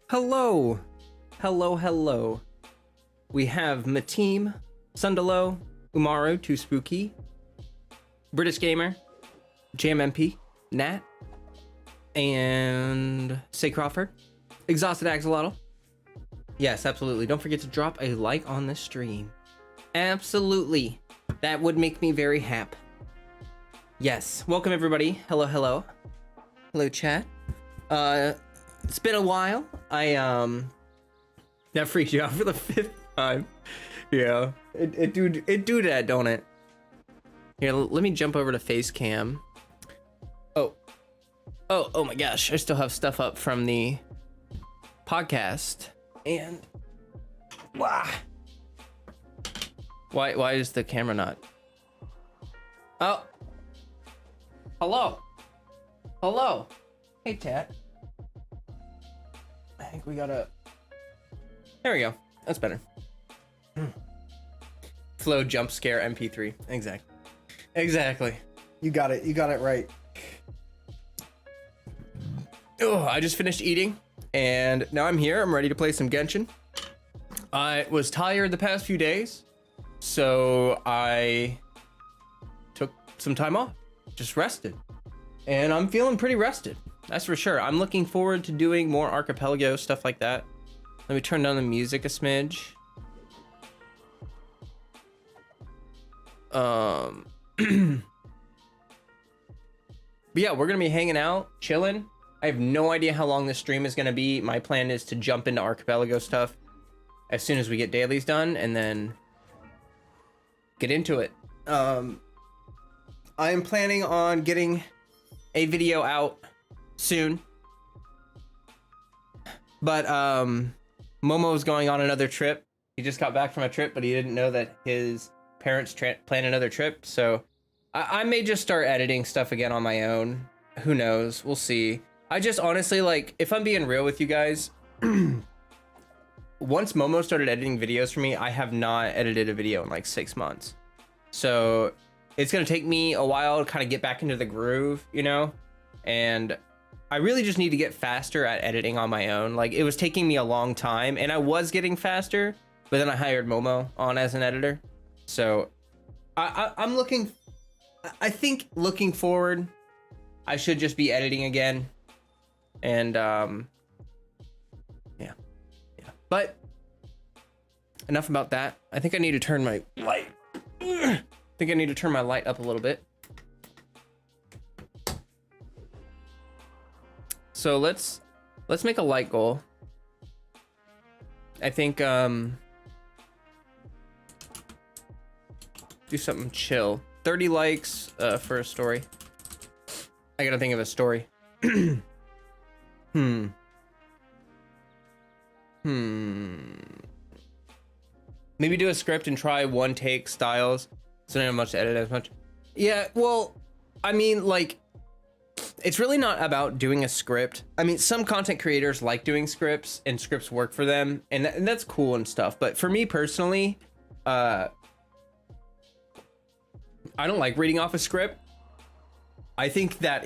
Hello, hello. We have Mateem, Sundalo, Umaru, Too Spooky, British Gamer, Jam MP, Nat, and Say Crawford, Exhausted Axolotl. Yes, absolutely. Don't forget to drop a like on this stream. Absolutely. That would make me very happy. Yes, welcome everybody. Hello, chat. It's been a while. That freaked you out for the 5th time. Yeah, it do that, don't it? Here, let me jump over to face cam. Oh my gosh, I still have stuff up from the podcast, and why is the camera not? Oh, hello. Hey, chat. I think we gotta. There we go. That's better. Flow jump scare MP3. Exactly. You got it right. Oh, I just finished eating, and now I'm here. I'm ready to play some Genshin. I was tired the past few days, so I took some time off, just rested, and I'm feeling pretty rested. That's for sure. I'm looking forward to doing more Archipelago stuff like that. Let me turn down the music a smidge. But yeah, we're gonna be hanging out, chilling. I have no idea how long this stream is gonna be. My plan is to jump into Archipelago stuff as soon as we get dailies done, and then get into it. I am planning on getting a video out soon, but Momo's going on another trip. He just got back from a trip, but he didn't know that his parents plan another trip, so I may just start editing stuff again on my own. Who knows? We'll see. I just honestly, like, if I'm being real with you guys, once Momo started editing videos for me, I have not edited a video in like 6 months, so it's gonna take me a while to kind of get back into the groove, you know? And I really just need to get faster at editing on my own. Like, it was taking me a long time, and I was getting faster, but then I hired Momo on as an editor. So I'm looking forward, I should just be editing again. And yeah. But enough about that. I think I need to turn my light. I think I need to turn my light up a little bit. So let's make a light goal. I think do something chill. 30 likes for a story. I gotta think of a story. Maybe do a script and try one take styles, so I don't have much to edit as much. Yeah, well, I mean, like, it's really not about doing a script. I mean, some content creators like doing scripts, and scripts work for them, and that's cool and stuff. But for me personally, I don't like reading off a script. I think that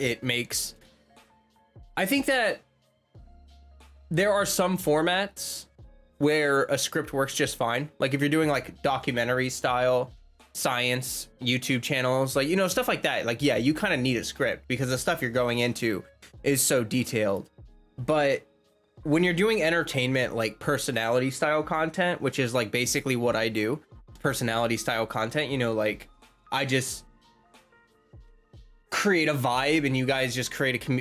there are some formats where a script works just fine. Like if you're doing like documentary style science YouTube channels, like, you know, stuff like that, like, yeah, you kind of need a script because the stuff you're going into is so detailed. But when you're doing entertainment, like personality style content, which is like basically what I do, personality style content, you know, like I just create a vibe and you guys just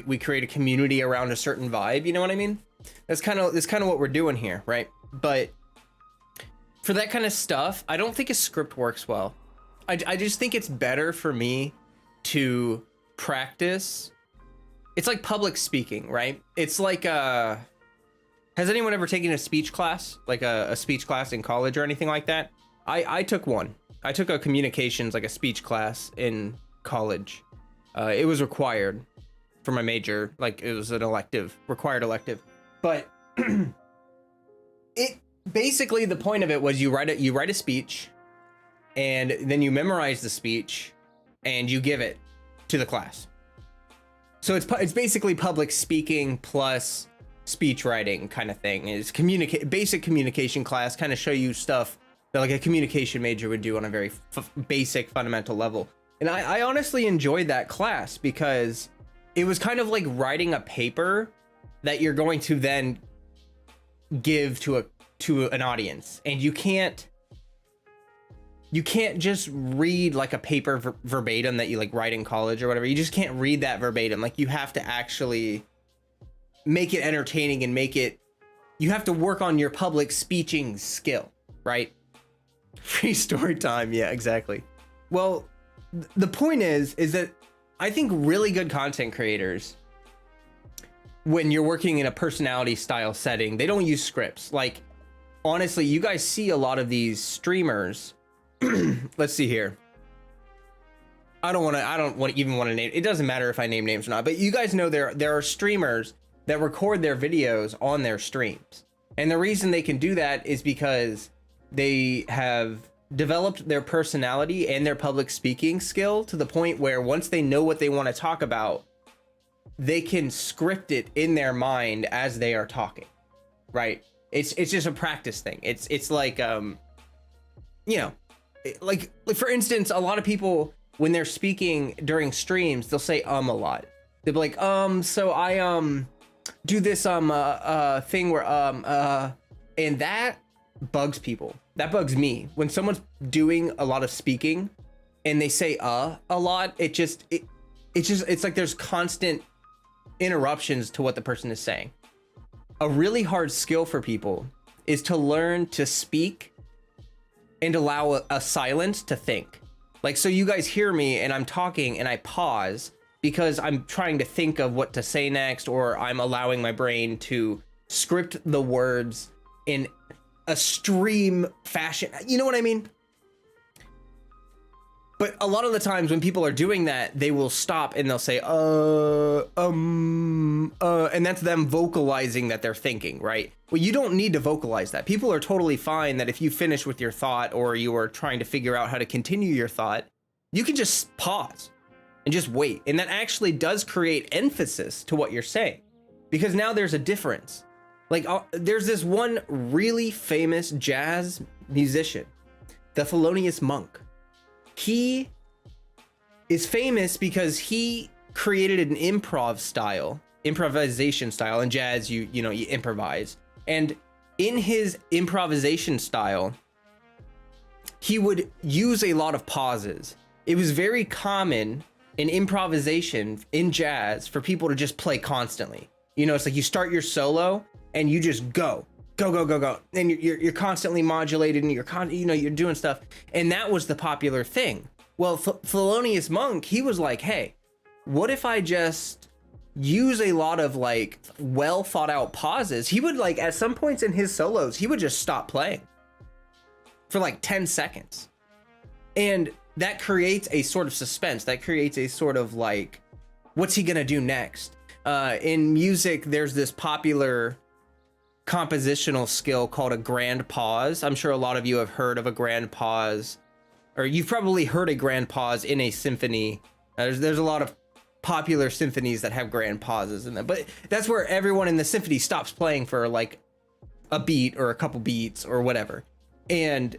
we create a community around a certain vibe, you know what I mean? That's kind of what we're doing here, right? But for that kind of stuff, I don't think a script works well. I just think it's better for me to practice. It's like public speaking, right? It's like has anyone ever taken a speech class, like a speech class in college or anything like that? I took one. I took a communications, like a speech class in college. It was required for my major, like it was an required elective. But it basically, the point of it was you write a speech, and then you memorize the speech and you give it to the class. So it's basically public speaking plus speech writing kind of thing. Is basic communication class, kind of show you stuff that like a communication major would do on a very basic fundamental level. And I honestly enjoyed that class because it was kind of like writing a paper that you're going to then give to an audience, and you can't just read like a paper verbatim that you like write in college or whatever. You just can't read that verbatim. Like, you have to actually make it entertaining and you have to work on your public speaking skill, right? Free story time. Yeah, exactly. Well, the point is that I think really good content creators, when you're working in a personality style setting, they don't use scripts. Like, honestly, you guys see a lot of these streamers. Let's see here. I don't even want to name. It doesn't matter if I name names or not, but you guys know there are streamers that record their videos on their streams. And the reason they can do that is because they have developed their personality and their public speaking skill to the point where once they know what they want to talk about, they can script it in their mind as they are talking, right? It's just a practice thing. It's like, like for instance, a lot of people, when they're speaking during streams, they'll say a lot. They'll be like, so I do this thing where and that bugs people. That bugs me. When someone's doing a lot of speaking and they say a lot, it's like there's constant interruptions to what the person is saying. A really hard skill for people is to learn to speak and allow a silence to think. Like, so you guys hear me and I'm talking and I pause because I'm trying to think of what to say next, or I'm allowing my brain to script the words in a stream fashion. You know what I mean? But a lot of the times when people are doing that, they will stop and they'll say, and that's them vocalizing that they're thinking, right? Well, you don't need to vocalize that. People are totally fine that if you finish with your thought or you are trying to figure out how to continue your thought, you can just pause and just wait. And that actually does create emphasis to what you're saying, because now there's a difference. Like, there's this one really famous jazz musician, the Thelonious Monk. He is famous because he created an improvisation style. In jazz, you improvise. And in his improvisation style, he would use a lot of pauses. It was very common in improvisation in jazz for people to just play constantly. It's like you start your solo and you just go. And you're constantly modulated and you're doing stuff. And that was the popular thing. Well, Thelonious Monk, he was like, hey, what if I just use a lot of like well thought out pauses? He would, like, at some points in his solos, he would just stop playing for like 10 seconds. And that creates a sort of suspense. That creates a sort of like, what's he gonna do next? In music, there's this popular compositional skill called a grand pause. I'm sure a lot of you have heard of a grand pause, or you've probably heard a grand pause in a symphony. There's a lot of popular symphonies that have grand pauses in them, but that's where everyone in the symphony stops playing for like a beat or a couple beats or whatever. And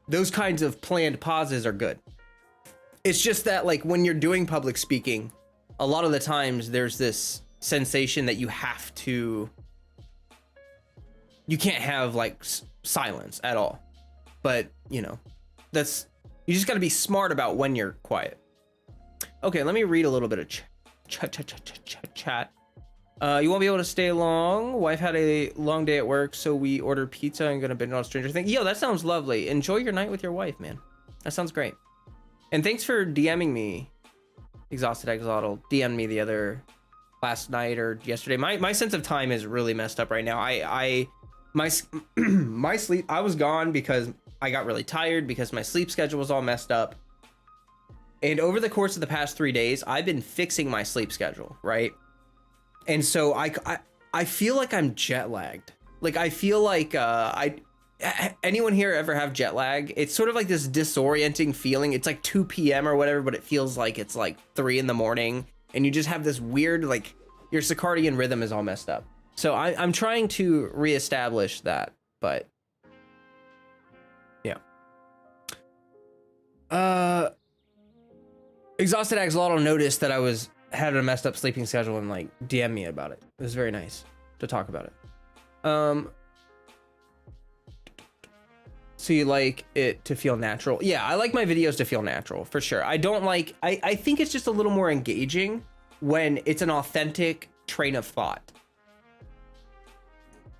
those kinds of planned pauses are good. It's just that, like, when you're doing public speaking, a lot of the times there's this sensation that you can't have like silence at all. But you just got to be smart about when you're quiet. Okay, let me read a little bit of chat. You won't be able to stay long. Wife had a long day at work, so we ordered pizza and gonna binge on Stranger Things. Yo, that sounds lovely. Enjoy your night with your wife, man. That sounds great. And thanks for DMing me. Exhausted Exotl DM'd me last night or yesterday. My sense of time is really messed up right now. My sleep, I was gone because I got really tired because my sleep schedule was all messed up. And over the course of the past 3 days, I've been fixing my sleep schedule, right? And so I feel like I'm jet lagged. Like, I feel like anyone here ever have jet lag? It's sort of like this disorienting feeling. It's like 2 p.m. or whatever, but it feels like it's like 3 in the morning. And you just have this weird, like, your circadian rhythm is all messed up. So I'm trying to reestablish that, but yeah. Exhausted Axolotl noticed that I had a messed up sleeping schedule and like DM me about it. It was very nice to talk about it. So you like it to feel natural? Yeah, I like my videos to feel natural for sure. I don't like, I think it's just a little more engaging when it's an authentic train of thought.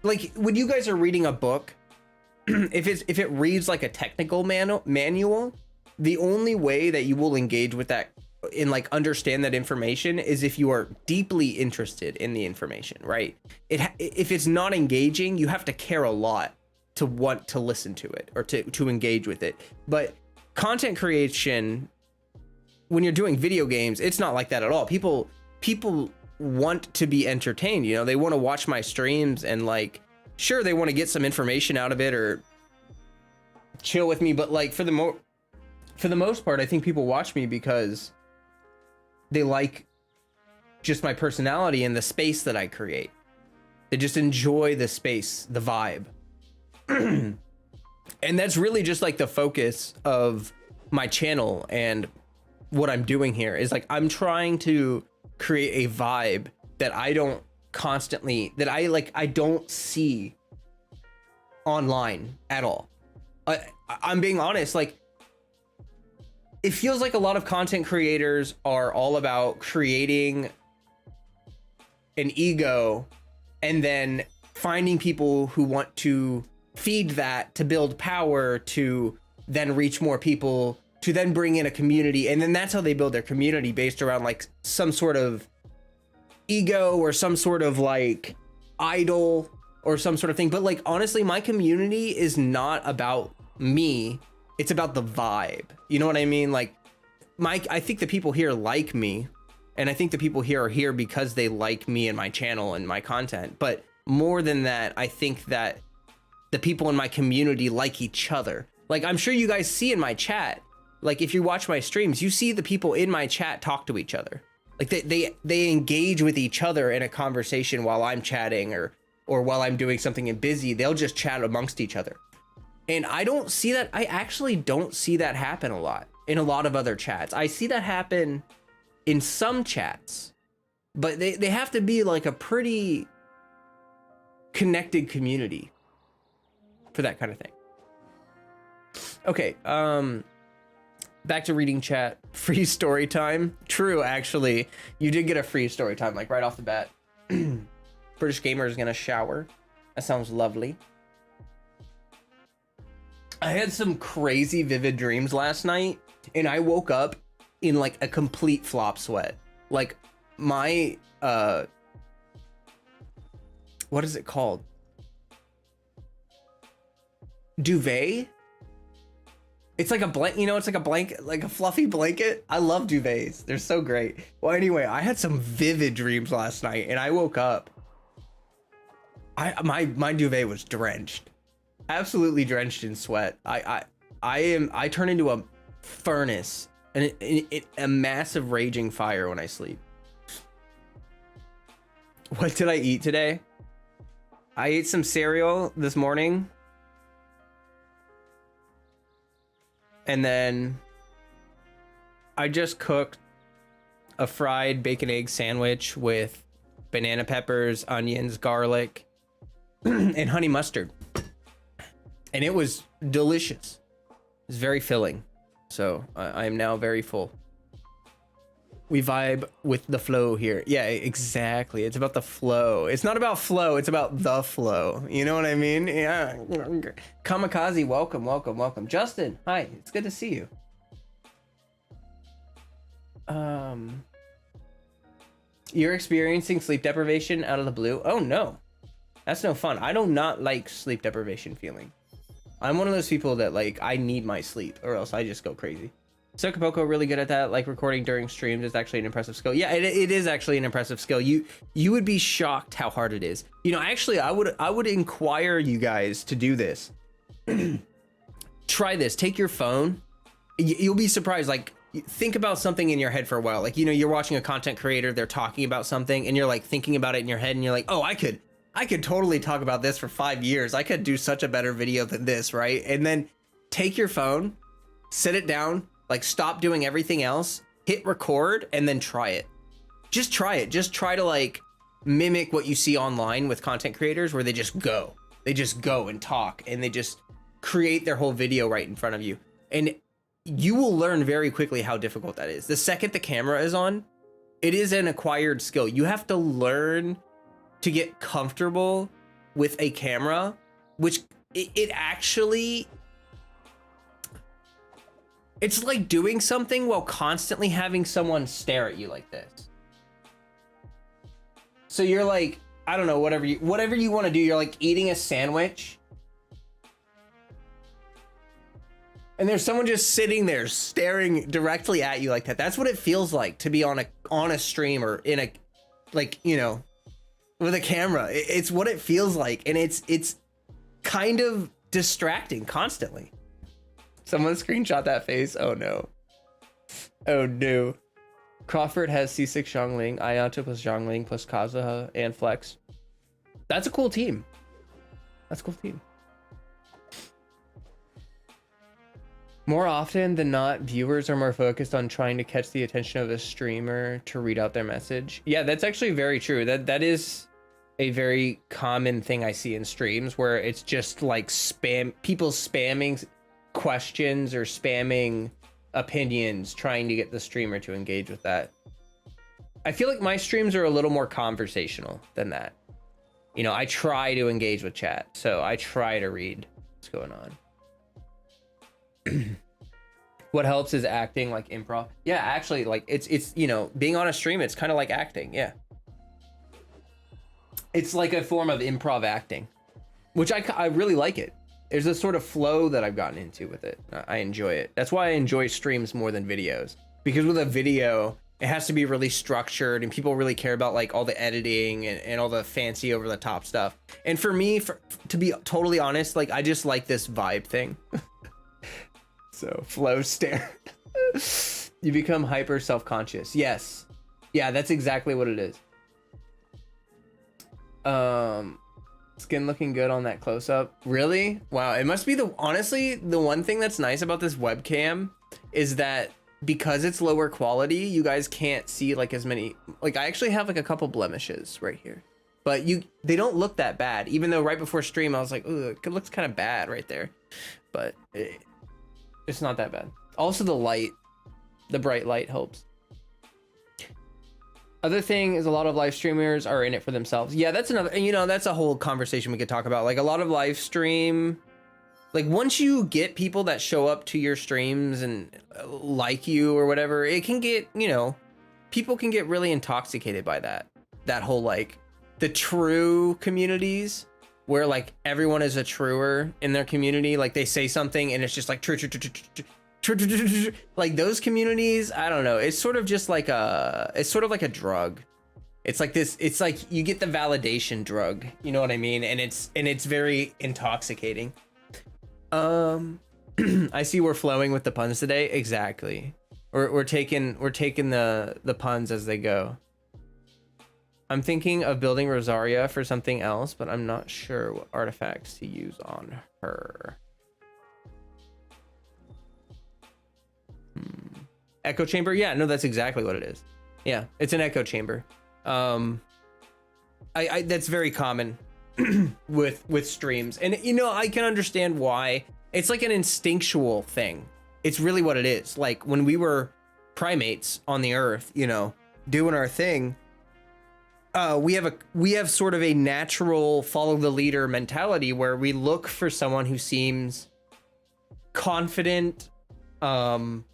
Like when you guys are reading a book, if it reads like a technical manual, the only way that you will engage with that and like understand that information is if you are deeply interested in the information, right? If it's not engaging, you have to care a lot to want to listen to it or to engage with it. But content creation, when you're doing video games, it's not like that at all. People want to be entertained, you know, they want to watch my streams and like, sure, they want to get some information out of it or chill with me, but like for the most part, I think people watch me because they like just my personality and the space that I create. They just enjoy the space, the vibe. And that's really just like the focus of my channel and what I'm doing here is like, I'm trying to create a vibe that I don't I don't see online at all. I'm being honest, like it feels like a lot of content creators are all about creating an ego and then finding people who want to feed that to build power to then reach more people to then bring in a community, and then that's how they build their community based around like some sort of ego or some sort of like idol or some sort of thing. But like honestly, my community is not about me, it's about the vibe, you know what I mean? Like I think the people here like me, and I think the people here are here because they like me and my channel and my content. But more than that, I think that the people in my community like each other. Like I'm sure you guys see in my chat, like if you watch my streams, you see the people in my chat talk to each other. Like they engage with each other in a conversation while I'm chatting or while I'm doing something and busy, they'll just chat amongst each other. And I don't see that. I actually don't see that happen a lot in a lot of other chats. I see that happen in some chats, but they have to be like a pretty connected community for that kind of thing. Okay, back to reading chat. Free story time. True, actually, you did get a free story time, like right off the bat. British Gamer is gonna shower. That sounds lovely. I had some crazy vivid dreams last night, and I woke up in like a complete flop sweat. Like my what is it called? Duvet? It's like a blanket, you know, it's like a blanket, like a fluffy blanket. I love duvets. They're so great. Well, anyway, I had some vivid dreams last night and I woke up. My duvet was drenched. Absolutely drenched in sweat. I turn into a furnace and a massive raging fire when I sleep. What did I eat today? I ate some cereal this morning. And then I just cooked a fried bacon egg sandwich with banana peppers, onions, garlic, and honey mustard. And it was delicious. It was very filling. So I am now very full. We vibe with the flow here. Yeah, exactly. It's about the flow. It's not about flow. It's about the flow. You know what I mean? Yeah. Kamikaze, welcome, welcome, welcome. Justin, hi. It's good to see you. You're experiencing sleep deprivation out of the blue? Oh, no. That's no fun. I do not like sleep deprivation feeling. I'm one of those people that, like, I need my sleep or else I just go crazy. Sokapoko really good at that, like recording during streams is actually an impressive skill. Yeah, it is actually an impressive skill. You would be shocked how hard it is. You know, actually, I would inquire you guys to do this. Try this. Take your phone. You'll be surprised. Like, think about something in your head for a while. Like, you know, you're watching a content creator, they're talking about something, and you're like thinking about it in your head, and you're like, oh, I could I could totally talk about this for 5 years. I could do such a better video than this, right? And then take your phone, sit it down, like stop doing everything else, hit record, and then try it. Just try it. Just try to like mimic what you see online with content creators where they just go. They just go and talk and they just create their whole video right in front of you. And you will learn very quickly how difficult that is. The second the camera is on, it is an acquired skill. You have to learn to get comfortable with a camera, which it actually, it's like doing something while constantly having someone stare at you like this. So you're like, I don't know, whatever you want to do, you're like eating a sandwich and there's someone just sitting there staring directly at you like that. That's what it feels like to be on a stream or in a, like, you know, with a camera. It's what it feels like, and it's kind of distracting constantly. Someone screenshot that face. Oh no. Oh no. Crawford has C6 Xiangling, Ayato plus Xiangling plus Kazuha and Flex. That's a cool team. That's a cool team. More often than not, viewers are more focused on trying to catch the attention of a streamer to read out their message. Yeah, that's actually very true. That is a very common thing I see in streams, where it's just like people spamming questions or spamming opinions, trying to get the streamer to engage with that. I feel like my streams are a little more conversational than that. You know, I try to engage with chat, so I try to read what's going on. What helps is acting, like improv. Yeah, actually, like it's you know, being on a stream, it's kind of like acting. Yeah, it's like a form of improv acting, which I really like it. There's a sort of flow that I've gotten into with it. I enjoy it. That's why I enjoy streams more than videos, because with a video, it has to be really structured and people really care about like all the editing and all the fancy over the top stuff. And for me, to be totally honest, like I just like this vibe thing. So flow stare. You become hyper self-conscious. Yes. Yeah, that's exactly what it is. Skin looking good on that close-up. Really? Wow. It must be honestly, the one thing that's nice about this webcam is that because it's lower quality, you guys can't see like as many, like I actually have like a couple blemishes right here, but they don't look that bad. Even though right before stream, I was like, ooh, it looks kind of bad right there, but it's not that bad. Also the light, the bright light helps. Other thing is a lot of live streamers are in it for themselves. Yeah, that's another, and you know, that's a whole conversation we could talk about. Like a lot of live stream, like once you get people that show up to your streams and like you or whatever, it can get, you know, people can get really intoxicated by that whole, like the true communities where like everyone is a truer in their community. Like they say something and it's just like true. Like those communities, I don't know. It's sort of just like it's sort of like a drug. It's like this, it's like you get the validation drug, you know what I mean? And it's very intoxicating. I see we're flowing with the puns today. Exactly. We're taking the puns as they go. I'm thinking of building Rosaria for something else, but I'm not sure what artifacts to use on her. Echo chamber? Yeah, no, that's exactly what it is. Yeah, it's an echo chamber. That's very common with streams, and you know, I can understand why. It's like an instinctual thing. It's really what it is. Like when we were primates on the earth, you know, doing our thing, we have sort of a natural follow the leader mentality where we look for someone who seems confident, someone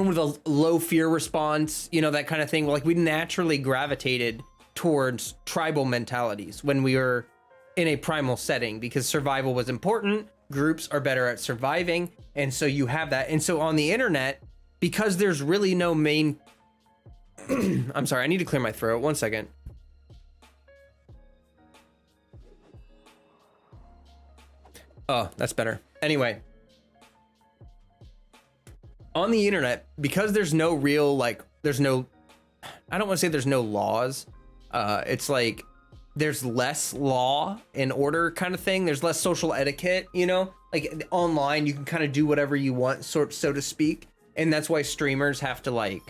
with a low fear response, you know, that kind of thing. Like we naturally gravitated towards tribal mentalities when we were in a primal setting, because survival was important. Groups are better at surviving, and so you have that. And so on the internet, because there's really no main I'm sorry, I need to clear my throat. 1 second. Oh, that's better. Anyway, on the internet, because there's no real, like, I don't want to say there's no laws. It's like there's less law and order kind of thing. There's less social etiquette, you know, like online you can kind of do whatever you want, so to speak. And that's why streamers have to like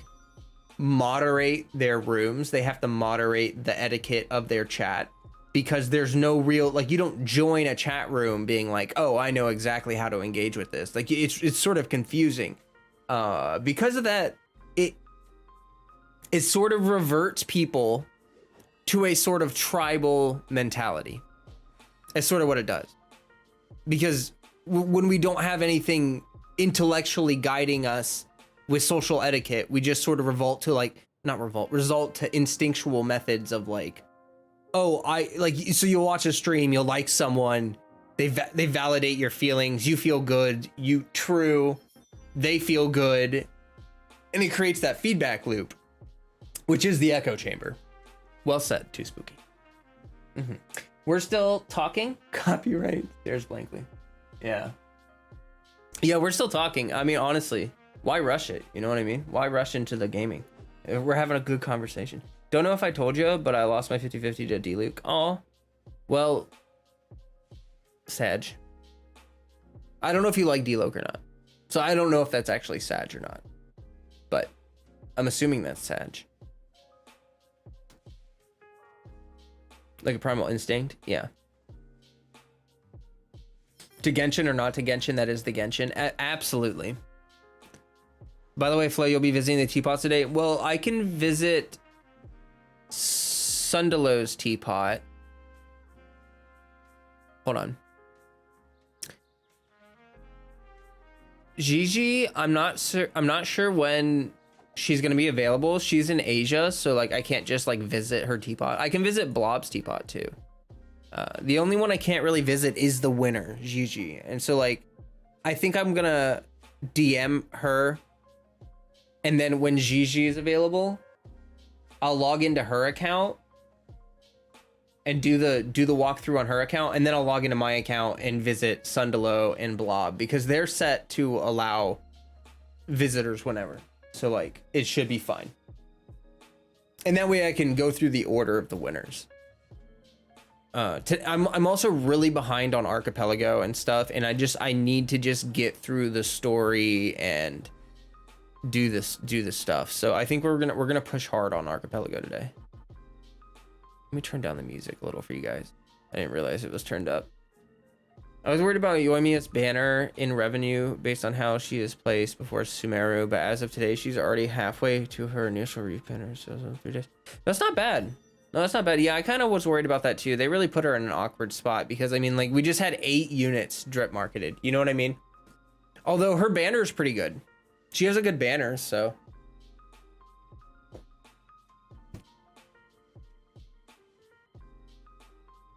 moderate their rooms. They have to moderate the etiquette of their chat, because there's no real, like, you don't join a chat room being like, oh, I know exactly how to engage with this. Like, it's sort of confusing. Because of that, it sort of reverts people to a sort of tribal mentality. It's sort of what it does. Because when we don't have anything intellectually guiding us with social etiquette, we just sort of result to instinctual methods of like, oh, so you'll watch a stream, you'll like someone, they validate your feelings, you feel good, they feel good, and it creates that feedback loop, which is the echo chamber. Well said, Too Spooky. We're still talking? Copyright. Stares blankly. Yeah, we're still talking. I mean, honestly, why rush it? You know what I mean? Why rush into the gaming? We're having a good conversation. Don't know if I told you, but I lost my 50-50 to D-Luke. Oh, well, Sag. I don't know if you like D-Luke or not. So I don't know if that's actually Sag or not. But I'm assuming that's Sag. Like a primal instinct? Yeah. To Genshin or not to Genshin, that is the Genshin. Absolutely. By the way, Flo, you'll be visiting the teapot today. Well, I can visit Sundalow's teapot. Hold on. Gigi, I'm not sure when she's gonna be available. She's in Asia, so like I can't just like visit her teapot. I can visit Blob's teapot too. The only one I can't really visit is the winner, Gigi. And so like, I think I'm gonna DM her, and then when Gigi is available, I'll log into her account and do the walkthrough on her account, and then I'll log into my account and visit Sundalo and Blob, because they're set to allow visitors whenever. So like, it should be fine. And that way I can go through the order of the winners. I'm also really behind on Archipelago and stuff, and I need to just get through the story and do this stuff. So I think we're gonna push hard on Archipelago today. Let me turn down the music a little for you guys. I didn't realize it was turned up. I was worried about Yoimiya's banner in revenue based on how she is placed before Sumeru, but as of today, she's already halfway to her initial reef banner. So 3 days. That's not bad. No, that's not bad. Yeah, I kind of was worried about that too. They really put her in an awkward spot, because I mean, like, we just had 8 units drip marketed. You know what I mean? Although her banner is pretty good. She has a good banner, so.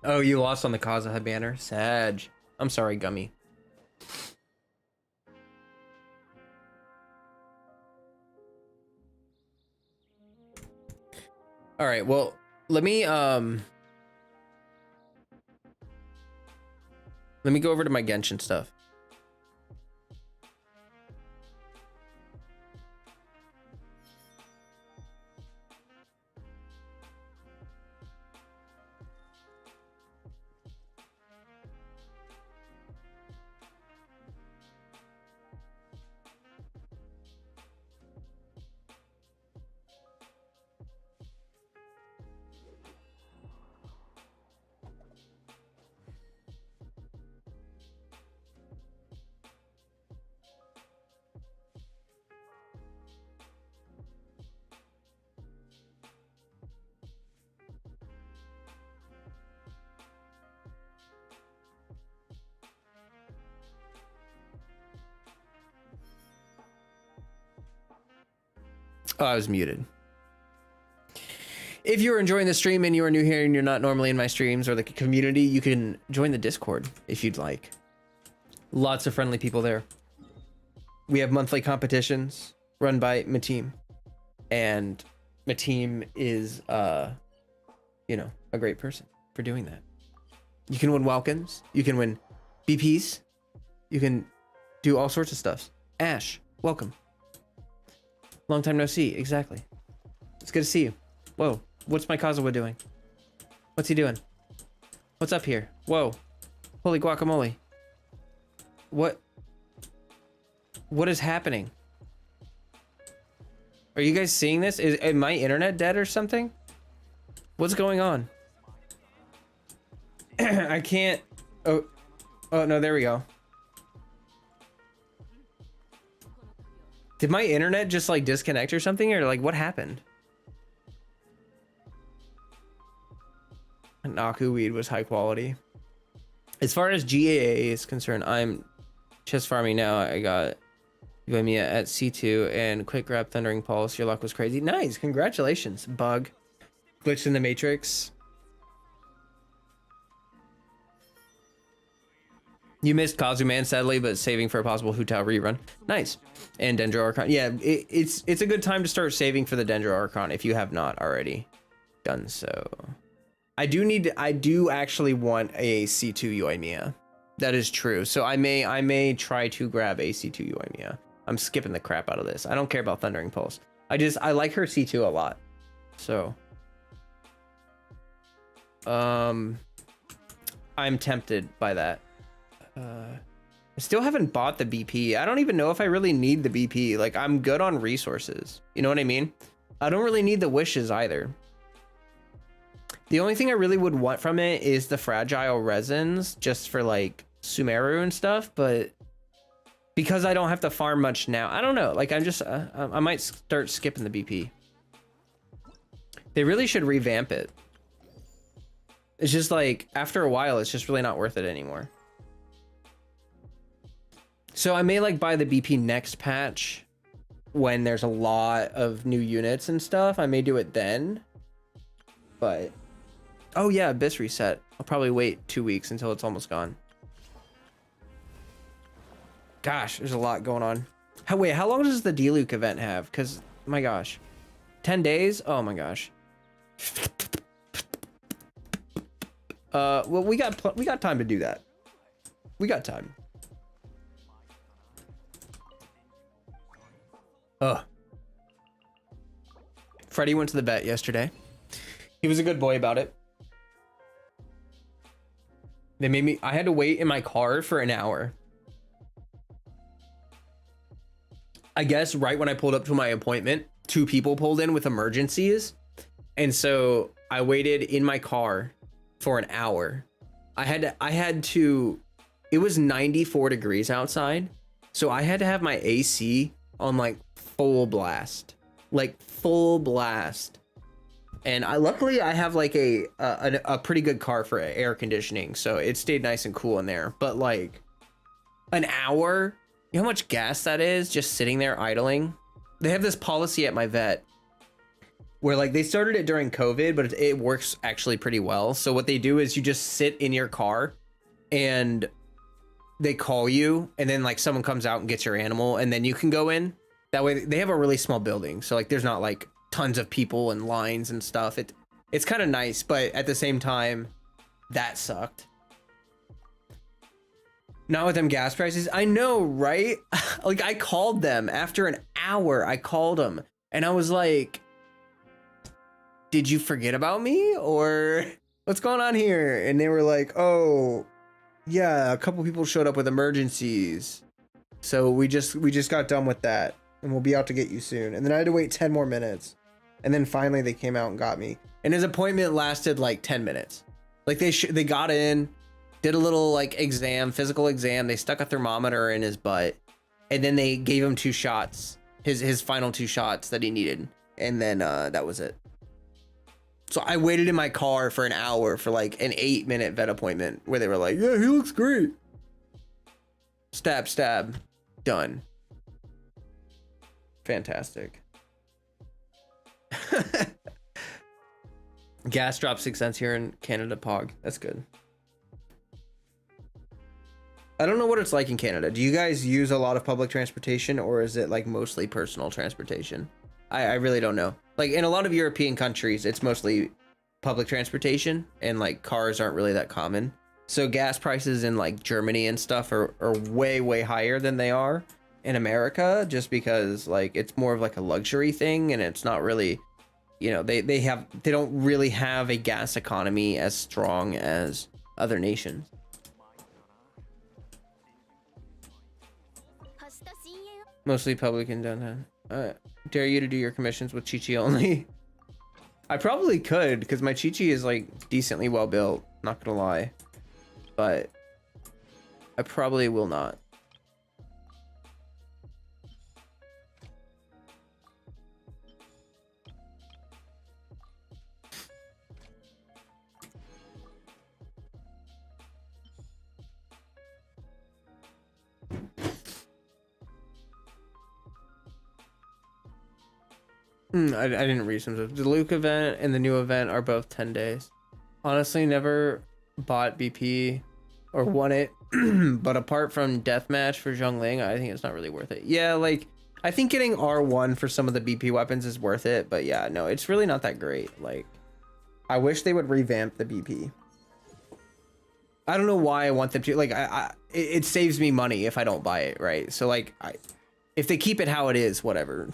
Oh, you lost on the Kazuha banner? Sag. I'm sorry, Gummy. All right, well, let me go over to my Genshin stuff. Oh, I was muted. If you're enjoying the stream and you are new here and you're not normally in my streams or the community, you can join the Discord if you'd like. Lots of friendly people there. We have monthly competitions run by Mateem, and Mateem is, you know, a great person for doing that. You can win welcomes, you can win BPs, you can do all sorts of stuff. Ash, welcome. Long time no see, exactly. It's good to see you. Whoa, what's my Kazuha doing? What's he doing? What's up here? Whoa. Holy guacamole. What is happening? Are you guys seeing this? Is my internet dead or something? What's going on? I can't. Oh no, there we go. Did my internet just like disconnect or something, or like what happened? Naku weed was high quality. As far as GAA is concerned, I'm chest farming now. I got Yoimiya at C2 and quick grab Thundering Pulse. Your luck was crazy. Nice, congratulations. Bug. Glitched in the Matrix. You missed Kazuman sadly, but saving for a possible Hutao rerun. Nice. And Dendro Archon. Yeah, it's a good time to start saving for the Dendro Archon if you have not already done so. I do actually want a C2 Yoimiya. That is true. So I may try to grab a C2 Yoimiya. I'm skipping the crap out of this. I don't care about Thundering Pulse. I like her C2 a lot. So I'm tempted by that. I still haven't bought the BP. I don't even know if I really need the BP. Like, I'm good on resources. You know what I mean? I don't really need the wishes either. The only thing I really would want from it is the fragile resins, just for like Sumeru and stuff, but because I don't have to farm much now, I don't know. Like, I might start skipping the BP. They really should revamp it. It's just like, after a while, it's just really not worth it anymore. So I may like buy the BP next patch when there's a lot of new units and stuff. I may do it then, but oh yeah, Abyss reset. I'll probably wait 2 weeks until it's almost gone. Gosh, there's a lot going on. Wait, how long does the Diluc event have? Because my gosh, 10 days. Oh my gosh. Well, we got time to do that. We got time. Freddie went to the vet yesterday. He was a good boy about it. They made me, I had to wait in my car for an hour. I guess right when I pulled up to my appointment, 2 people pulled in with emergencies. And so I waited in my car for an hour. I had to, it was 94 degrees outside. So I had to have my AC on like full blast, and luckily I have like a pretty good car for air conditioning, so it stayed nice and cool in there. But like an hour, you know how much gas that is just sitting there idling? They have this policy at my vet where like they started it during COVID, but it works actually pretty well. So what they do is you just sit in your car and they call you, and then like someone comes out and gets your animal, and then you can go in. That way they have a really small building, so like there's not like tons of people and lines and stuff. It's kind of nice, but at the same time, that sucked. Not with them gas prices. I know, right? Like I called them after an hour. I called them and I was like, did you forget about me or what's going on here? And they were like, oh yeah, a couple people showed up with emergencies, so we just got done with that, and we'll be out to get you soon. And then I had to wait 10 more minutes, and then finally they came out and got me. And his appointment lasted like 10 minutes. Like they got in, did a little like exam, physical exam. They stuck a thermometer in his butt, and then they gave him 2 shots, his final 2 shots that he needed, and then that was it. So I waited in my car for an hour for like an 8-minute vet appointment where they were like, yeah, he looks great. Stab, stab, done. Fantastic. Gas dropped 6 cents here in Canada, Pog. That's good. I don't know what it's like in Canada. Do you guys use a lot of public transportation, or is it like mostly personal transportation? I really don't know. Like in a lot of European countries, it's mostly public transportation, and like cars aren't really that common. So gas prices in like Germany and stuff are way higher than they are in America, just because like it's more of like a luxury thing, and it's not really, you know, they don't really have a gas economy as strong as other nations. Mostly public and downtown. Dare you to do your commissions with Chi-Chi only? I probably could, because my Chi-Chi is like decently well built, not gonna lie. But I probably will not. I didn't read some stuff. The Luke event and the new event are both 10 days. Honestly, never bought BP or won it. But apart from deathmatch for Zhongling, I think it's not really worth it. Yeah, like, I think getting R1 for some of the BP weapons is worth it. But yeah, no, it's really not that great. Like, I wish they would revamp the BP. I don't know why I want them to. Like, it saves me money if I don't buy it, right? So, like, if they keep it how it is, whatever.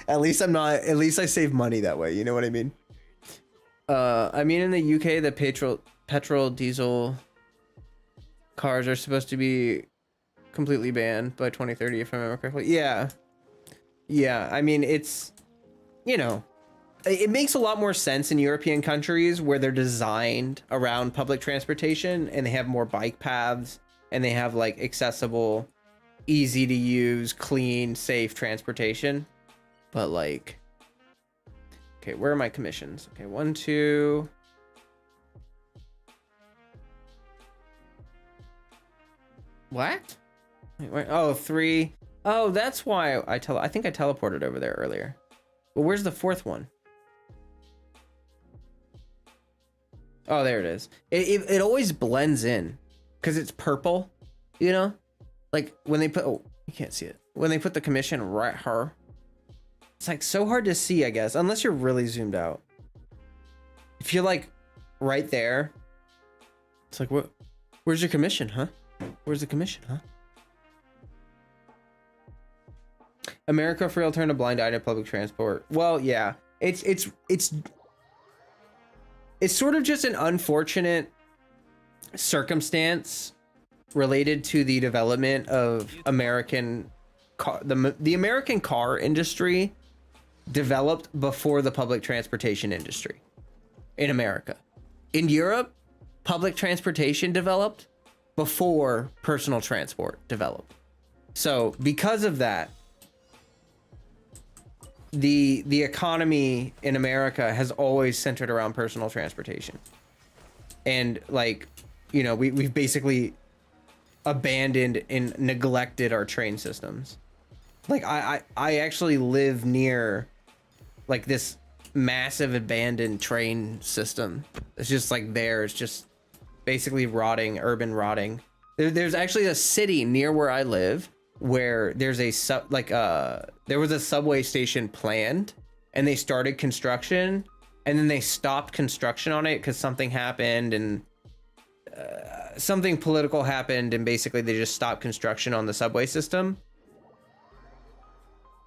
At least I save money that way. You know what I mean? I mean, in the UK, the petrol diesel cars are supposed to be completely banned by 2030, if I remember correctly. Yeah. Yeah. I mean, it's, you know, it makes a lot more sense in European countries where they're designed around public transportation and they have more bike paths and they have like accessible, easy to use, clean, safe transportation. But like, okay, where are my commissions? Okay, 1, 2. What? Wait, oh, 3. Oh, that's why I think I teleported over there earlier. Well, where's the 4th one? Oh, there it is. It always blends in because it's purple, you know? Like when they put, oh, you can't see it. When they put the commission right here. It's like so hard to see, I guess, unless you're really zoomed out. If you're like right there, it's like, what? Where's your commission, huh? Where's the commission, huh? America for real turned a blind eye to public transport. Well, yeah, it's sort of just an unfortunate circumstance related to the development of American car. The American car industry developed before the public transportation industry in America. In Europe, public transportation developed before personal transport developed. So because of that, the economy in America has always centered around personal transportation. And like, you know, we've basically abandoned and neglected our train systems. Like I actually live near like this massive abandoned train system. It's just like there. It's just basically rotting, urban rotting. There's actually a city near where I live where there's a there was a subway station planned and they started construction and then they stopped construction on it because something happened and something political happened and basically they just stopped construction on the subway system.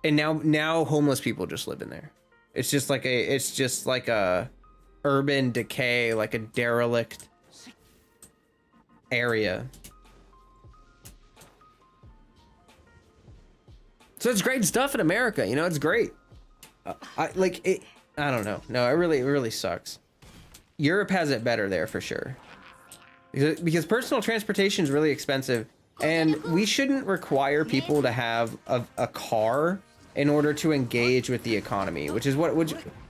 And now homeless people just live in there. It's just like a urban decay, like a derelict area. So it's great stuff in America, you know, it's great. I don't know. No, it really sucks. Europe has it better there for sure. Because personal transportation is really expensive and we shouldn't require people to have a car in order to engage with the economy, which is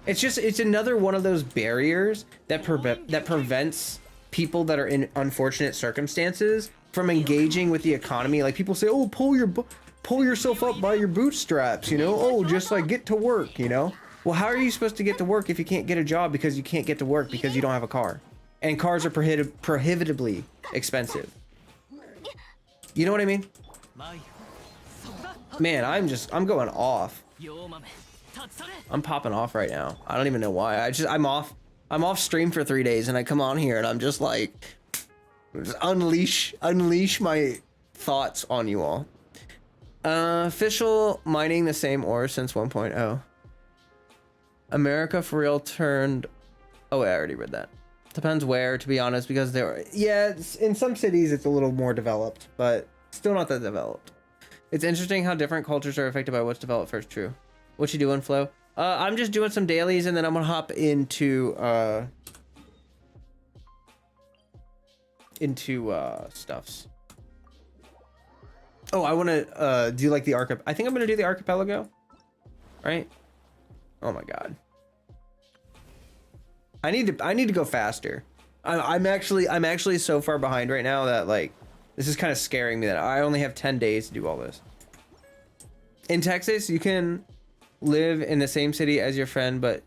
it's another one of those barriers that prevents people that are in unfortunate circumstances from engaging with the economy. Like people say, oh, pull yourself up by your bootstraps, you know? Oh, just like get to work, you know? Well, how are you supposed to get to work if you can't get a job because you can't get to work because you don't have a car? And cars are prohibitively expensive. You know what I mean? Man, I'm going off. I'm popping off right now. I don't even know why. I'm off stream for 3 days and I come on here and I'm just like, just unleash my thoughts on you all. Official mining the same ore since 1.0. America for real turned. Oh, I already read that. Depends where, to be honest, because in some cities it's a little more developed, but still not that developed. It's interesting how different cultures are affected by what's developed first. True. What you doing, Flo? I'm just doing some dailies, and then I'm gonna hop into stuffs. Oh, I want to do like the archipelago. I think I'm gonna do the archipelago, right? Oh my god. I need to go faster. I'm actually so far behind right now that like this is kind of scaring me that I only have 10 days to do all this. In Texas, you can live in the same city as your friend, but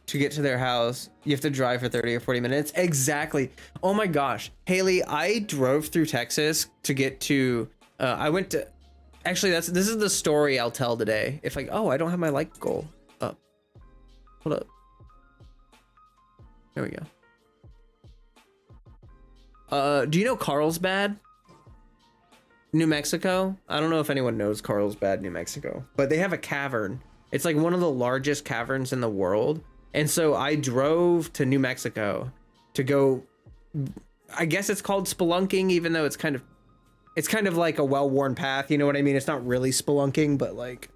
to get to their house, you have to drive for 30 or 40 minutes. Exactly. Oh my gosh. Haley, I drove through Texas to get to, I went to, actually this is the story I'll tell today. If like, oh, I don't have my like goal up. Hold up. There we go. Do you know Carlsbad, New Mexico? I don't know if anyone knows Carlsbad, New Mexico, but they have a cavern. It's like one of the largest caverns in the world. And so I drove to New Mexico to go, I guess it's called spelunking, even though it's kind of like a well-worn path. You know what I mean? It's not really spelunking, but like,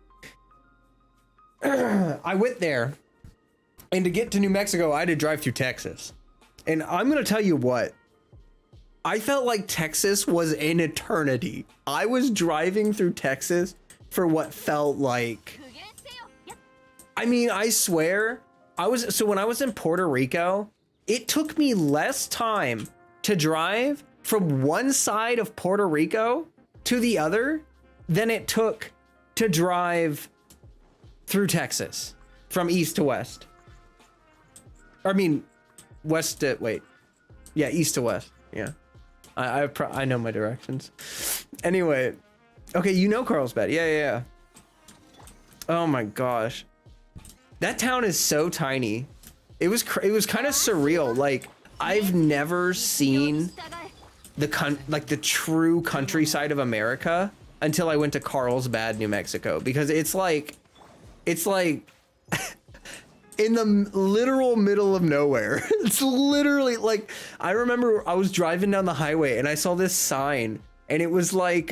I went there, and to get to New Mexico, I had to drive through Texas. And I'm going to tell you what, I felt like Texas was an eternity. I was driving through Texas for what felt like, I mean, I swear, when I was in Puerto Rico, it took me less time to drive from one side of Puerto Rico to the other than it took to drive through Texas from east to west. I mean, west to, wait. Yeah, east to west. Yeah. I know my directions. Anyway. Okay, you know Carlsbad. Yeah. Oh my gosh. That town is so tiny. It was kind of surreal. Like, I've never seen the true countryside of America until I went to Carlsbad, New Mexico, because it's like in the literal middle of nowhere. It's literally like, I remember I was driving down the highway and I saw this sign, and it was like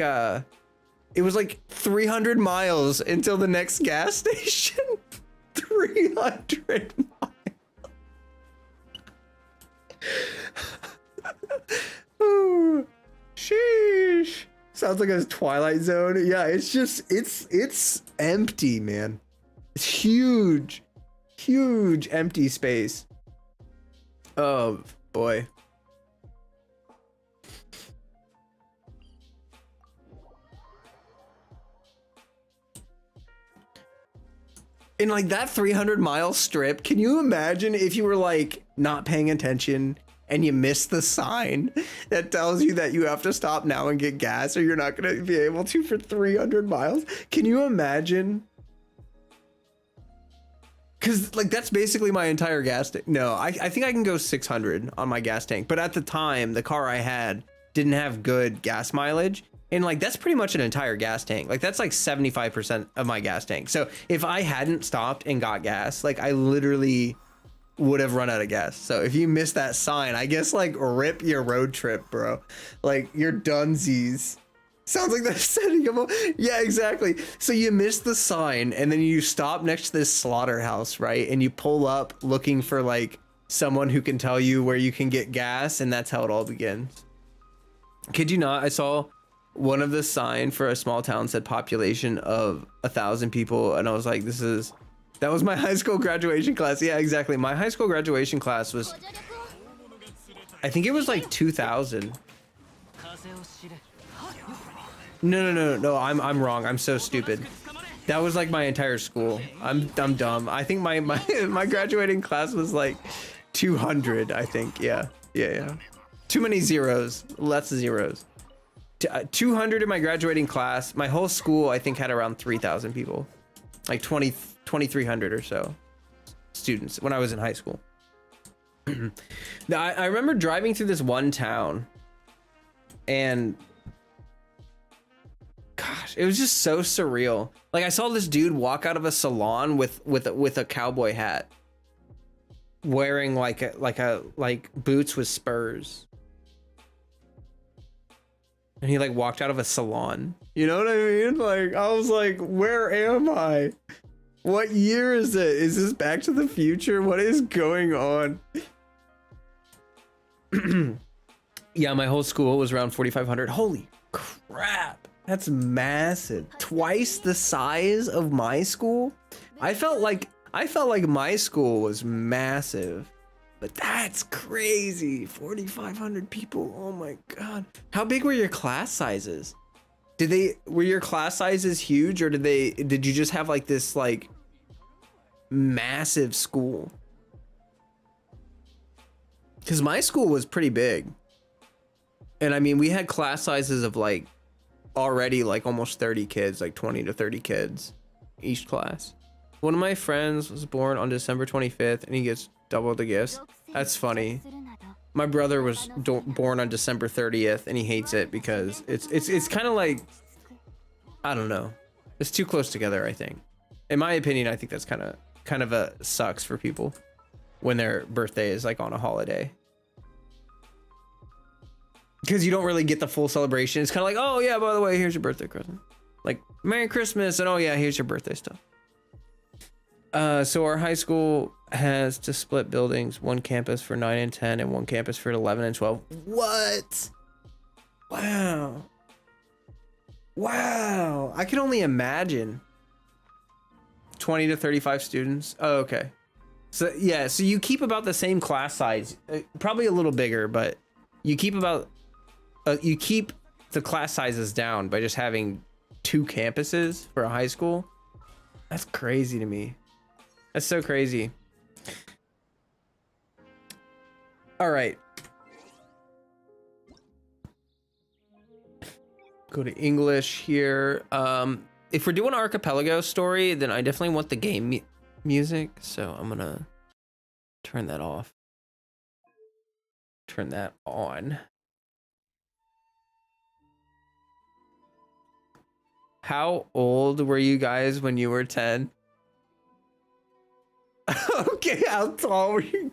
300 miles until the next gas station. 300 miles. Ooh, sheesh. Sounds like a Twilight Zone. Yeah, it's just, it's empty, man. It's huge empty space. Oh boy. In like that 300-mile strip, can you imagine if you were like not paying attention and you missed the sign that tells you that you have to stop now and get gas or you're not going to be able to for 300 miles? Can you imagine? Because like that's basically my entire gas tank. No, I think I can go 600 on my gas tank. But at the time, the car I had didn't have good gas mileage. And like, that's pretty much an entire gas tank. Like that's like 75% of my gas tank. So if I hadn't stopped and got gas, like I literally would have run out of gas. So if you missed that sign, I guess like rip your road trip, bro. Like you're dunsies. Sounds like they're setting them up. Yeah, exactly. So you missed the sign and then you stop next to this slaughterhouse, right? And you pull up looking for like someone who can tell you where you can get gas. And that's how it all begins. Kid you not, I saw one of the sign for a small town said population of 1,000 people. And I was like, that was my high school graduation class. Yeah, exactly. My high school graduation class was, I think it was like 2,000. No, I'm wrong. I'm so stupid. That was like my entire school. I'm dumb. I think my my graduating class was like 200, I think. Yeah. Too many zeros. Lots of zeros. 200 in my graduating class. My whole school, I think, had around 3,000 people. Like 2,300 or so students when I was in high school. Now, I remember driving through this one town and gosh, it was just so surreal. Like I saw this dude walk out of a salon with a cowboy hat. wearing like boots with spurs. And he like walked out of a salon. You know what I mean? Like, I was like, where am I? What year is it? Is this Back to the Future? What is going on? Yeah, my whole school was around 4,500. Holy crap. That's massive. Twice the size of my school. I felt like my school was massive. But that's crazy. 4,500 people. Oh my God. How big were your class sizes? Were your class sizes huge, or did you just have like this like massive school? Because my school was pretty big. And I mean, we had class sizes of like already like almost 30 kids, like 20 to 30 kids each class. One of my friends was born on December 25th and he gets double the gifts. That's funny. My brother was born on December 30th and he hates it because it's kind of like, I don't know. It's too close together, I think. In my opinion, I think that's kind of a sucks for people when their birthday is like on a holiday. Because you don't really get the full celebration. It's kind of like, oh yeah, by the way, here's your birthday present. Like, Merry Christmas, and oh yeah, here's your birthday stuff. So our high school has to split buildings, one campus for 9 and 10 and one campus for 11 and 12. What? Wow. Wow. I can only imagine. 20 to 35 students. Oh, okay. So yeah, so you keep about the same class size, probably a little bigger, but you keep the class sizes down by just having 2 campuses for a high school. That's crazy to me. That's so crazy. All right. Go to English here. If we're doing archipelago story, then I definitely want the game music. So I'm gonna turn that off. Turn that on. How old were you guys when you were 10? Okay, how tall were you?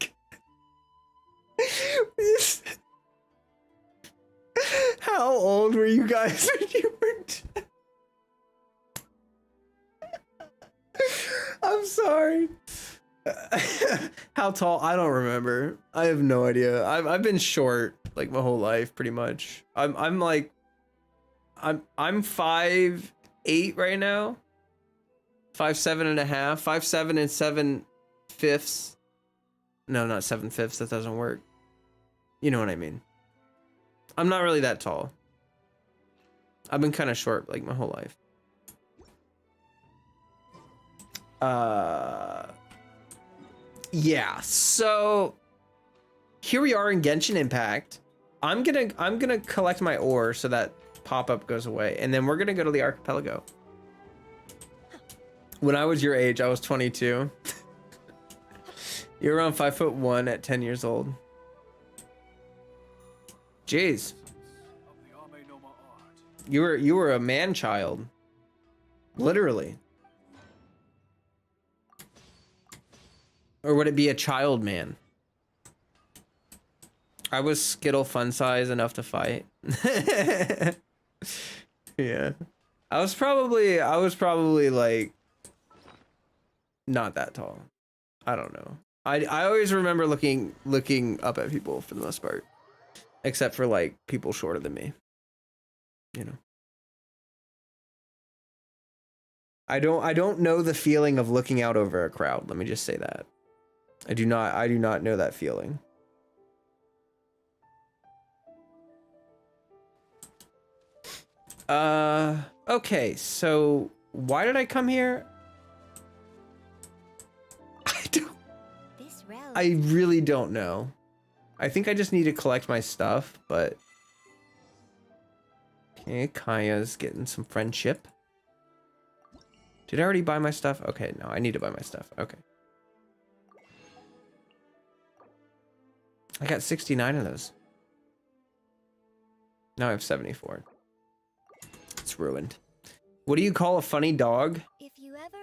How old were you guys when you were 10? I'm sorry. How tall? I don't remember. I have no idea. I've been short like my whole life, pretty much. I'm 5'8" right now. 5'7" and a half. 5'7" and 7/5. No, not 7/5. That doesn't work. You know what I mean. I'm not really that tall. I've been kind of short like my whole life. Yeah, so here we are in Genshin Impact. I'm gonna collect my ore so that pop-up goes away, and then we're gonna go to the archipelago. When I was your age, I was 22. You're around 5'1" at 10 years old. Jeez. You were a man child. Literally. Or would it be a child man? I was Skittle fun size enough to fight. Yeah. I was probably like not that tall. I don't know. I always remember looking up at people for the most part. Except for like people shorter than me. You know. I don't know the feeling of looking out over a crowd. Let me just say that. I do not know that feeling. Okay, so why did I come here? I really don't know. I think I just need to collect my stuff, but okay, Kaya's getting some friendship. Did I already buy my stuff? Okay, no, I need to buy my stuff. Okay. I got 69 of those. Now I have 74. It's ruined. What do you call a funny dog? If you ever...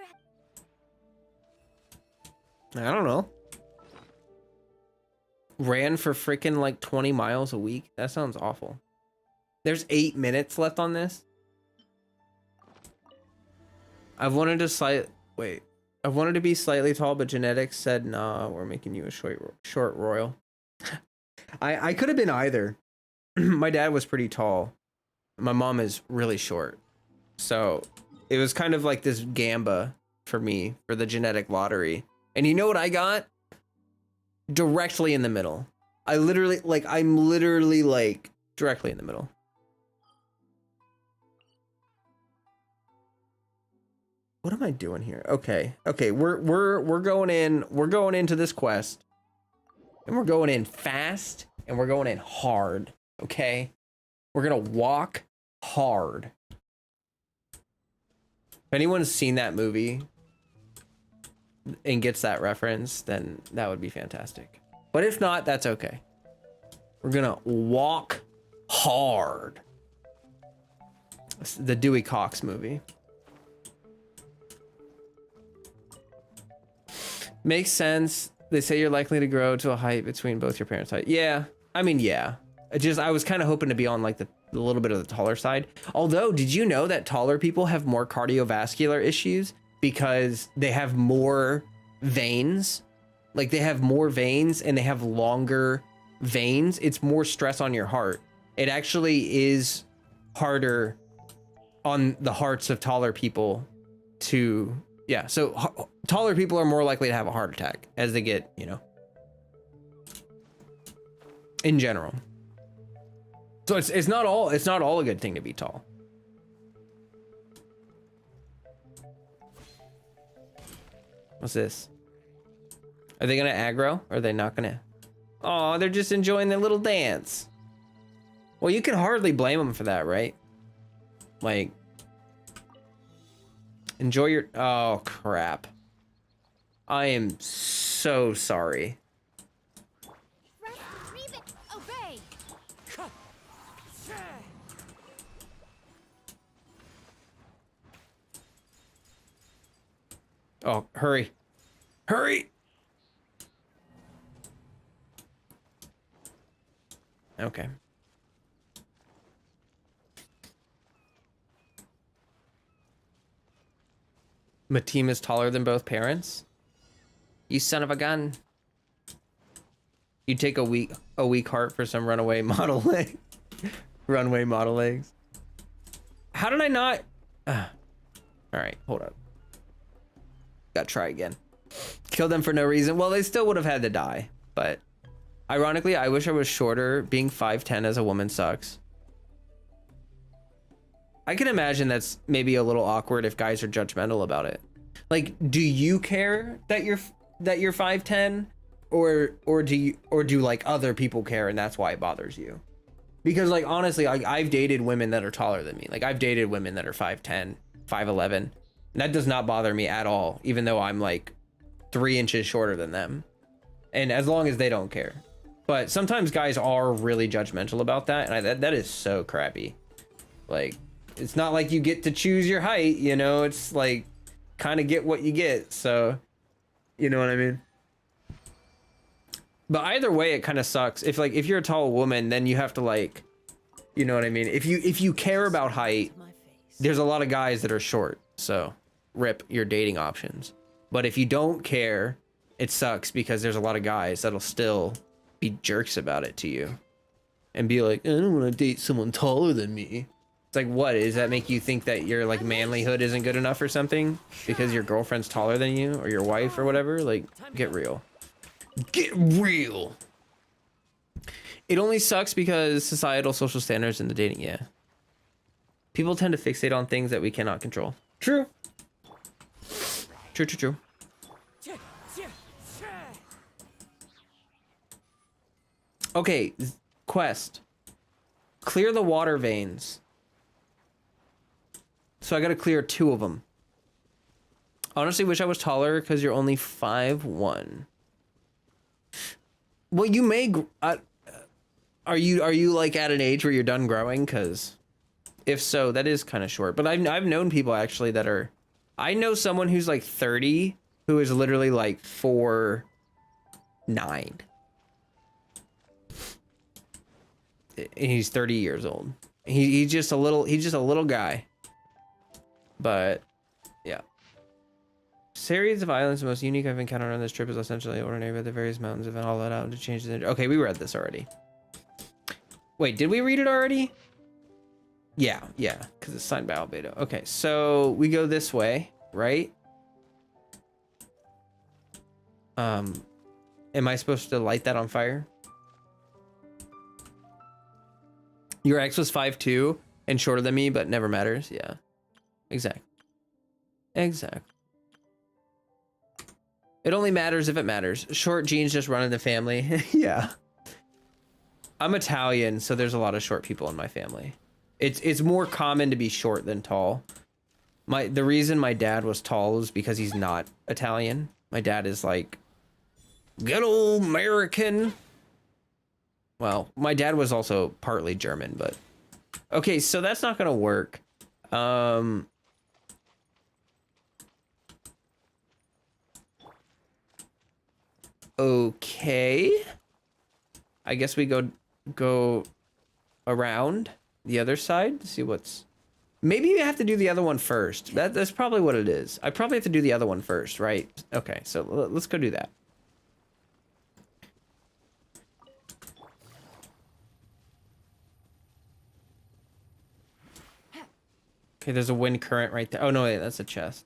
I don't know. ran for freaking like 20 miles a week. That sounds awful. There's 8 minutes left on this. I've wanted to be slightly tall, but genetics said, nah, we're making you a short royal. I could have been either. My dad was pretty tall. My mom is really short. So it was kind of like this gamba for me for the genetic lottery. And you know what I got? Directly in the middle. I'm literally like directly in the middle. What am I doing here? Okay, we're going into this quest, and we're going in fast, and we're going in hard. Okay, we're gonna walk hard. If anyone's seen that movie and gets that reference, then that would be fantastic. But if not, that's okay. We're gonna walk hard. It's the Dewey Cox movie. Makes sense. They say you're likely to grow to a height between both your parents' height. Yeah, I mean, yeah. I was kind of hoping to be on like the little bit of the taller side. Although, did you know that taller people have more cardiovascular issues because they have more veins? Like they have more veins and they have longer veins. It's more stress on your heart. It actually is harder on the hearts of taller people to, yeah. So taller people are more likely to have a heart attack as they get, you know, in general. So it's not all a good thing to be tall. What's this? Are they gonna aggro? Or are they not gonna? Oh, they're just enjoying their little dance. Well, you can hardly blame them for that, right? Like, enjoy your, oh crap. I am so sorry. Oh, hurry. Hurry! Okay. Matim is taller than both parents? You son of a gun. You take a weak heart for some runaway model leg. Runway model legs. How did I not? All right, hold up. Gotta try again. Kill them for no reason. Well, they still would have had to die, but ironically, I wish I was shorter. Being 5'10" as a woman sucks. I can imagine that's maybe a little awkward if guys are judgmental about it. Like, do you care that you're 5'10", or do like other people care and that's why it bothers you? Because like honestly, I've dated women that are taller than me. Like I've dated women that are 5'10", 5'11", and that does not bother me at all, even though I'm like 3 inches shorter than them. And as long as they don't care. But sometimes guys are really judgmental about that, and that is so crappy. Like, it's not like you get to choose your height, you know? It's like, kind of get what you get, so, you know what I mean? But either way, it kind of sucks. If you're a tall woman, then you have to like, you know what I mean? If you care about height, there's a lot of guys that are short, so rip your dating options. But if you don't care, it sucks because there's a lot of guys that'll still be jerks about it to you and be like, I don't want to date someone taller than me. It's like, what, does that make you think that your like manlyhood isn't good enough or something because your girlfriend's taller than you or your wife or whatever? Like, get real. Get real. It only sucks because societal social standards in the dating, yeah. People tend to fixate on things that we cannot control. True. True. Okay, quest. Clear the water veins. So I gotta clear 2 of them. Honestly, wish I was taller because you're only 5'1". Well, you may. Are you like at an age where you're done growing? Because if so, that is kind of short. But I've known people actually that are. I know someone who's like 30 who is literally like 4'9". And he's 30 years old. He's just a little guy. But yeah. Series of islands, the most unique I've encountered on this trip is essentially ordinary, but the various mountains have been all let out to change the... Okay, we read this already. Wait, did we read it already? Yeah, because it's signed by Albedo. Okay, so we go this way, right? Am I supposed to light that on fire? Your ex was 5'2" and shorter than me, but never matters. Yeah, exactly. It only matters if it matters. Short genes just run in the family. Yeah. I'm Italian, so there's a lot of short people in my family. It's more common to be short than tall. The reason my dad was tall is because he's not Italian. My dad is like good old American. Well, my dad was also partly German, but okay, so that's not gonna work. Okay, I guess we go around the other side to see what's... Maybe you have to do the other one first. That's probably what it is. I probably have to do the other one first, right? Okay, so let's go do that. Okay, there's a wind current right there. Oh no, wait, that's a chest.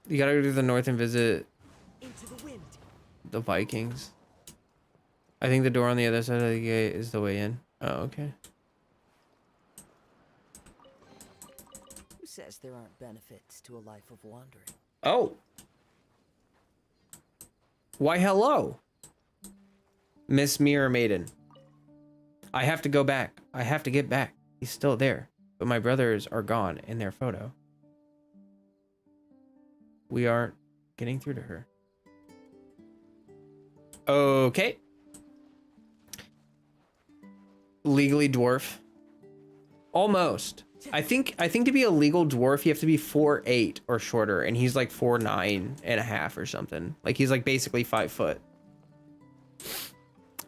You gotta go to the north and visit the Vikings. I think the door on the other side of the gate is the way in. Oh, okay. Who says there aren't benefits to a life of wandering? Oh. Why, hello. Miss Mirror Maiden. I have to go back. I have to get back. He's still there. But my brothers are gone in their photo. We aren't getting through to her. Okay. Legally dwarf. Almost. I think to be a legal dwarf, you have to be 4'8" or shorter, and he's like 4'9" and a half or something. Like he's like basically 5 foot.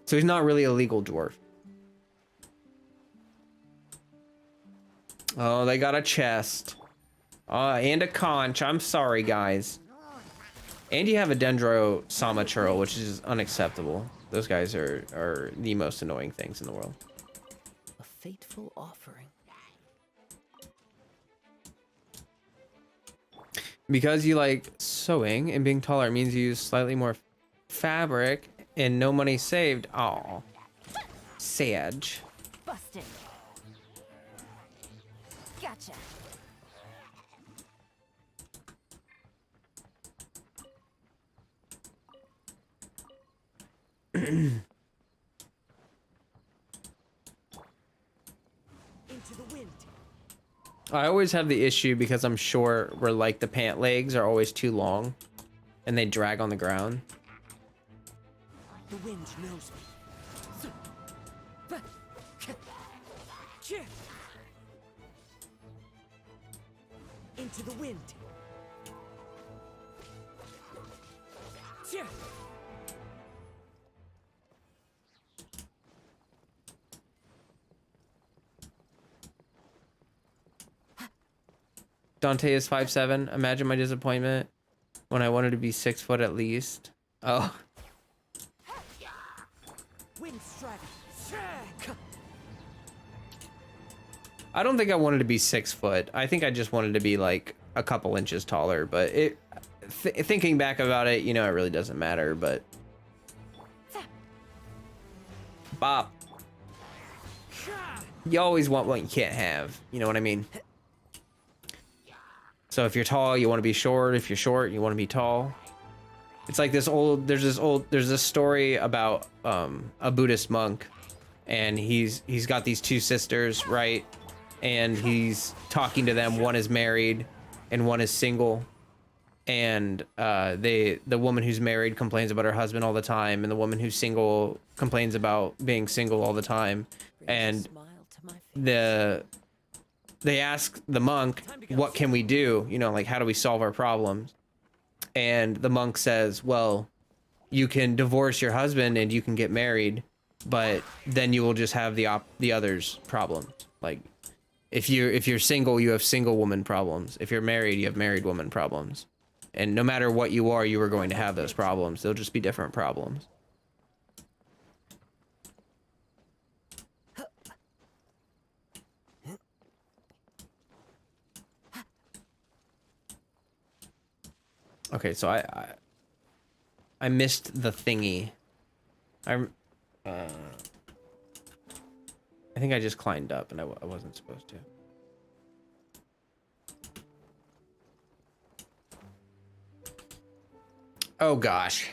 So he's not really a legal dwarf. Oh, they got a chest. And a conch. I'm sorry, guys. And you have a Dendrosama churl, which is unacceptable. Those guys are the most annoying things in the world. A fateful offering. Because you like sewing and being taller, it means you use slightly more fabric and no money saved. Aw. Sage. Busted. Gotcha. Into the wind. I always have the issue because I'm short where like the pant legs are always too long and they drag on the ground. The wind knows me. Into the wind. Dante is 5'7". Imagine my disappointment when I wanted to be 6 foot at least. Oh. Wind strike. I don't think I wanted to be 6 foot. I think I just wanted to be like a couple inches taller, but thinking back about it, you know, it really doesn't matter, but bop. You always want what you can't have. You know what I mean? So if you're tall, you want to be short. If you're short, you want to be tall. It's like there's this story about a Buddhist monk, and he's got these two sisters, right? And he's talking to them. One is married and one is single. And the woman who's married complains about her husband all the time, and the woman who's single complains about being single all the time. And they ask the monk, what can we do? You know, like, how do we solve our problems? And the monk says, well, you can divorce your husband and you can get married, but then you will just have the other's problems. Like, if you're single, you have single woman problems. If you're married, you have married woman problems. And no matter what you are going to have those problems. They'll just be different problems. Okay, so I missed the thingy. I think I just climbed up and I wasn't supposed to. Oh gosh.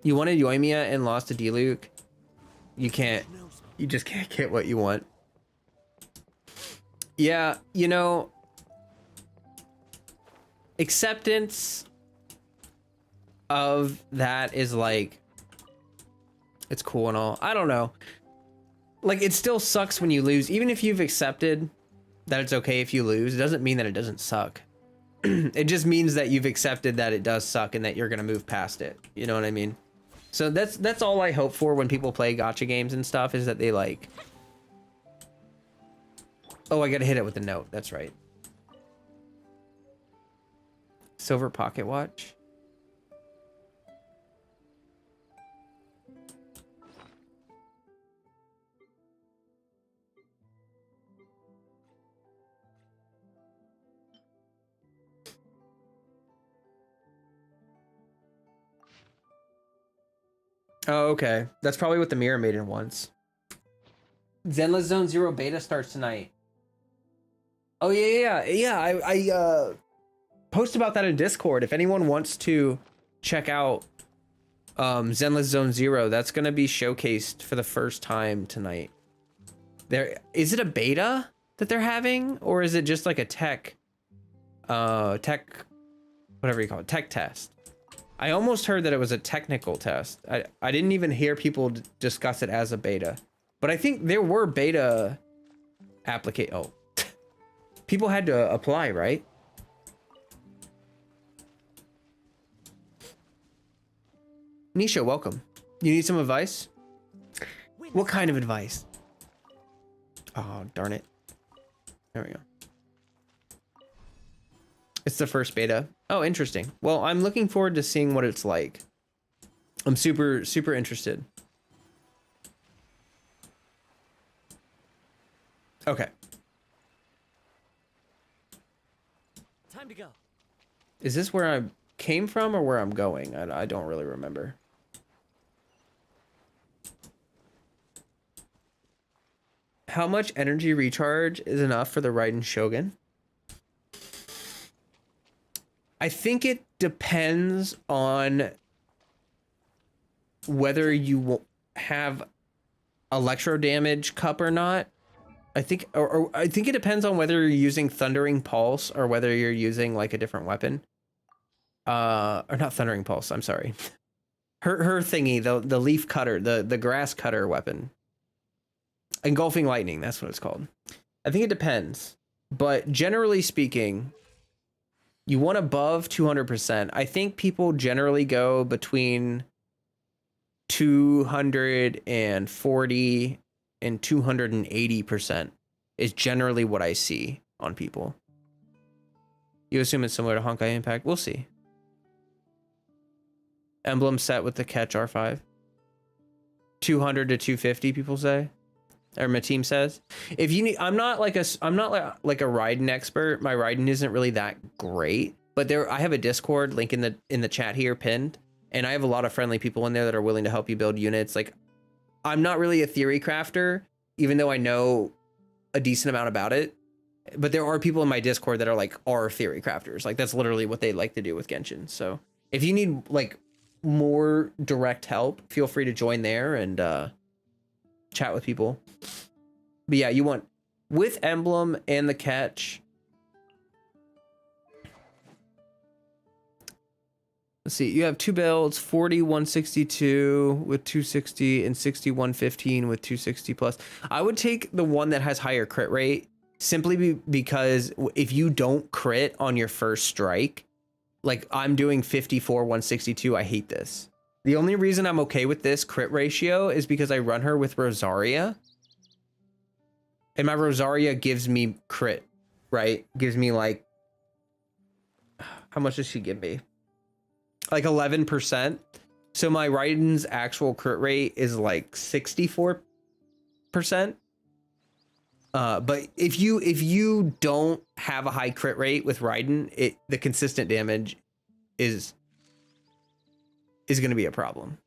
You wanted Yoimiya and lost to Diluc? You can't. You just can't get what you want. Yeah, you know, acceptance of that is like, it's cool and all. I don't know. Like, it still sucks when you lose. Even if you've accepted that it's okay if you lose, it doesn't mean that it doesn't suck. It just means that you've accepted that it does suck and that you're gonna move past it. You know what I mean? So that's all I hope for when people play gacha games and stuff, is that they like... Oh, I gotta hit it with the note. That's right. Silver pocket watch. Oh, okay. That's probably what the Mirror Maiden wants. Zenless Zone Zero beta starts tonight. Oh yeah. I post about that in Discord. If anyone wants to check out Zenless Zone Zero, that's gonna be showcased for the first time tonight. Is it a beta that they're having, or is it just like a tech whatever you call it, tech test? I almost heard that it was a technical test. I didn't even hear people discuss it as a beta, but I think there were beta people had to apply, right? Nisha, welcome. You need some advice? What kind of advice? Oh, darn it. There we go. It's the first beta. Oh, interesting. Well, I'm looking forward to seeing what it's like. I'm super, super interested. Okay. Time to go. Is this where I came from or where I'm going? I don't really remember. How much energy recharge is enough for the Raiden Shogun? I think it depends on whether you have electro damage cup or not. I think, or I think it depends on whether you're using Thundering Pulse or whether you're using like a different weapon. Or not Thundering Pulse, I'm sorry. Her thingy, the leaf cutter, the grass cutter weapon. Engulfing Lightning, that's what it's called. I think it depends. But generally speaking, you want above 200%. I think people generally go between 240 and 280% is generally what I see on people. You assume it's similar to Honkai Impact? We'll see. Emblem set with the catch R5. 200 to 250, people say. Or my team says. If you need, I'm not like a Raiden expert. My Raiden isn't really that great, but I have a Discord link in the chat here pinned, and I have a lot of friendly people in there that are willing to help you build units. Like, I'm not really a theory crafter, even though I know a decent amount about it. But there are people in my Discord that are theory crafters. Like, that's literally what they like to do with Genshin. So if you need like more direct help, feel free to join there and chat with people. But yeah, you want with Emblem and the catch. Let's see, you have two builds, 40 162 with 260 and 60 115 with 260 plus. I would take the one that has higher crit rate, simply because if you don't crit on your first strike, Like I'm doing 54, 162. I hate this. The only reason I'm okay with this crit ratio is because I run her with Rosaria. And my Rosaria gives me crit, right? Gives me like, how much does she give me? Like 11%. So my Raiden's actual crit rate is like 64%. But if you don't have a high crit rate with Raiden, the consistent damage is going to be a problem.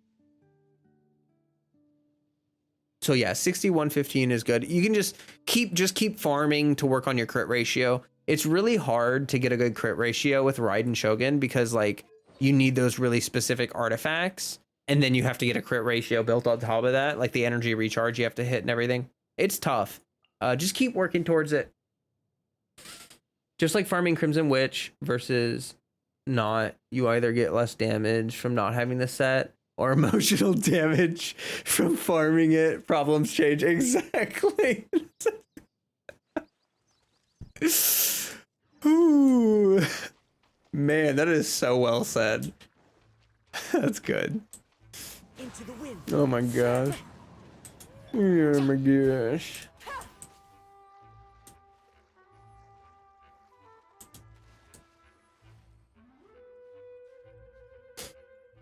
So yeah, 6115 is good. You can just keep farming to work on your crit ratio. It's really hard to get a good crit ratio with Raiden Shogun because like you need those really specific artifacts, and then you have to get a crit ratio built on top of that, like the energy recharge you have to hit and everything. It's tough. Just keep working towards it. Just like farming Crimson Witch versus not, you either get less damage from not having the set or emotional damage from farming it. Problems change. Exactly. Ooh. Man, that is so well said. That's good. Into the wind. Oh my gosh. Oh my gosh.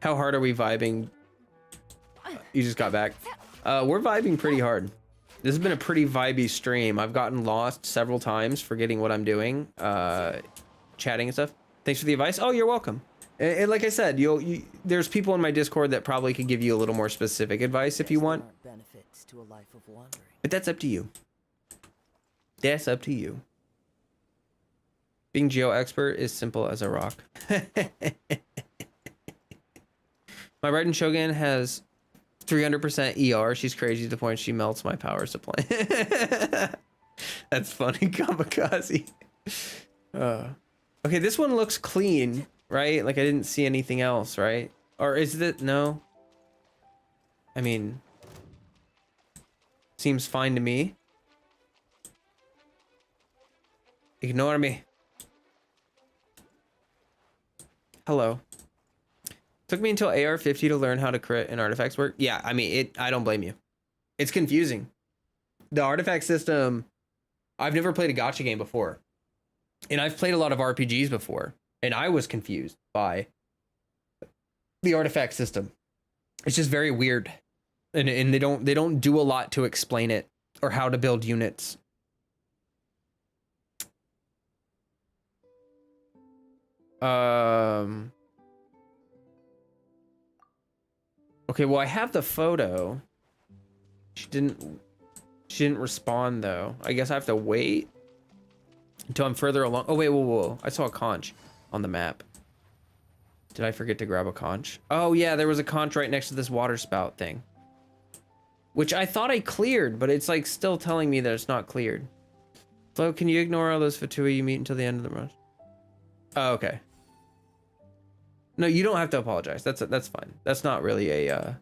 How hard are we vibing? You just got back. We're vibing pretty hard. This has been a pretty vibey stream. I've gotten lost several times forgetting what I'm doing, chatting and stuff. Thanks for the advice. Oh, you're welcome. And like I said, there's people in my Discord that probably could give you a little more specific advice if you want. Benefits to a life of wandering. But that's up to you. That's up to you. Being geo expert is simple as a rock. My Raiden Shogun has 300% ER. She's crazy to the point she melts my power supply. That's funny, Kamikaze. Okay, this one looks clean, right? Like I didn't see anything else, right? Or is it? No. I mean, seems fine to me. Ignore me. Hello. Took me until AR-50 to learn how to crit and artifacts work. Yeah, I mean, I don't blame you. It's confusing. The artifact system, I've never played a gacha game before. And I've played a lot of RPGs before. And I was confused by the artifact system. It's just very weird. And they don't do a lot to explain it or how to build units. Okay, well, I have the photo. She didn't respond though. I guess I have to wait until I'm further along. Oh wait, whoa. I saw a conch on the map. Did I forget to grab a conch? Oh yeah, there was a conch right next to this water spout thing. Which I thought I cleared, but it's like still telling me that it's not cleared. Flo, can you ignore all those Fatui you meet until the end of the rush? Oh, okay. No, you don't have to apologize. That's fine. That's not really a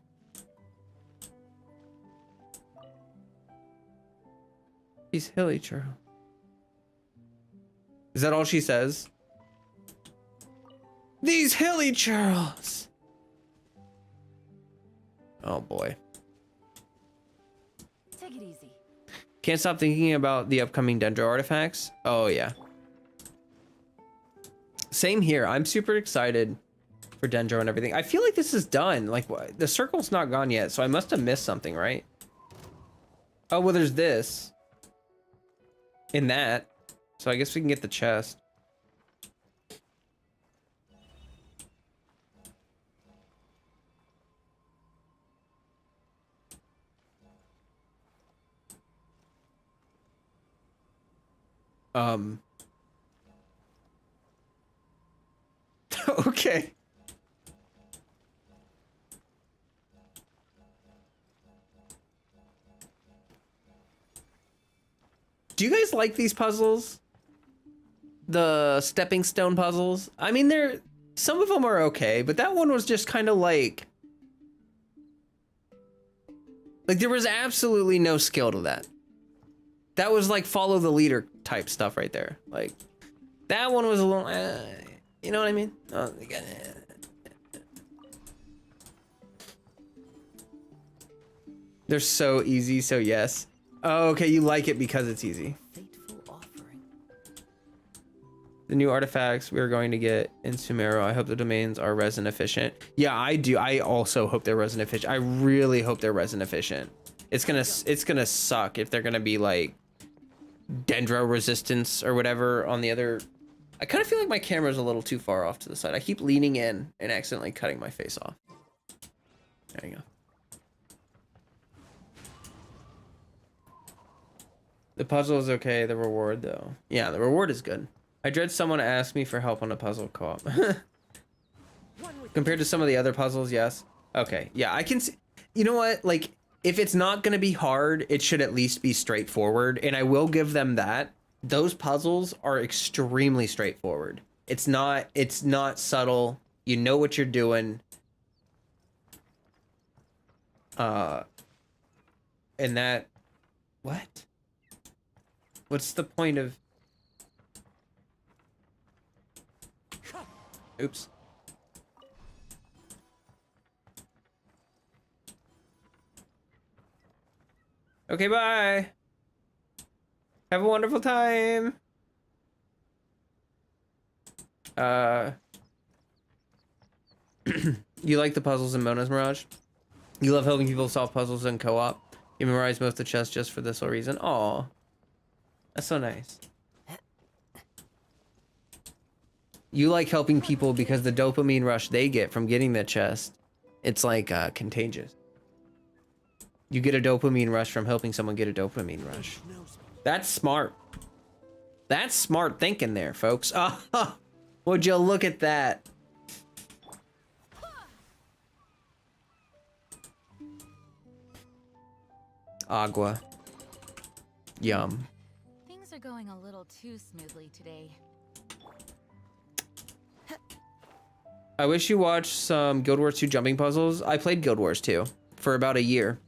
He's hilly, Churro. Is that all she says? These hilly churls. Oh boy. Take it easy. Can't stop thinking about the upcoming Dendro artifacts. Oh yeah. Same here. I'm super excited for Dendro and everything. I feel like this is done. Like the circle's not gone yet, so I must have missed something, right? Oh, well, there's this. In that. So I guess we can get the chest. Okay. Do you guys like these puzzles? The stepping stone puzzles? I mean, some of them are okay, but that one was just kind of like there was absolutely no skill to that. That was like follow the leader type stuff right there. Like that one was a little You know what I mean? Oh, they're so easy, so yes. Oh, okay, you like it because it's easy. Fateful offering. The new artifacts we are going to get in Sumero. I hope the domains are resin efficient. Yeah, I do. I also hope they're resin efficient. I really hope they're resin efficient. It's gonna suck if they're gonna be like dendro resistance or whatever on the other. I kind of feel like my camera's a little too far off to the side. I keep leaning in and accidentally cutting my face off. There you go. The puzzle is okay. The reward though. Yeah, the reward is good. I dread someone ask me for help on a puzzle co-op. Compared to some of the other puzzles, yes. Okay, yeah, I can see. You know what? Like, if it's not gonna be hard, it should at least be straightforward, and I will give them that. Those puzzles are extremely straightforward. It's not subtle. You know what you're doing. And that, what? What's the point of? Oops. Okay, bye. Have a wonderful time. You like the puzzles in Mona's Mirage? You love helping people solve puzzles in co-op? You memorize most of the chests just for this whole reason? Aw. That's so nice. You like helping people because the dopamine rush they get from getting the chest, it's like contagious. You get a dopamine rush from helping someone get a dopamine rush. That's smart. That's smart thinking there, folks. Would you look at that? Agua. Yum. Things are going a little too smoothly today. I wish you watched some Guild Wars 2 jumping puzzles. I played Guild Wars 2 for about a year.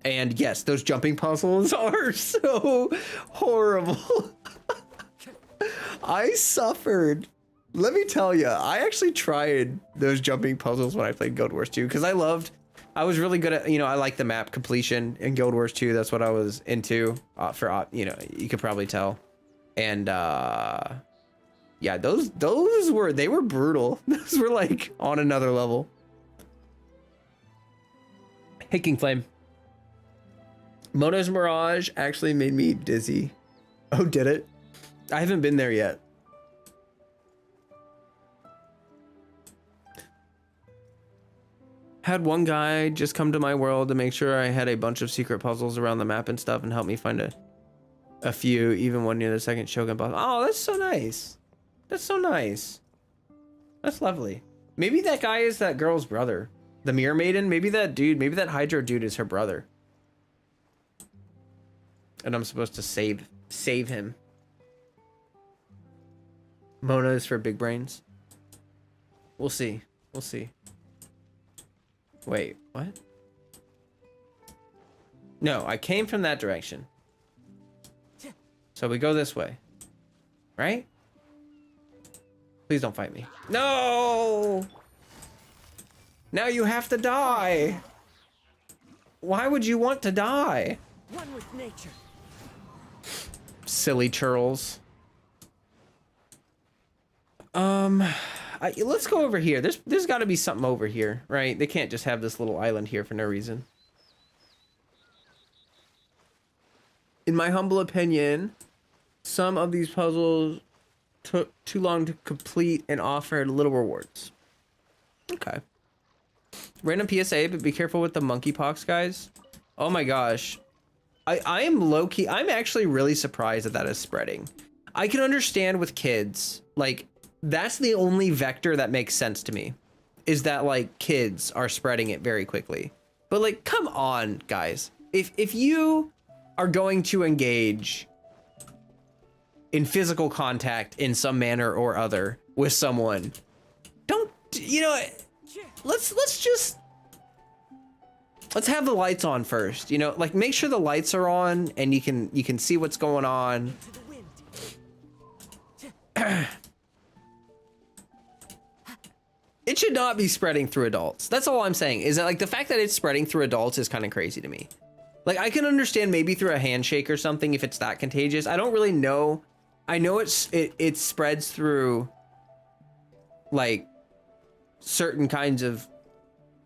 And yes, those jumping puzzles are so horrible. I suffered. Let me tell you, I actually tried those jumping puzzles when I played Guild Wars 2 because I was really good at, I like the map completion in Guild Wars 2. That's what I was into you could probably tell. And yeah, those were brutal. Those were like on another level. Hiking Flame. Mona's Mirage actually made me dizzy. Oh, did it? I haven't been there yet. Had one guy just come to my world to make sure I had a bunch of secret puzzles around the map and stuff and help me find a few, even one near the second Shogun boss. Oh, that's so nice. That's so nice. That's lovely. Maybe that guy is that girl's brother. The Mirror Maiden? Maybe that Hydro dude is her brother. And I'm supposed to save him. Mona is for big brains. We'll see. We'll see. Wait, what? No, I came from that direction. So we go this way. Right? Please don't fight me. No! Now you have to die. Why would you want to die? One with nature. Silly churls. Let's go over here. There's got to be something over here, right? They can't just have this little island here for no reason. In my humble opinion, some of these puzzles took too long to complete and offered little rewards. Okay. Random PSA, but be careful with the monkeypox, guys. Oh my gosh. I am low-key. I'm actually really surprised that is spreading. I can understand with kids, like, that's the only vector that makes sense to me, is that, like, kids are spreading it very quickly. But, like, come on, guys. If you are going to engage in physical contact in some manner or other with someone, don't, let's have the lights on first, like make sure the lights are on and you can see what's going on. It should not be spreading through adults. That's all I'm saying, is that like the fact that it's spreading through adults is kind of crazy to me. Like I can understand maybe through a handshake or something if it's that contagious. I don't really know. I know it spreads through like certain kinds of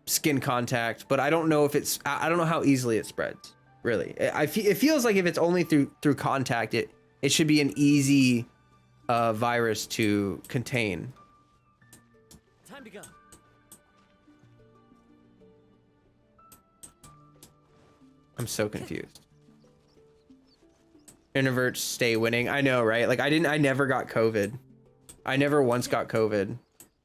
skin contact, but I don't know if it's, I don't know how easily it spreads, really. It feels like if it's only through contact, it should be an easy virus to contain. Time to go. I'm so confused. Introverts stay winning. I know, right? Like I never got COVID. I never once got COVID.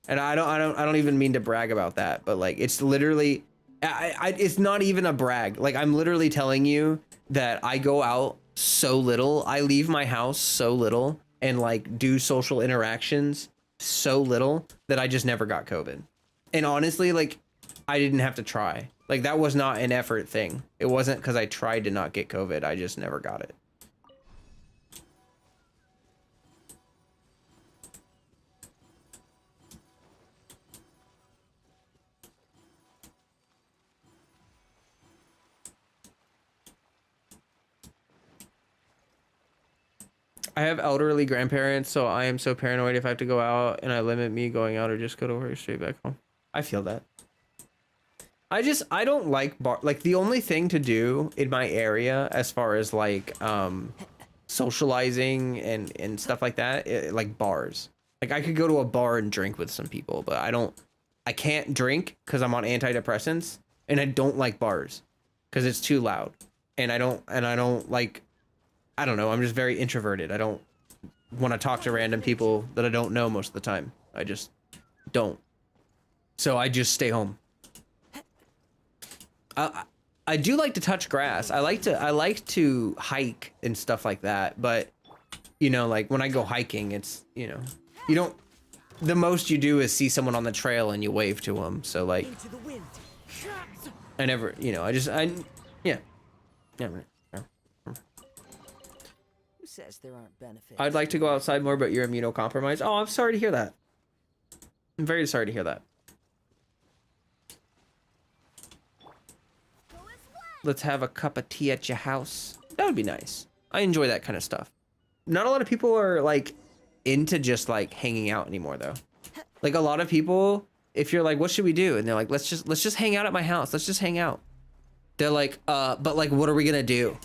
And I don't even mean to brag about that, but like it's literally it's not even a brag. Like I'm literally telling you that I go out so little. I leave my house so little and like do social interactions so little that I just never got COVID. And honestly, like I didn't have to try. Like that was not an effort thing. It wasn't because I tried to not get COVID. I just never got it. I have elderly grandparents, so I am so paranoid if I have to go out, and I limit me going out or just go to work straight back home. I feel that. I don't like like the only thing to do in my area as far as like socializing and stuff like that, like bars. Like I could go to a bar and drink with some people, but I can't drink because I'm on antidepressants, and I don't like bars because it's too loud, and I don't like. I don't know. I'm just very introverted. I don't want to talk to random people that I don't know most of the time. I just don't. So I just stay home. I do like to touch grass. I like to hike and stuff like that. But you know, like when I go hiking, it's, you know, you don't, the most you do is see someone on the trail and you wave to them. So like, I never, you know, yeah. Says there aren't benefits. I'd like to go outside more, but you're immunocompromised. Oh, I'm sorry to hear that. I'm very sorry to hear that. Let's have a cup of tea at your house. That would be nice. I enjoy that kind of stuff. Not a lot of people are like into just like hanging out anymore though. Like a lot of people, if you're like, what should we do? And they're like, let's just hang out at my house. Let's just hang out. They're like, but like, what are we gonna do?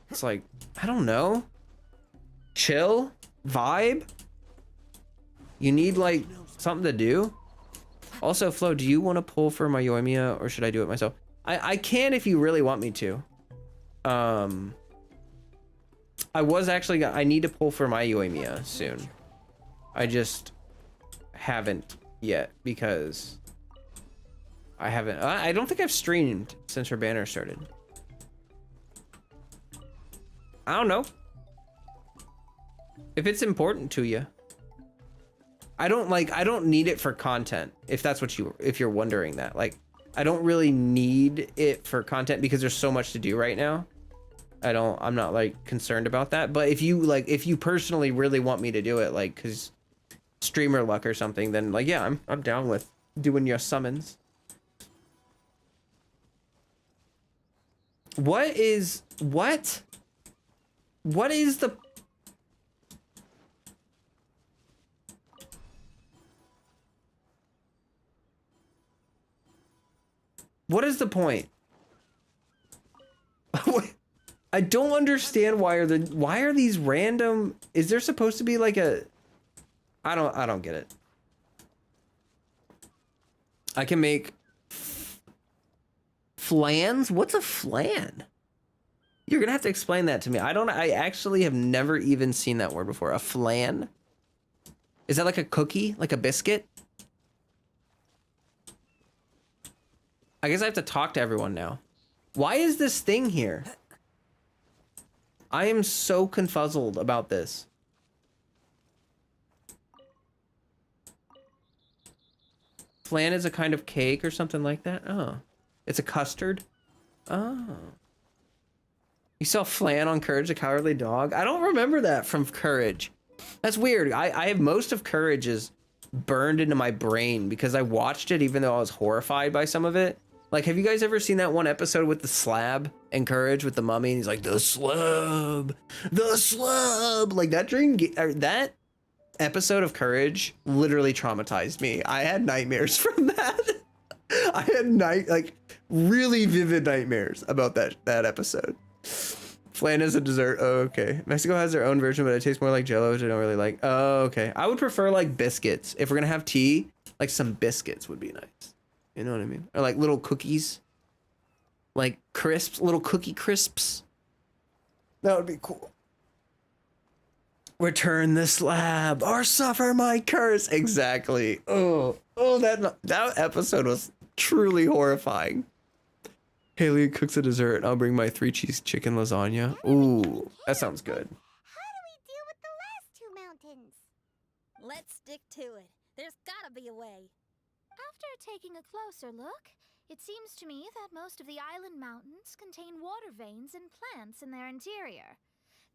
It's like, I don't know. Chill, vibe. You need like something to do. Also, Flo, do you want to pull for my Yoimiya or should I do it myself? I can if you really want me to. I was actually, I need to pull for my Yoimiya soon. I just haven't yet because I don't think I've streamed since her banner started. I don't know. If it's important to you. I don't need it for content. If that's what if you're wondering that. Like, I don't really need it for content because there's so much to do right now. I'm not like concerned about that. But if you personally really want me to do it, like, cause streamer luck or something, then like, yeah, I'm down with doing your summons. What is the point? I don't understand why are these random, is there supposed to be like a, I don't get it. I can make flans? What's a flan? You're gonna have to explain that to me. I actually have never even seen that word before. A flan? Is that like a cookie? Like a biscuit? I guess I have to talk to everyone now. Why is this thing here? I am so confuzzled about this. Flan is a kind of cake or something like that? Oh. It's a custard? Oh. You saw Flan on Courage the Cowardly Dog? I don't remember that from Courage. That's weird. I have most of Courage's burned into my brain because I watched it even though I was horrified by some of it. Like, have you guys ever seen that one episode with the slab and Courage with the mummy? And he's like, the slab. Like that episode of Courage literally traumatized me. I had nightmares from that. I had really vivid nightmares about that episode. Flan is a dessert. Oh, okay. Mexico has their own version, but it tastes more like Jell-O, which I don't really like. Oh, okay. I would prefer like biscuits. If we're gonna have tea, like some biscuits would be nice. You know what I mean? Or like little cookies, like crisps, little cookie crisps. That would be cool. Return the slab or suffer my curse. Exactly. Oh, that episode was truly horrifying. Haley cooks a dessert. I'll bring my 3-cheese chicken lasagna. Ooh, that sounds good. How do we deal with the last 2 mountains? Let's stick to it. There's gotta be a way. After taking a closer look, it seems to me that most of the island mountains contain water veins and plants in their interior.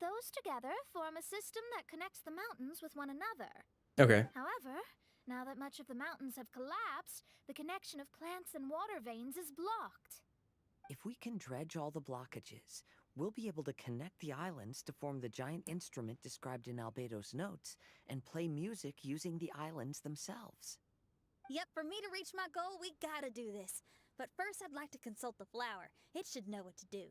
Those together form a system that connects the mountains with one another. Okay. However, now that much of the mountains have collapsed, the connection of plants and water veins is blocked. If we can dredge all the blockages, we'll be able to connect the islands to form the giant instrument described in Albedo's notes and play music using the islands themselves. Yep, for me to reach my goal, we gotta do this. But first, I'd like to consult the flower. It should know what to do.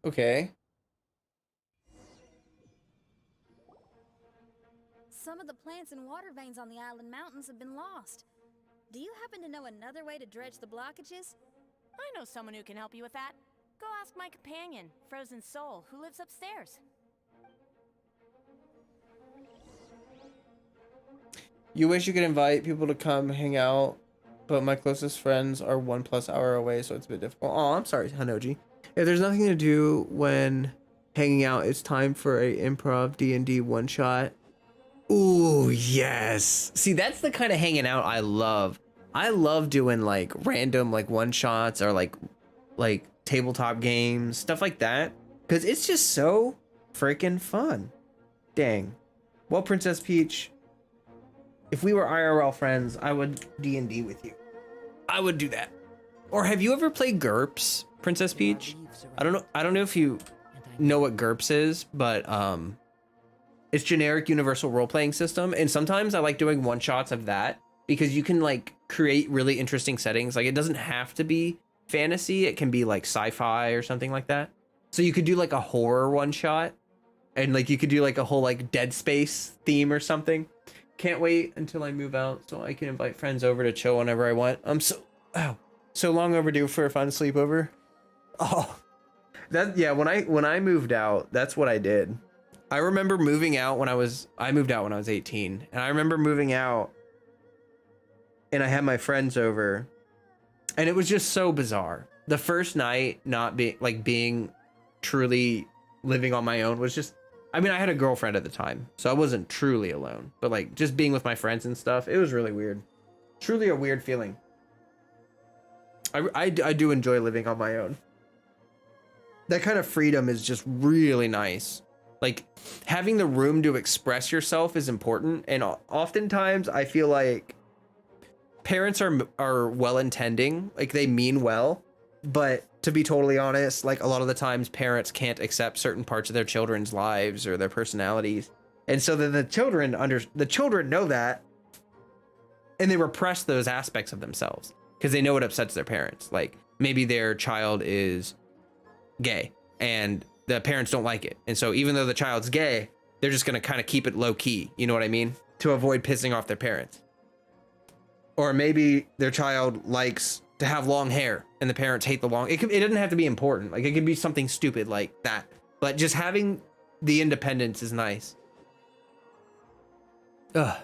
Okay. Some of the plants and water veins on the island mountains have been lost. Do you happen to know another way to dredge the blockages? I know someone who can help you with that. Go ask my companion, Frozen Soul, who lives upstairs. You wish you could invite people to come hang out, but my closest friends are 1+ hour away, so it's a bit difficult. Oh, I'm sorry, Hanoji. If there's nothing to do when hanging out, it's time for a improv D&D one-shot. Ooh, yes. See, that's the kind of hanging out I love. I love doing like random like one-shots or like tabletop games, stuff like that, because it's just so freaking fun. Dang. Well, Princess Peach, if we were IRL friends, I would D&D with you. I would do that. Or have you ever played GURPS, Princess Peach? I don't know if you know what GURPS is, but it's generic universal role-playing system. And sometimes I like doing one-shots of that because you can like create really interesting settings. Like it doesn't have to be fantasy. It can be like sci-fi or something like that. So you could do like a horror one-shot and like you could do like a whole like Dead Space theme or something. Can't wait until I move out so I can invite friends over to chill whenever I want. I'm so long overdue for a fun sleepover. Oh, when I moved out, that's what I did. I remember moving out I moved out when I was 18, and I remember moving out and I had my friends over and it was just so bizarre. The first night not being truly living on my own was just, I mean, I had a girlfriend at the time, so I wasn't truly alone, but like just being with my friends and stuff, it was really weird. Truly a weird feeling. I do enjoy living on my own. That kind of freedom is just really nice. Like having the room to express yourself is important. And oftentimes I feel like parents are well-intending, like they mean well, but to be totally honest, like a lot of the times parents can't accept certain parts of their children's lives or their personalities. And so then the children know that and they repress those aspects of themselves because they know it upsets their parents. Like maybe their child is gay and the parents don't like it. And so even though the child's gay, they're just going to kind of keep it low key. You know what I mean? To avoid pissing off their parents. Or maybe their child likes to have long hair and the parents hate the long. It doesn't have to be important. Like it could be something stupid like that. But just having the independence is nice. Ugh.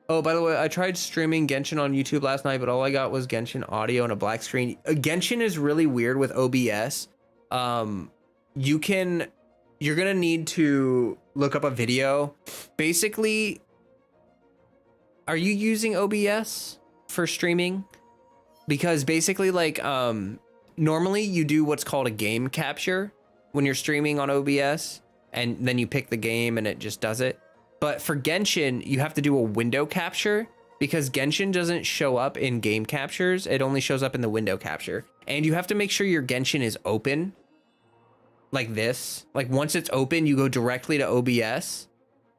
Oh, by the way, I tried streaming Genshin on YouTube last night, but all I got was Genshin audio and a black screen. Genshin is really weird with OBS. You're gonna need to look up a video. Basically, are you using OBS for streaming? Because basically, like, normally you do what's called a game capture when you're streaming on OBS, and then you pick the game and it just does it. But for Genshin, you have to do a window capture because Genshin doesn't show up in game captures. It only shows up in the window capture. And you have to make sure your Genshin is open like this. Like once it's open, you go directly to OBS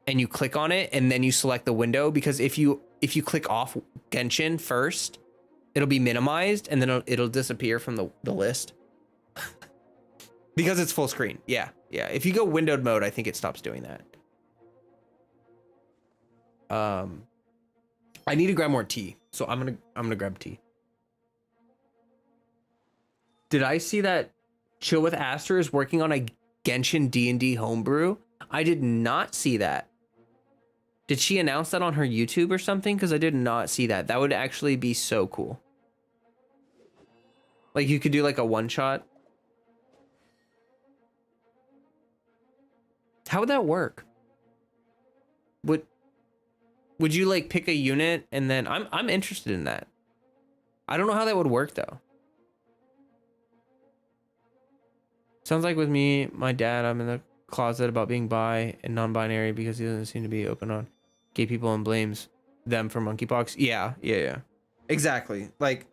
and you click on it and then you select the window, because if you click off Genshin first, it'll be minimized and then it'll disappear from the list. Because it's full screen. Yeah. If you go windowed mode, I think it stops doing that. I need to grab more tea, so I'm gonna grab tea. Did I see that Chill with Aster is working on a Genshin D&D homebrew? I did not see that. Did she announce that on her YouTube or something? Because I did not see that. That would actually be so cool. Like you could do like a one shot. How would that work? Would you like pick a unit and then I'm interested in that. I don't know how that would work though. Sounds like with me, my dad, I'm in the closet about being bi and non-binary because he doesn't seem to be open on gay people and blames them for monkeypox. Yeah. Exactly. Like,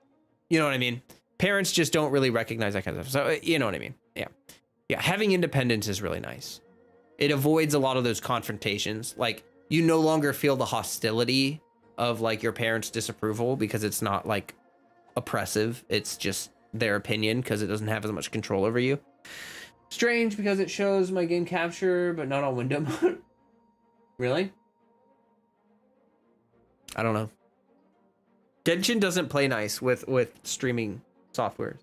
you know what I mean? Parents just don't really recognize that kind of stuff. So, you know what I mean? Yeah. Having independence is really nice. It avoids a lot of those confrontations. Like, you no longer feel the hostility of like your parents' disapproval because it's not like oppressive. It's just their opinion because it doesn't have as much control over you. Strange because it shows my game capture, but not on window mode. Really? I don't know. Genshin doesn't play nice with streaming softwares.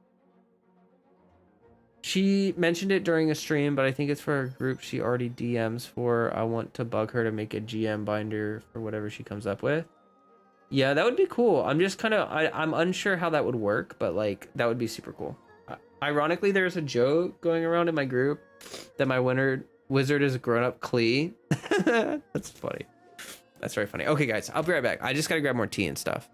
She mentioned it during a stream, but I think it's for a group she already DMs for. I want to bug her to make a GM binder for whatever she comes up with. Yeah, that would be cool. I'm just kind of, I'm unsure how that would work, but like, that would be super cool. Ironically, there's a joke going around in my group that my wizard is a grown-up Klee. That's funny. That's very funny. Okay, guys, I'll be right back. I just got to grab more tea and stuff.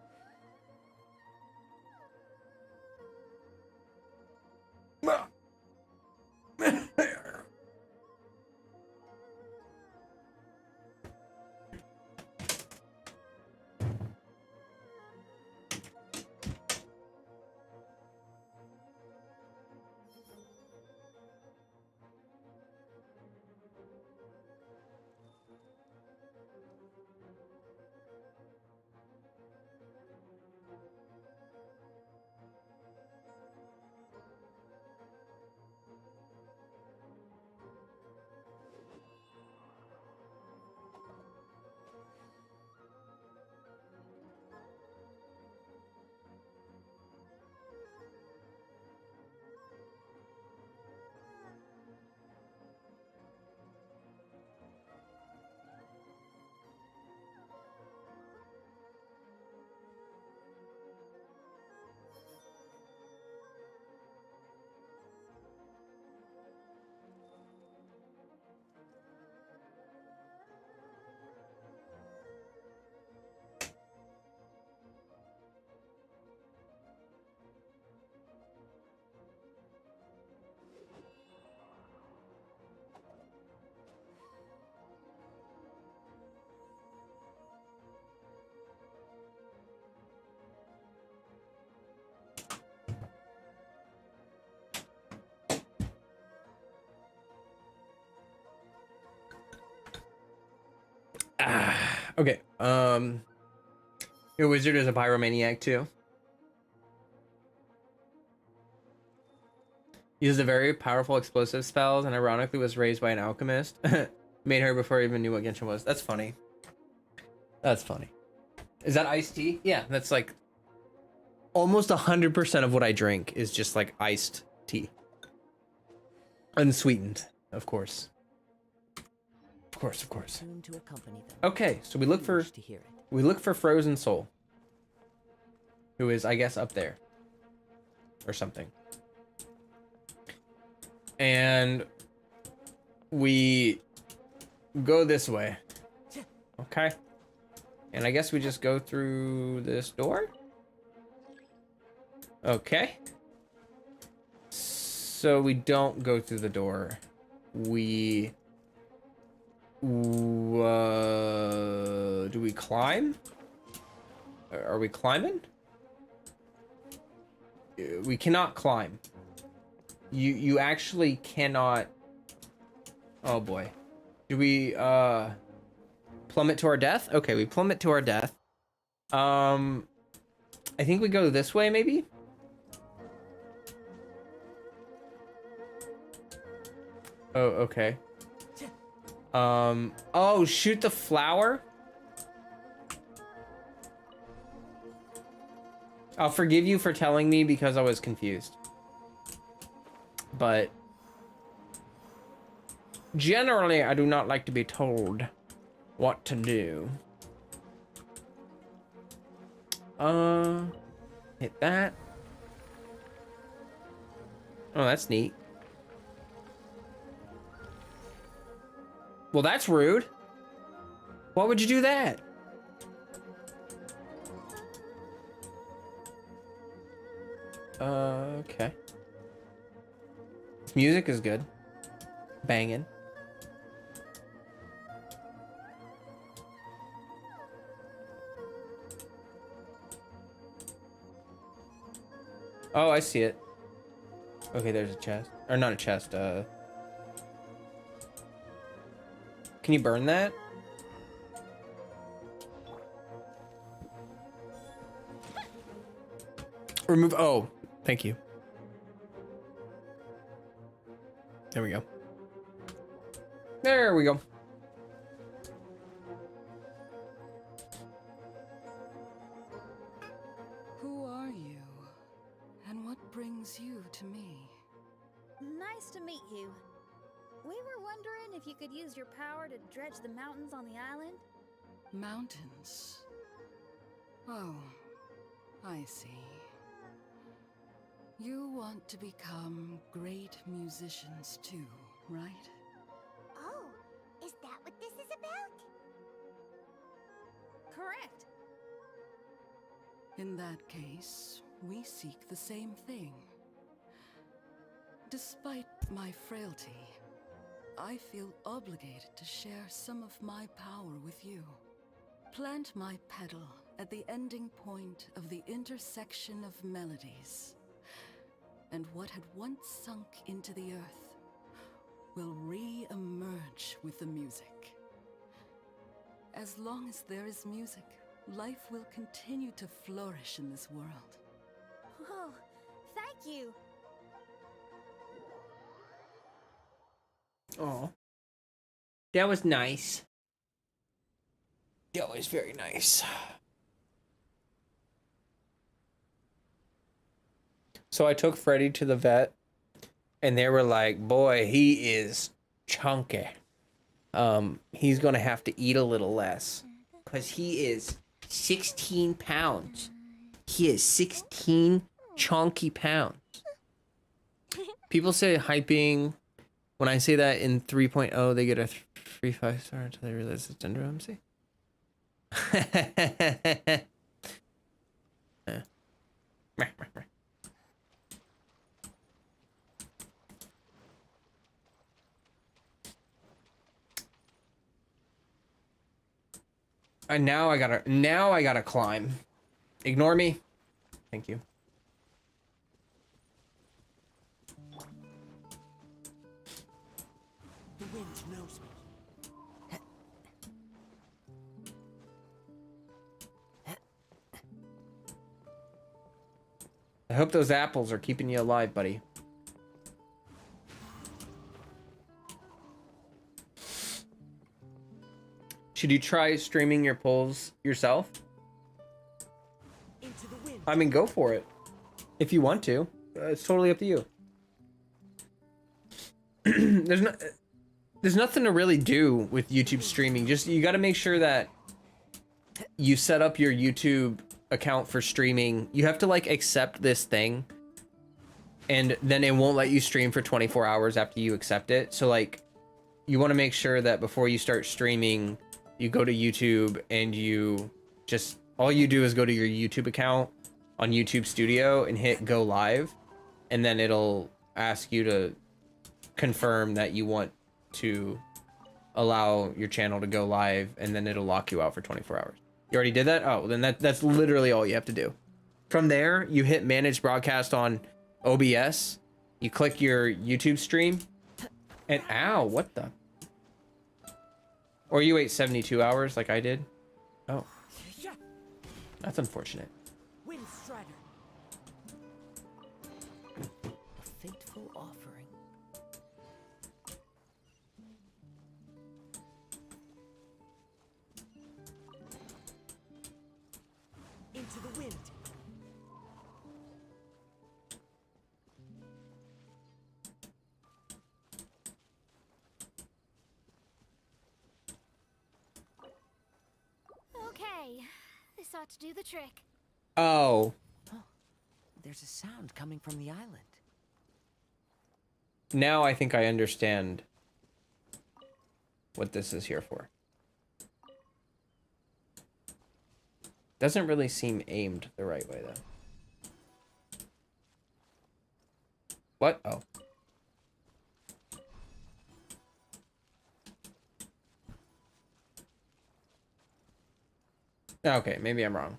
Okay. Your wizard is a pyromaniac too. Uses a very powerful explosive spells and ironically was raised by an alchemist. Made her before he even knew what Genshin was. That's funny. That's funny. Is that iced tea? Yeah, that's like almost 100% of what I drink is just like iced tea. Unsweetened, of course. Of course. Okay, so we look for Frozen Soul, who is, I guess, up there or something. And we go this way. Okay. And I guess we just go through this door. Okay. So we don't go through the door. We... do we climb? Are we climbing? We cannot climb. You actually cannot... Oh boy. Do we plummet to our death? Okay, we plummet to our death. I think we go this way maybe? Oh, okay. Oh, shoot the flower? I'll forgive you for telling me because I was confused. But generally, I do not like to be told what to do. Hit that. Oh, that's neat. Well, that's rude. Why would you do that? Okay. This music is good. Banging. Oh, I see it. Okay, there's a chest. Or not a chest, can you burn that? Remove, oh, thank you. There we go. There we go. Who are you? And what brings you to me? Nice to meet you. We were wondering if you could use your power to dredge the mountains on the island. Mountains. Oh, I see. You want to become great musicians too, right? Oh, is that what this is about? Correct. In that case, we seek the same thing. Despite my frailty, I feel obligated to share some of my power with you. Plant my pedal at the ending point of the intersection of melodies, and what had once sunk into the earth will re-emerge with the music. As long as there is music, life will continue to flourish in this world. Oh, thank you. Oh, that was nice. That was very nice. So I took Freddy to the vet, and they were like, "Boy, he is chunky. He's gonna have to eat a little less, cause he is 16 pounds. He is 16 chunky pounds." People say hyping. When I say that in 3.0, they get a 3 5-star until they realize it's under MC. And now I gotta climb. Ignore me. Thank you. The wind knows me. I hope those apples are keeping you alive, buddy. Should you try streaming your pulls yourself? Into the wind. I mean, go for it. If you want to. It's totally up to you. There's nothing to really do with YouTube streaming. Just, you got to make sure that you set up your YouTube account for streaming. You have to like accept this thing, and then it won't let you stream for 24 hours after you accept it. So like, you want to make sure that before you start streaming, you go to YouTube and you just, all you do is go to your YouTube account on YouTube Studio and hit go live, and then it'll ask you to confirm that you want to allow your channel to go live, and then it'll lock you out for 24 hours. You already did that? Oh, then that's literally all you have to do. From there, you hit manage broadcast on OBS, you click your YouTube stream, and ow, what the? Or you wait 72 hours like I did. Oh, that's unfortunate. A fateful offering. Into the wind. Okay, this ought to do the trick. Oh, There's a sound coming from the island. now I think I understand what this is here for. Doesn't really seem aimed the right way, though. What? Oh. Okay, maybe I'm wrong.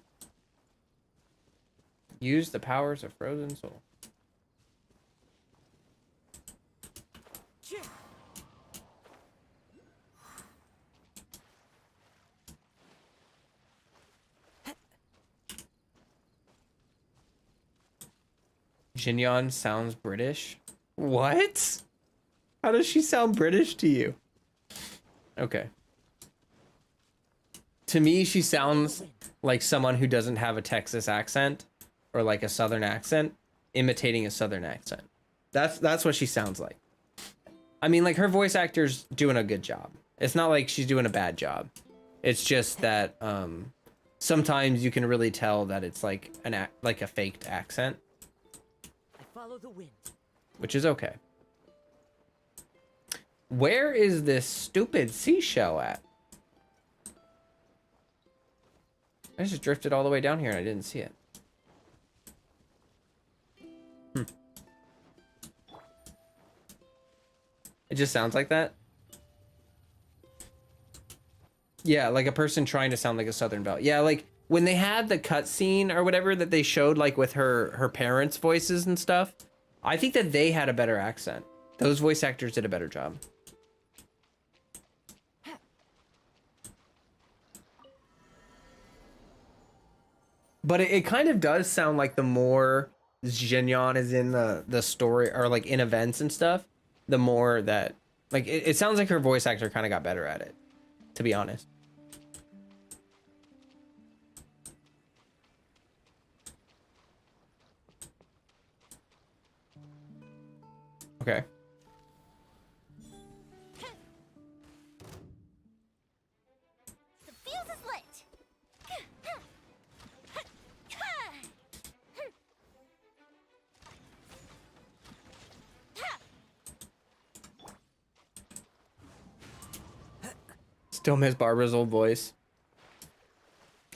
Use the powers of Frozen Soul. Jinyon sounds British. What? How does she sound British to you? Okay. To me, she sounds like someone who doesn't have a Texas accent or like a Southern accent, imitating a Southern accent. That's what she sounds like. I mean, like, her voice actor's doing a good job. It's not like she's doing a bad job. It's just that sometimes you can really tell that it's like like a faked accent. I follow the wind. Which is okay. Where is this stupid seashell at? I just drifted all the way down here and I didn't see it. It just sounds like that. Yeah, like a person trying to sound like a Southern Belle. Yeah, like when they had the cutscene or whatever that they showed, like with her parents' voices and stuff, I think that they had a better accent. Those voice actors did a better job. But it kind of does sound like the more Jinyon is in the story or like in events and stuff, the more that like it sounds like her voice actor kind of got better at it, to be honest. Okay. The fuse is lit. Still miss Barbara's old voice.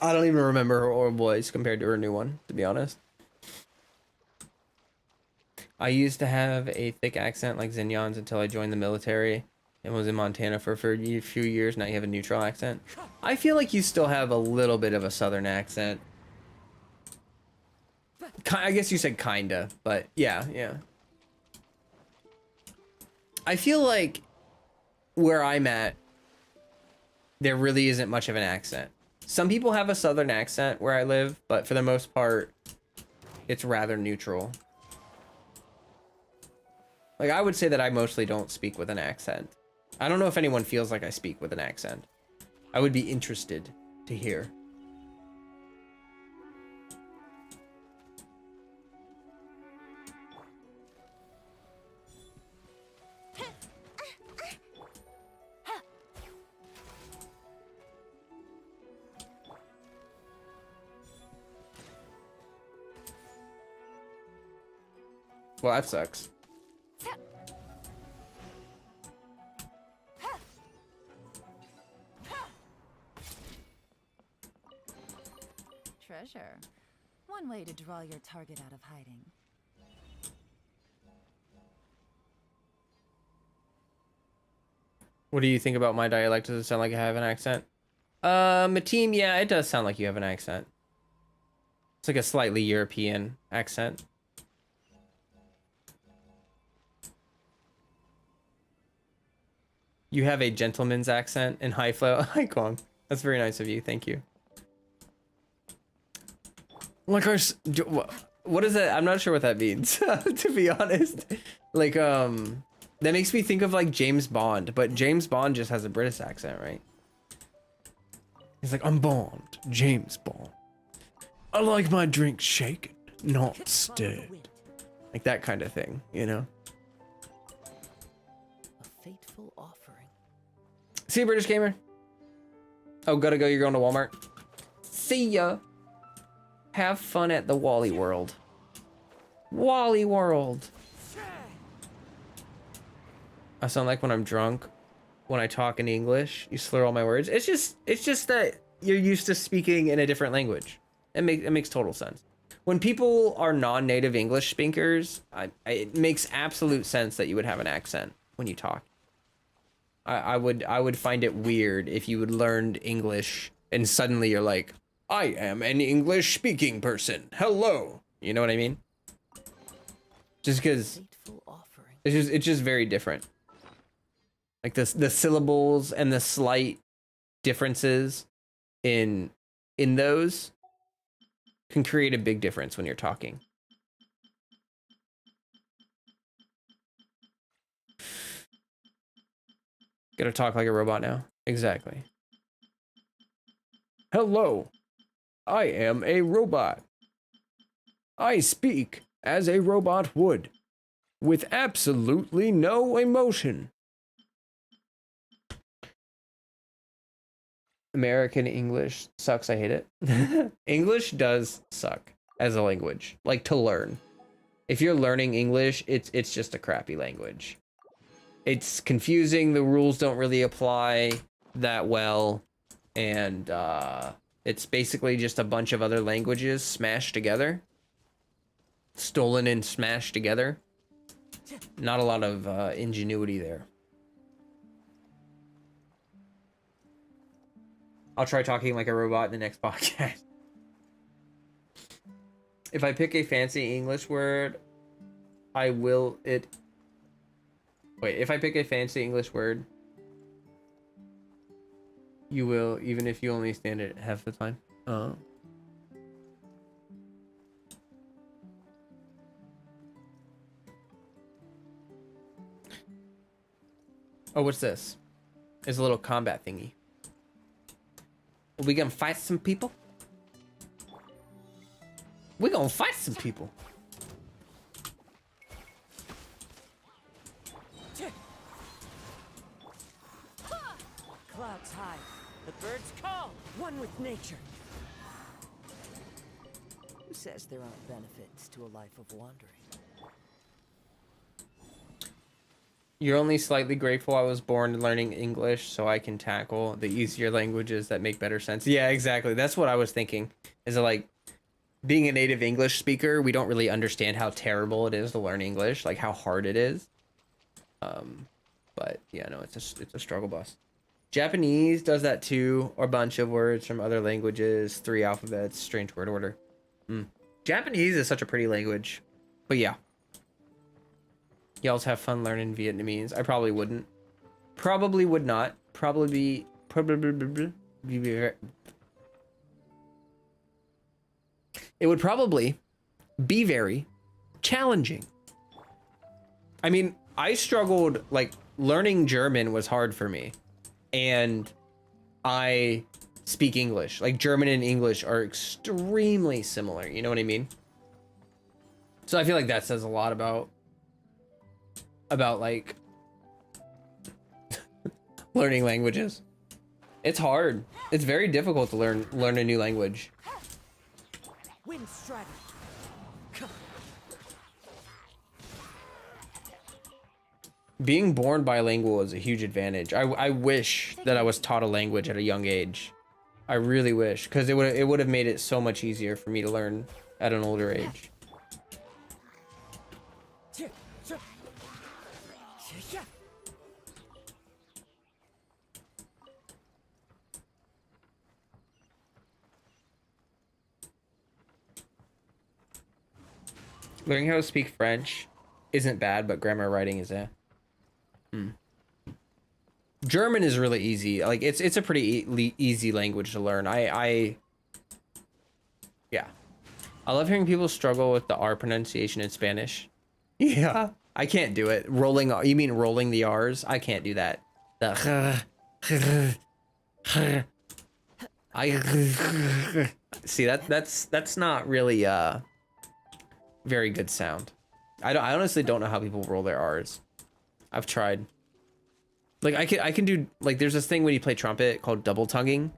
I don't even remember her old voice compared to her new one, to be honest. I used to have a thick accent like Xinyon's until I joined the military and was in Montana for a few years. Now you have a neutral accent. I feel like you still have a little bit of a Southern accent. I guess you said kinda, but yeah. I feel like where I'm at, there really isn't much of an accent. Some people have a Southern accent where I live, but for the most part, it's rather neutral. Like, I would say that I mostly don't speak with an accent. I don't know if anyone feels like I speak with an accent. I would be interested to hear. Well, that sucks. Treasure. One way to draw your target out of hiding. What do you think about my dialect? Does it sound like I have an accent? Mateen, yeah, it does sound like you have an accent. It's like a slightly European accent. You have a gentleman's accent and high flow. Hi, Kwong. That's very nice of you. Thank you. Like our, what is that? I'm not sure what that means, to be honest. Like, that makes me think of like James Bond, but James Bond just has a British accent, right? He's like, I'm Bond, James Bond. I like my drink shaken, not stirred. Like that kind of thing, you know? A fateful offering. See you, British Gamer. Oh, gotta go. You're going to Walmart. See ya. Have fun at the Wally World. Wally World. I sound like when I'm drunk, when I talk in English, you slur all my words. It's just that you're used to speaking in a different language. It makes total sense. When people are non-native English speakers, it makes absolute sense that you would have an accent when you talk. I would find it weird if you would learn English and suddenly you're like, I am an English speaking person. Hello. You know what I mean? Just because it's just very different. Like the syllables and the slight differences in those can create a big difference when you're talking. Gotta talk like a robot now. Exactly. Hello. I am a robot. I speak as a robot would, with absolutely no emotion. American English sucks. I hate it. English does suck as a language, like to learn. If you're learning English, it's just a crappy language. It's confusing. The rules don't really apply that well. And it's basically just a bunch of other languages smashed together. Stolen and smashed together. Not a lot of ingenuity there. I'll try talking like a robot in the next podcast. If I pick a fancy English word, I will it... Wait, if I pick a fancy English word, you will, even if you only stand it half the time. Oh, what's this? It's a little combat thingy. Are we gonna fight some people? We're gonna fight some people. Clouds high. The birds call. One with nature. Who says there aren't benefits to a life of wandering? You're only slightly grateful I was born learning English so I can tackle the easier languages that make better sense. Yeah, exactly. That's what I was thinking. Is it like being a native English speaker, we don't really understand how terrible it is to learn English, like how hard it is. But yeah, no, it's a struggle bus. Japanese does that too, or a bunch of words from other languages, 3 alphabets, strange word order. Japanese is such a pretty language. But yeah. Y'all have fun learning Vietnamese. I probably wouldn't. Probably would not. Probably be it would probably be very challenging. I mean, I struggled, like, learning German was hard for me. And I speak English. Like, German and English are extremely similar. You know what I mean? So I feel like that says a lot about like learning languages. It's hard. It's very difficult to learn a new language. Wind strider. Being born bilingual is a huge advantage. I wish that I was taught a language at a young age. I really wish, because it would have made it so much easier for me to learn at an older age. Learning how to speak French isn't bad, but grammar writing is a. German is really easy. Like it's a pretty easy language to learn. Yeah. I love hearing people struggle with the R pronunciation in Spanish. Yeah. I can't do it. You mean rolling the R's? I can't do that. See that's not really very good sound. I honestly don't know how people roll their R's. I've tried. Like I can do like there's this thing when you play trumpet called double tonguing.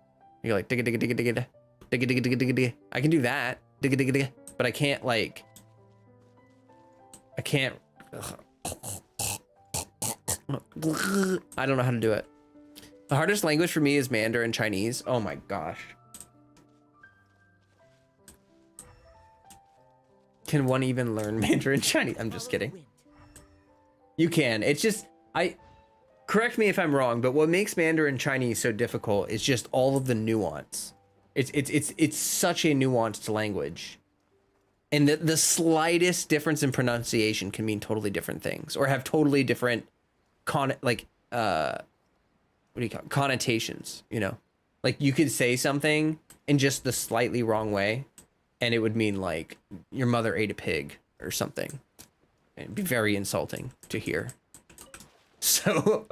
You're like digga digga digga digga digga digga digga digga digga. I can do that digga digga digga, but I can't like I can't. I don't know how to do it. The hardest language for me is Mandarin Chinese. Oh my gosh. Can one even learn Mandarin Chinese? I'm just kidding. You can. It's just correct me if I'm wrong, but what makes Mandarin Chinese so difficult is just all of the nuance. It's such a nuanced language. And the slightest difference in pronunciation can mean totally different things or have totally different connotations, you know? Like you could say something in just the slightly wrong way and it would mean like your mother ate a pig or something. It'd be very insulting to hear. So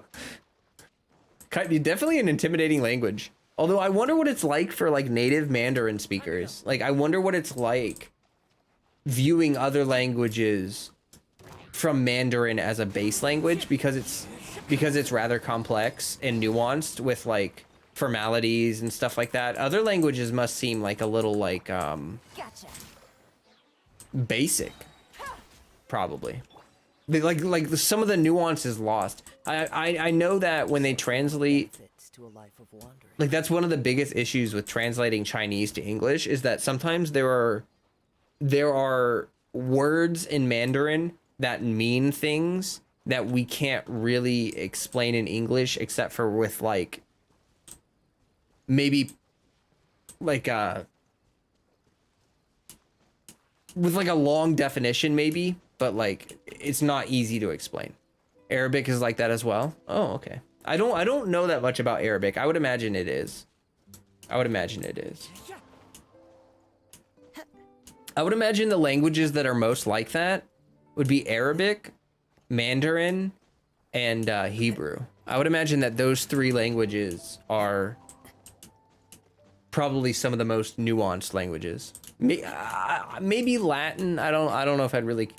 definitely an intimidating language. Although I wonder what it's like for like native Mandarin speakers. Like I wonder what it's like viewing other languages from Mandarin as a base language because it's rather complex and nuanced with like formalities and stuff like that. Other languages must seem like a little like basic, probably. They like some of the nuance is lost. I know that when they translate, like that's one of the biggest issues with translating Chinese to English is that sometimes there are words in Mandarin that mean things that we can't really explain in English except for with like maybe like with like a long definition maybe, but like it's not easy to explain. Arabic is like that as well. Oh, okay. I don't know that much about Arabic. I would imagine it is. I would imagine the languages that are most like that would be Arabic, Mandarin, and Hebrew. I would imagine that those three languages are probably some of the most nuanced languages. Maybe Latin. I don't know if I'd really,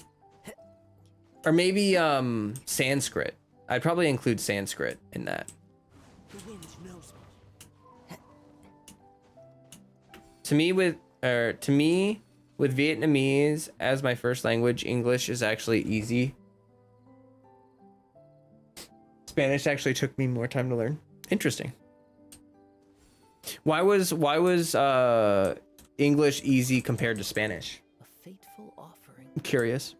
or maybe Sanskrit. I'd probably include Sanskrit in that. To me, with Vietnamese as my first language, English is actually easy. Spanish actually took me more time to learn. Interesting. Why was English easy compared to Spanish? A fateful offering. I'm curious.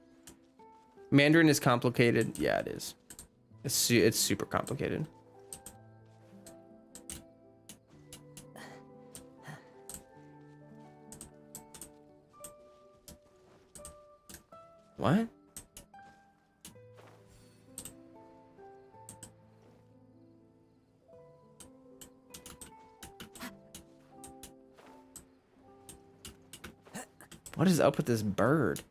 Mandarin is complicated. Yeah, it is. It's super complicated. What? What is up with this bird?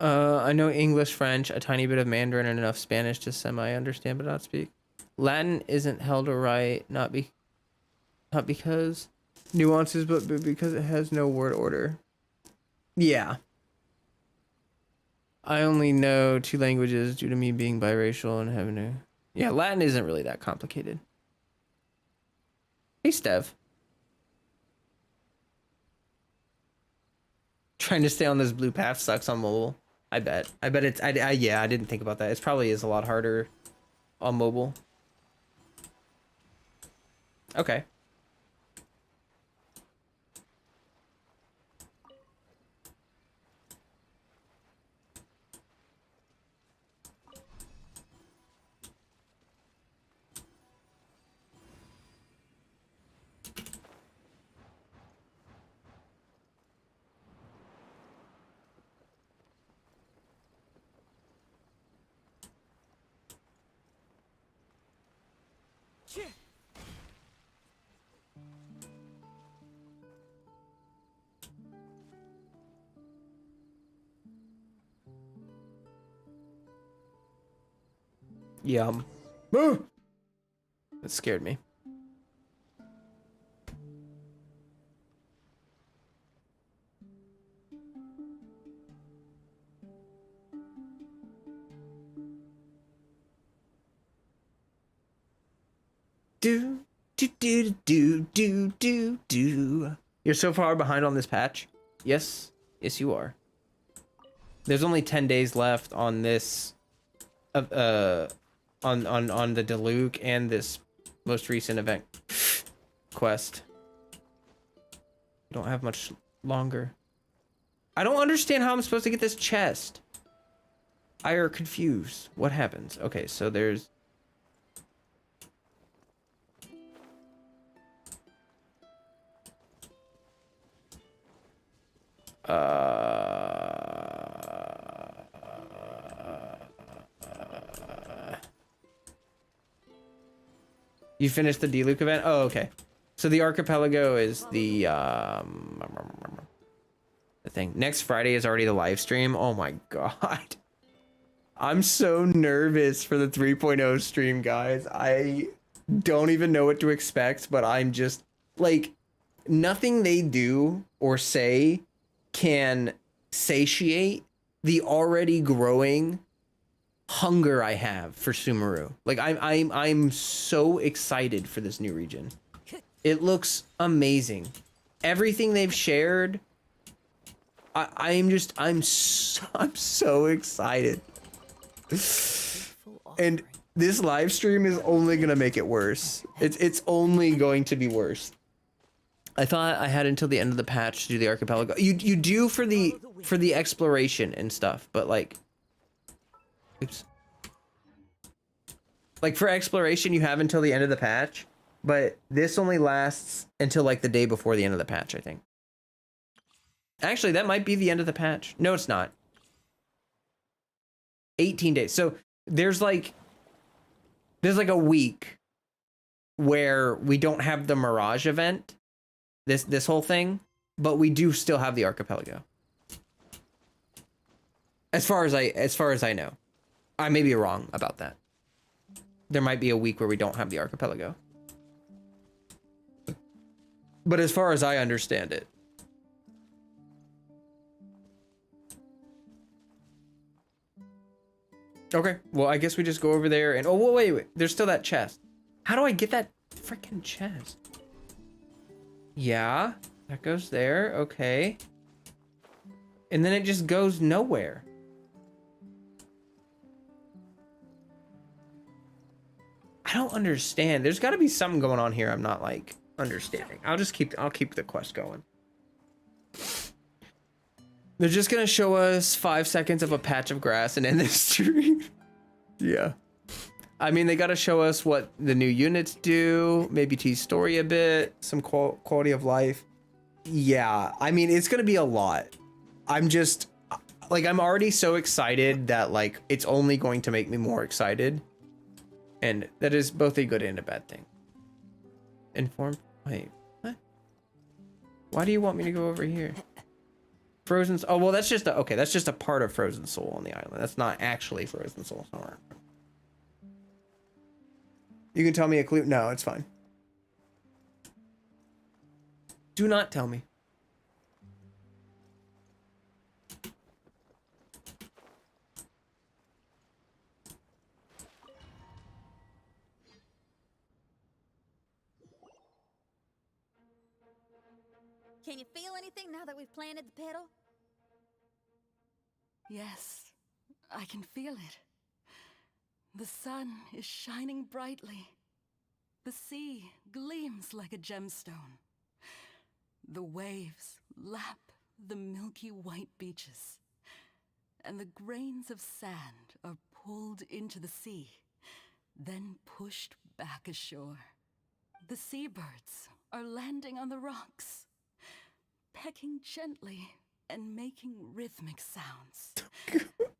I know English, French, a tiny bit of Mandarin, and enough Spanish to semi-understand but not speak. Latin isn't held to right, not because nuances, but because it has no word order. Yeah. I only know 2 languages due to me being biracial and having to... Yeah, Latin isn't really that complicated. Hey, Stev. Trying to stay on this blue path sucks on mobile. I bet. I bet it's... yeah, I didn't think about that. It probably is a lot harder on mobile. Okay. Yum. That scared me. Do, do, do, do, do, do, do. You're so far behind on this patch? Yes. Yes, you are. There's only 10 days left on this, on the Diluc and this most recent event quest. You don't have much longer. I don't understand how I'm supposed to get this chest. I are confused. What happens? Okay, so there's... You finished the Diluc event? Oh, okay. So the Archipelago is the thing. Next Friday is already the live stream. Oh my god. I'm so nervous for the 3.0 stream, guys. I don't even know what to expect, but I'm just like, nothing they do or say can satiate the already growing hunger I have for Sumeru. Like I'm so excited for this new region. It looks amazing. Everything they've shared, I'm so excited. And this live stream is only gonna make it worse. It's only going to be worse. I thought I had until the end of the patch to do the Archipelago. You do for the exploration and stuff, but like, oops. Like for exploration, you have until the end of the patch, but this only lasts until like the day before the end of the patch, I think. Actually, that might be the end of the patch. No, it's not. 18 days. So there's like a week where we don't have the Mirage event, this whole thing, but we do still have the Archipelago. As far as I know. I may be wrong about that. There might be a week where we don't have the Archipelago. But as far as I understand it. Okay, well, I guess we just go over there and... Oh, wait. There's still that chest. How do I get that freaking chest? Yeah, that goes there. Okay. And then it just goes nowhere. I don't understand. There's got to be something going on here I'm not like understanding. I'll keep the quest going. They're just gonna show us 5 seconds of a patch of grass and end the stream. Yeah. I mean, they gotta show us what the new units do, maybe tease story a bit, some quality of life. Yeah, I mean, it's gonna be a lot. I'm just like, I'm already so excited that like it's only going to make me more excited. And that is both a good and a bad thing. Informed? Wait, what? Why do you want me to go over here? Frozen... Oh, well, that's just that's just a part of Frozen Soul on the island. That's not actually Frozen Soul. Somewhere. You can tell me a clue. No, it's fine. Do not tell me. Can you feel anything now that we've planted the petal? Yes, I can feel it. The sun is shining brightly. The sea gleams like a gemstone. The waves lap the milky white beaches. And the grains of sand are pulled into the sea, then pushed back ashore. The seabirds are landing on the rocks, pecking gently and making rhythmic sounds.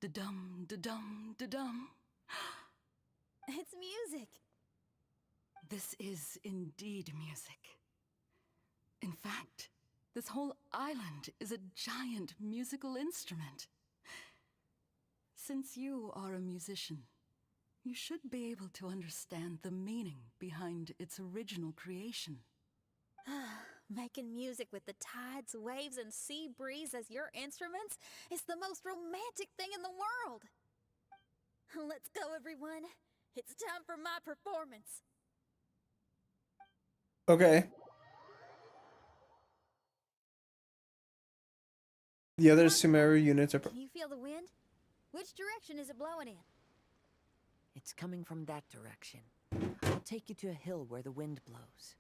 Da-dum, da-dum, da-dum. It's music. This is indeed music. In fact, this whole island is a giant musical instrument. Since you are a musician, you should be able to understand the meaning behind its original creation. Making music with the tides, waves, and sea breeze as your instruments is the most romantic thing in the world. Let's go, everyone. It's time for my performance. Okay. The other Sumeru units are. Can you feel the wind? Which direction is it blowing in? It's coming from that direction. I'll take you to a hill where the wind blows.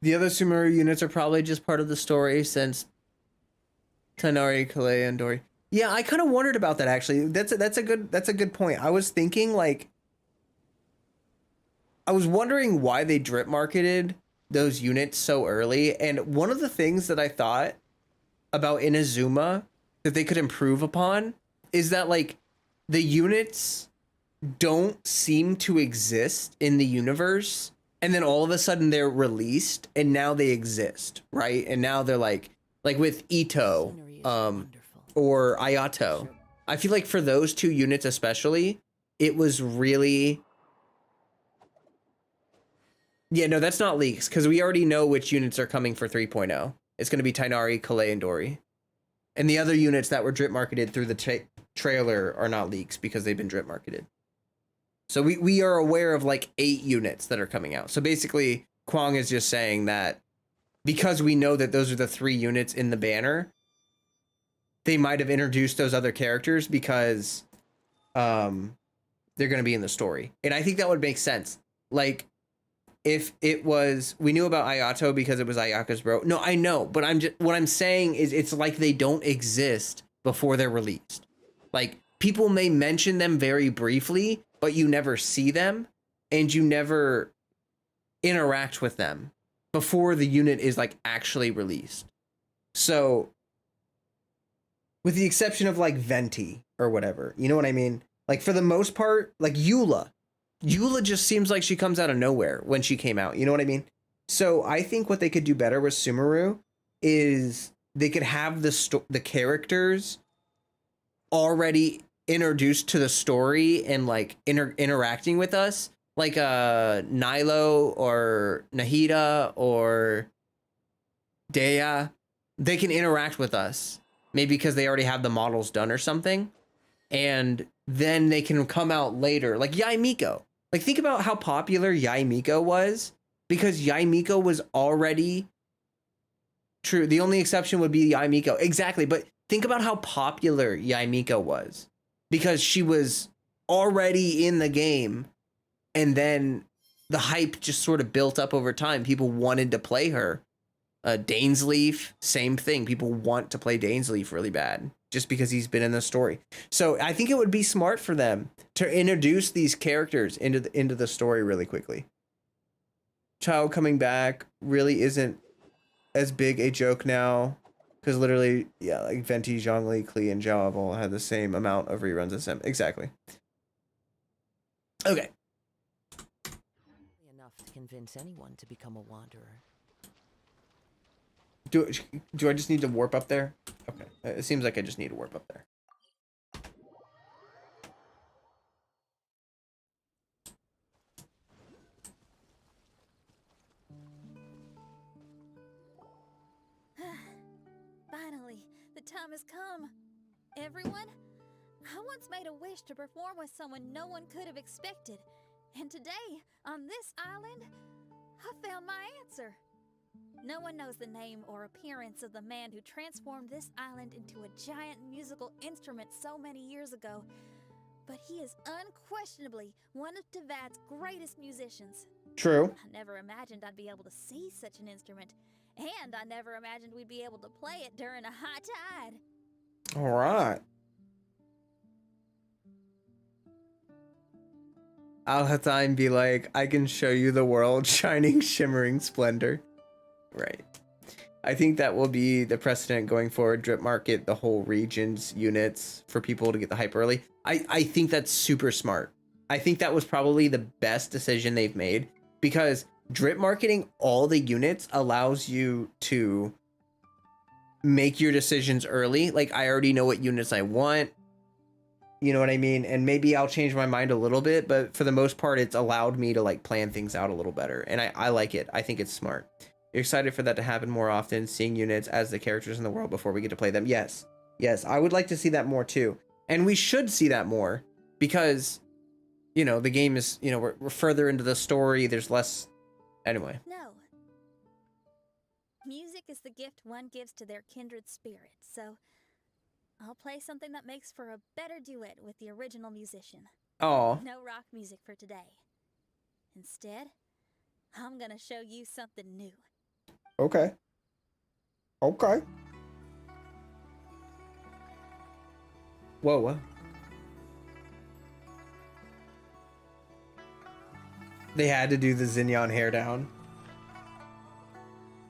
The other Sumeru units are probably just part of the story since Tanari, Kalei, and Dori. Yeah, I kind of wondered about that actually. That's a good point. I was thinking like I was wondering why they drip marketed those units so early, and one of the things that I thought about Inazuma that they could improve upon is that like the units don't seem to exist in the universe, and then all of a sudden they're released and now they exist, right? And now they're like with Ito or Ayato. I feel like for those two units especially, it was really... Yeah, no, that's not leaks, because we already know which units are coming for 3.0. It's going to be Tainari, Kalei, and Dori. And the other units that were drip marketed through the trailer are not leaks because they've been drip marketed. So we are aware of like 8 units that are coming out. So basically, Kwong is just saying that because we know that those are the 3 units in the banner, they might have introduced those other characters because they're going to be in the story. And I think that would make sense. Like, if it was, we knew about Ayato because it was Ayaka's bro. No, I know, but what I'm saying is it's like they don't exist before they're released. Like, people may mention them very briefly, but you never see them and you never interact with them before the unit is like actually released. So with the exception of like Venti or whatever, you know what I mean? Like for the most part, like Eula just seems like she comes out of nowhere when she came out. You know what I mean? So I think what they could do better with Sumeru is they could have the characters already introduced to the story and like interacting with us, like Nilo or Nahida or Dea. They can interact with us, maybe because they already have the models done or something, and then they can come out later, like Yae Miko. Like, think about how popular Yae Miko was, because Yae Miko was already true. The only exception would be Yae Miko. Exactly. But think about how popular Yae Miko was, because she was already in the game. And then the hype just sort of built up over time. People wanted to play her. Dainsleif, same thing. People want to play Dainsleif really bad just because he's been in the story. So I think it would be smart for them to introduce these characters into the story really quickly. Child coming back really isn't as big a joke now, because literally, yeah, like Venti, Zhongli, Klee, and Zhao have all had the same amount of reruns as him. Exactly. Okay. Enough to convince anyone to become a wanderer. Do I just need to warp up there? Okay. It seems like I just need to warp up there. Finally, the time has come. Everyone, I once made a wish to perform with someone no one could have expected. And today, on this island, I found my answer. No one knows the name or appearance of the man who transformed this island into a giant musical instrument so many years ago, but he is unquestionably one of Teyvat's greatest musicians. True. I never imagined I'd be able to see such an instrument, and I never imagined we'd be able to play it during a high tide. All right. I'll have time be like, I can show you the world shining, shimmering splendor. Right. I think that will be the precedent going forward. Drip market the whole region's units for people to get the hype early. I think that's super smart. I think that was probably the best decision they've made, because drip marketing all the units allows you to make your decisions early. Like, I already know what units I want. You know what I mean? And maybe I'll change my mind a little bit, but for the most part, it's allowed me to like plan things out a little better. And I like it. I think it's smart. You're excited for that to happen more often, seeing units as the characters in the world before we get to play them. Yes. Yes. I would like to see that more too. And we should see that more because, you know, the game is, you know, we're further into the story. There's less. Anyway. No. Music is the gift one gives to their kindred spirit, so I'll play something that makes for a better duet with the original musician. Oh. No rock music for today. Instead, I'm gonna show you something new. Okay. Okay. Whoa, what? They had to do the Xignon hair down.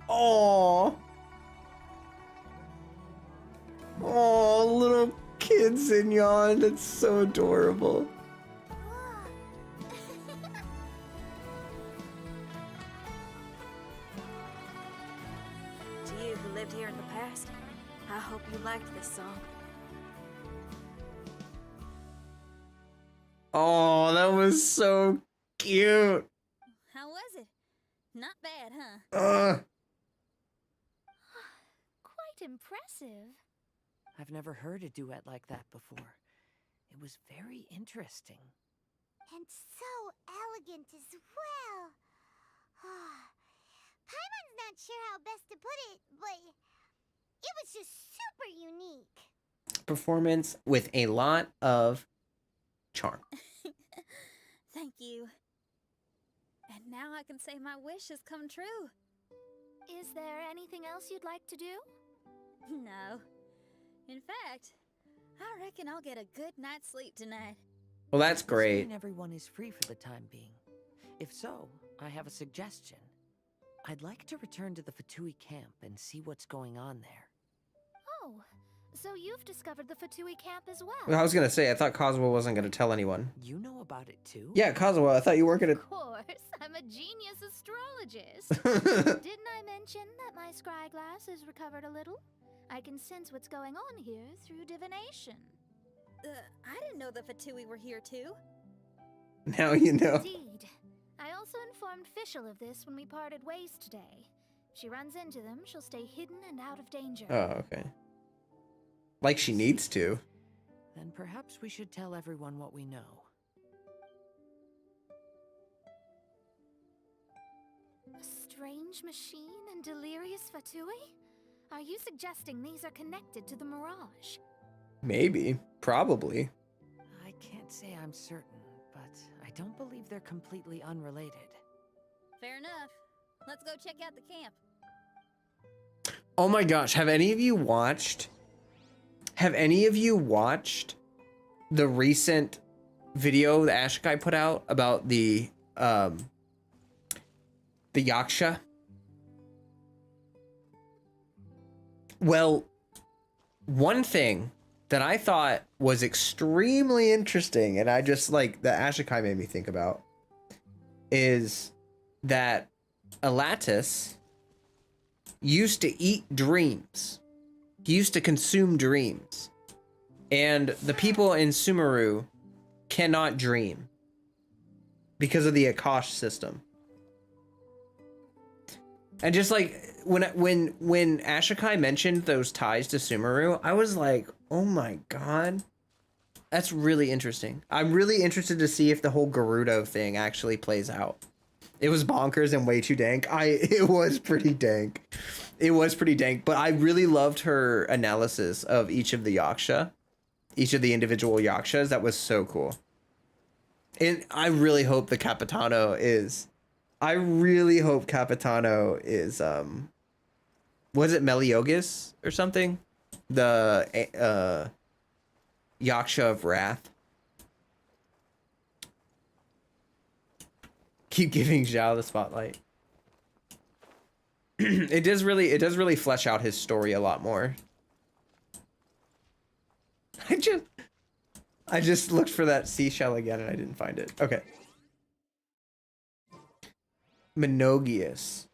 Oh. Oh, little kid Xignon. That's so adorable. To you who lived here in the past, I hope you liked this song. Oh, that was so cute. How was it? Not bad, huh? Quite impressive. I've never heard a duet like that before. It was very interesting. And so elegant as well. Paimon's not sure how best to put it, but it was just super unique. Performance with a lot of charm. Thank you. And now I can say my wish has come true. Is there anything else you'd like to do? No. In fact, I reckon I'll get a good night's sleep tonight. Well, that's great. Assuming everyone is free for the time being. If so, I have a suggestion. I'd like to return to the Fatui camp and see what's going on there. Oh, so you've discovered the Fatui camp as well. I was gonna say, I thought Kazuo wasn't gonna tell anyone. You know about it too? Yeah, Kazuo, I thought you weren't gonna. Of course, I'm a genius astrologist. Didn't I mention that my scry glass is recovered a little? I can sense what's going on here through divination. I didn't know the Fatui were here too. Now you know. Indeed. I also informed Fischl of this when we parted ways today. If she runs into them, she'll stay hidden and out of danger. Oh, okay. Like she needs to. Then perhaps we should tell everyone what we know. A strange machine and delirious Fatui? Are you suggesting these are connected to the Mirage? Maybe. Probably. I can't say I'm certain, but I don't believe they're completely unrelated. Fair enough. Let's go check out the camp. Oh my gosh, have any of you watched the recent video that Ashikai put out about the Yaksha? Well, one thing that I thought was extremely interesting, and I just like that Ashikai made me think about, is that Elatus used to eat dreams. He used to consume dreams. And the people in Sumeru cannot dream because of the Akash system. And just like when Ashikai mentioned those ties to Sumeru, I was like, oh my god. That's really interesting. I'm really interested to see if the whole Gerudo thing actually plays out. It was bonkers and way too dank. It was pretty dank. It was pretty dank, but I really loved her analysis of each of the yaksha, each of the individual yakshas. That was so cool. And I really hope the Capitano is, I really hope Capitano is, was it Meliodas or something? The, Yaksha of Wrath. Keep giving Zhao the spotlight. It does really flesh out his story a lot more. I just looked for that seashell again and I didn't find it. Okay. Monogius.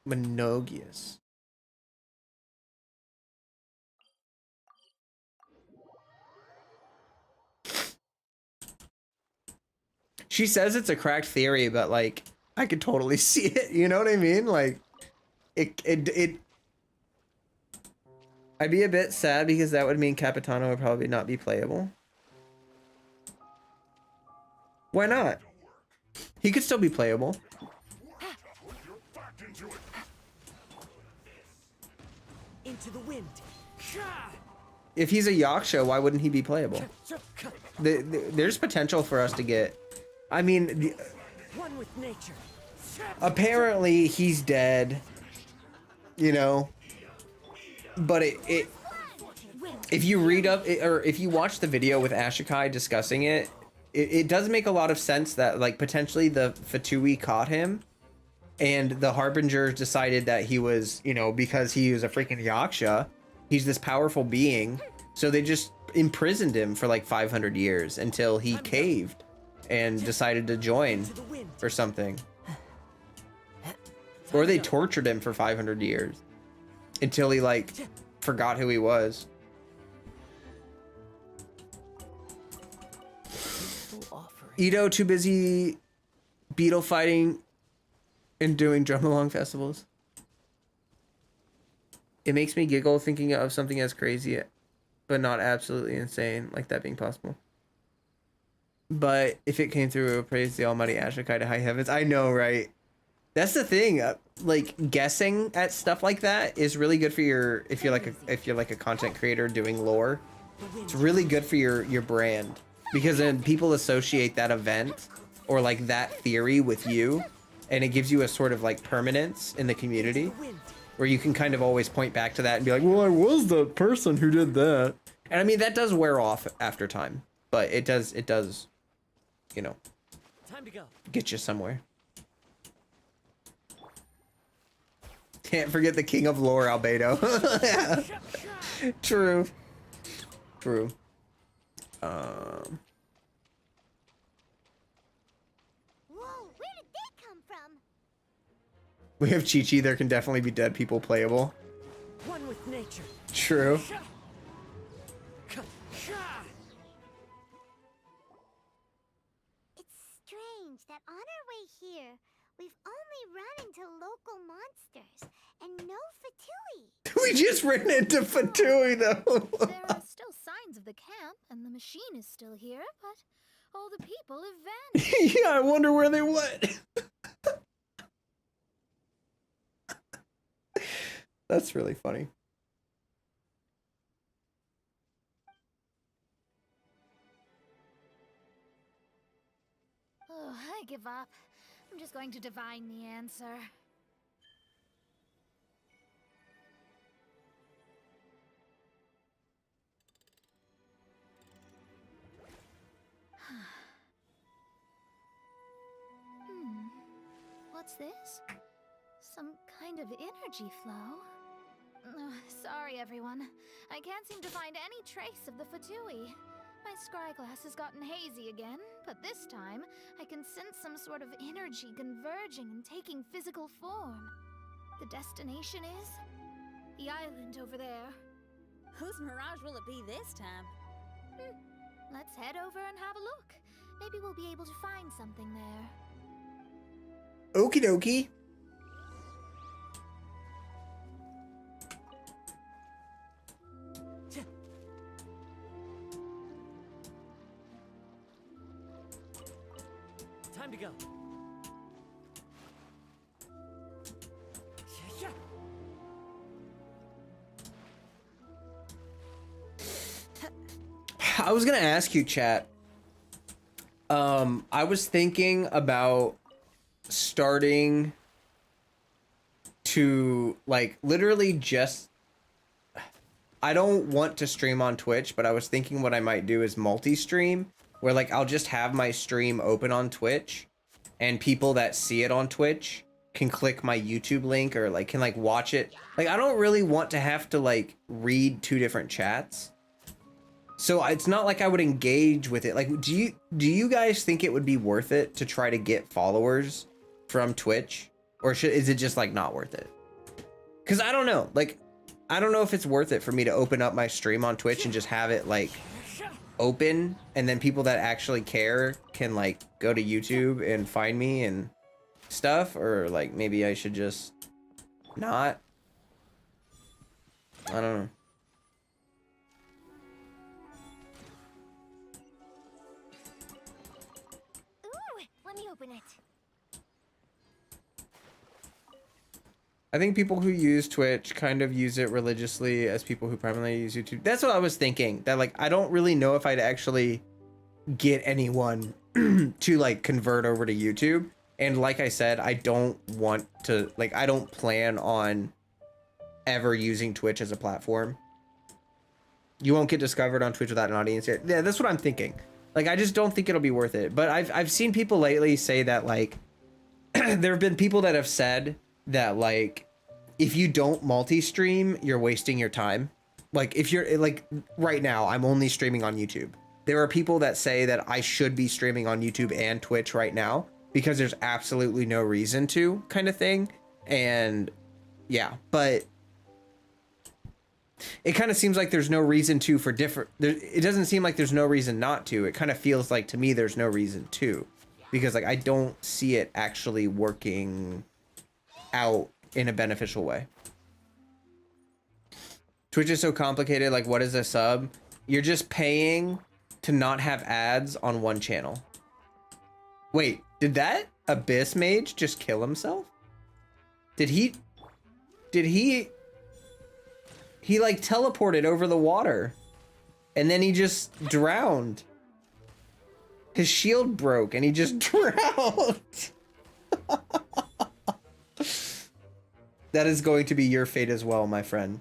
She says it's a cracked theory, but like I could totally see it. You know what I mean? Like it I'd be a bit sad because that would mean Capitano would probably not be playable. Why not? He could still be playable. Into the wind. If he's a Yaksha, why wouldn't he be playable? There's potential for us to get... I mean... One with nature. Apparently, he's dead. You know? But if you read up... or if you watch the video with Ashikai discussing it, it does make a lot of sense that, like, potentially the Fatui caught him. And the Harbingers decided that he was, you know, because he was a freaking Yaksha, he's this powerful being. So they just imprisoned him for like 500 years until he caved and decided to join or something. Or they tortured him for 500 years until he like forgot who he was. Ito too busy beetle fighting and doing drum along festivals. It makes me giggle thinking of something as crazy but not absolutely insane, like that being possible. But if it came through, it would praise the almighty Ashikai to high heavens. I know, right? That's the thing. Like guessing at stuff like that is really good for your, if you're like a content creator doing lore. It's really good for your brand, because then people associate that event or like that theory with you. And it gives you a sort of like permanence in the community where you can kind of always point back to that and be like, well, I was the person who did that. And I mean, that does wear off after time, but it does, you know, Time to go. Get you somewhere. Can't forget the king of lore, Albedo. Yeah. True. True. Whoa, where did that come from? We have Chi-Chi. There can definitely be dead people playable. One with nature. True. It's strange that on our way here, we've only run into local monsters and no Fatui. We just ran into Fatui, though. There are still signs of the camp, and the machine is still here, but all the people have vanished. Yeah, I wonder where they went. That's really funny. Oh, I give up. I'm just going to divine the answer. What's this? Some kind of energy flow? Sorry, everyone. I can't seem to find any trace of the Fatui. My scryglass has gotten hazy again, but this time I can sense some sort of energy converging and taking physical form. The destination is the island over there. Whose mirage will it be this time? Let's head over and have a look. Maybe we'll be able to find something there. Okie dokie. Time to go. I was gonna ask you, chat. I was thinking about starting to like literally just. I don't want to stream on Twitch, but I was thinking what I might do is multi-stream, where like I'll just have my stream open on Twitch, and people that see it on Twitch can click my YouTube link or like can like watch it. Like I don't really want to have to like read two different chats. So it's not like I would engage with it. Like, do you guys think it would be worth it to try to get followers from Twitch, or is it just like not worth it? Because I don't know. Like, I don't know if it's worth it for me to open up my stream on Twitch and just have it like open, and then people that actually care can like go to YouTube and find me and stuff, or like maybe I should just not. I don't know. Let me open it. I think people who use Twitch kind of use it religiously as people who primarily use YouTube. That's what I was thinking. That like, I don't really know if I'd actually get anyone to like convert over to YouTube. And like I said, I don't want to, like, I don't plan on ever using Twitch as a platform. You won't get discovered on Twitch without an audience here. Yeah, that's what I'm thinking. Like, I just don't think it'll be worth it. But I've seen people lately say that like, there have been people that have said that like, if you don't multi-stream, you're wasting your time. Like if you're like right now, I'm only streaming on YouTube. There are people that say that I should be streaming on YouTube and Twitch right now because there's absolutely no reason to, kind of thing. And yeah, but it kind of seems like there's no reason to for different. It doesn't seem like there's no reason not to. It kind of feels like to me there's no reason to, because like I don't see it actually working out in a beneficial way. Twitch is so complicated. Like, what is a sub? You're just paying to not have ads on one channel. Wait, did that Abyss Mage just kill himself? Did he like teleported over the water and then he just drowned. His shield broke and he just drowned. That is going to be your fate as well, my friend.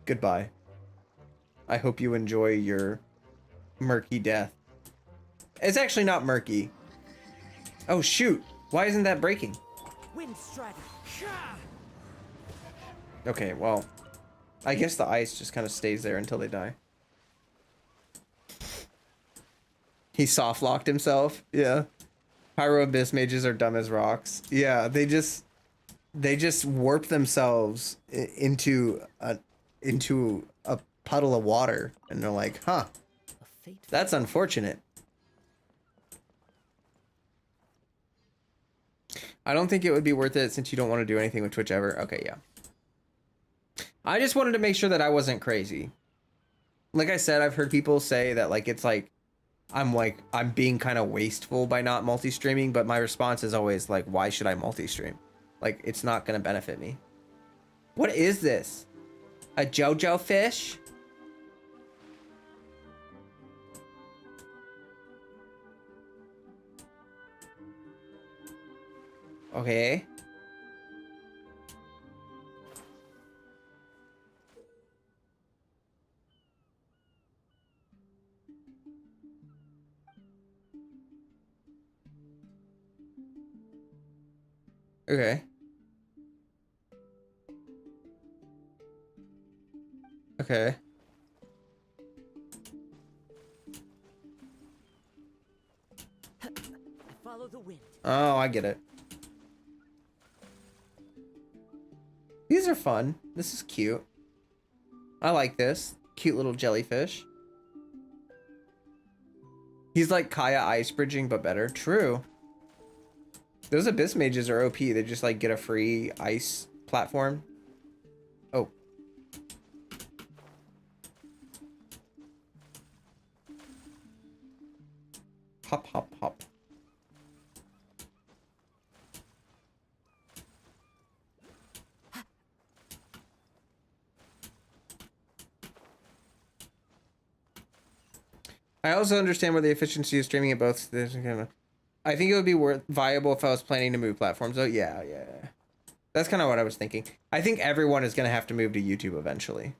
Goodbye. I hope you enjoy your murky death. It's actually not murky. Oh shoot, why isn't that breaking? Okay, well, I guess the ice just kind of stays there until they die. He soft locked himself. Yeah. Pyro Abyss mages are dumb as rocks. Yeah, they just warp themselves into a puddle of water, and they're like, huh, that's unfortunate. I don't think it would be worth it since you don't want to do anything with Twitch ever. Okay, yeah. I just wanted to make sure that I wasn't crazy. Like I said, I've heard people say that like it's like I'm being kind of wasteful by not multi-streaming, but my response is always like, why should I multi-stream? Like, it's not gonna benefit me. What is this? A JoJo fish? Okay. Okay. Okay. Follow the wind. Oh, I get it. These are fun. This is cute. I like this. Cute little jellyfish. He's like Kaya ice bridging, but better. True. Those Abyss Mages are OP. They just like get a free ice platform. Oh. Hop, hop, hop. I also understand where the efficiency of streaming at both. I think it would be viable if I was planning to move platforms. Oh yeah. That's kind of what I was thinking. I think everyone is gonna have to move to YouTube eventually.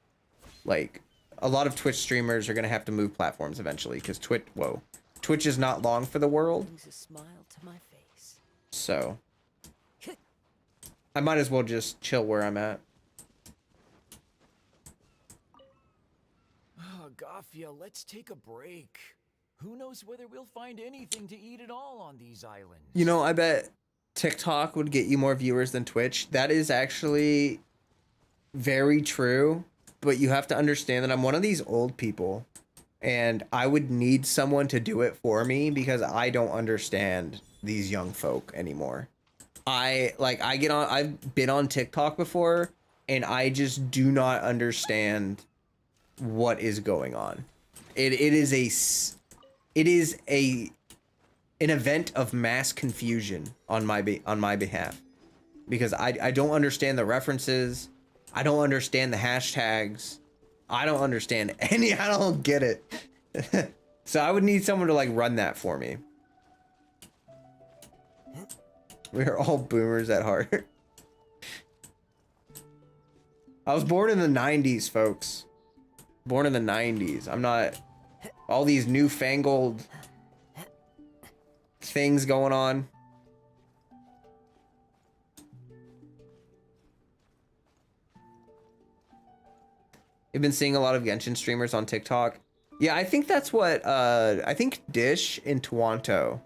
Like, a lot of Twitch streamers are gonna have to move platforms eventually because Twitch is not long for the world. Brings a smile to my face. So I might as well just chill where I'm at. Oh, Gafia, let's take a break. Who knows whether we'll find anything to eat at all on these islands? You know, I bet TikTok would get you more viewers than Twitch. That is actually very true, but you have to understand that I'm one of these old people and I would need someone to do it for me because I don't understand these young folk anymore. I've been on TikTok before and I just do not understand what is going on. It is an event of mass confusion on my behalf because I don't understand the references. I don't understand the hashtags. I don't understand I don't get it. So I would need someone to like run that for me. We're all boomers at heart. I was born in the 90s, folks. Born in the 90s. I'm not all these newfangled things going on. You've been seeing a lot of Genshin streamers on TikTok. Yeah, I think that's what I think Dish and Twanto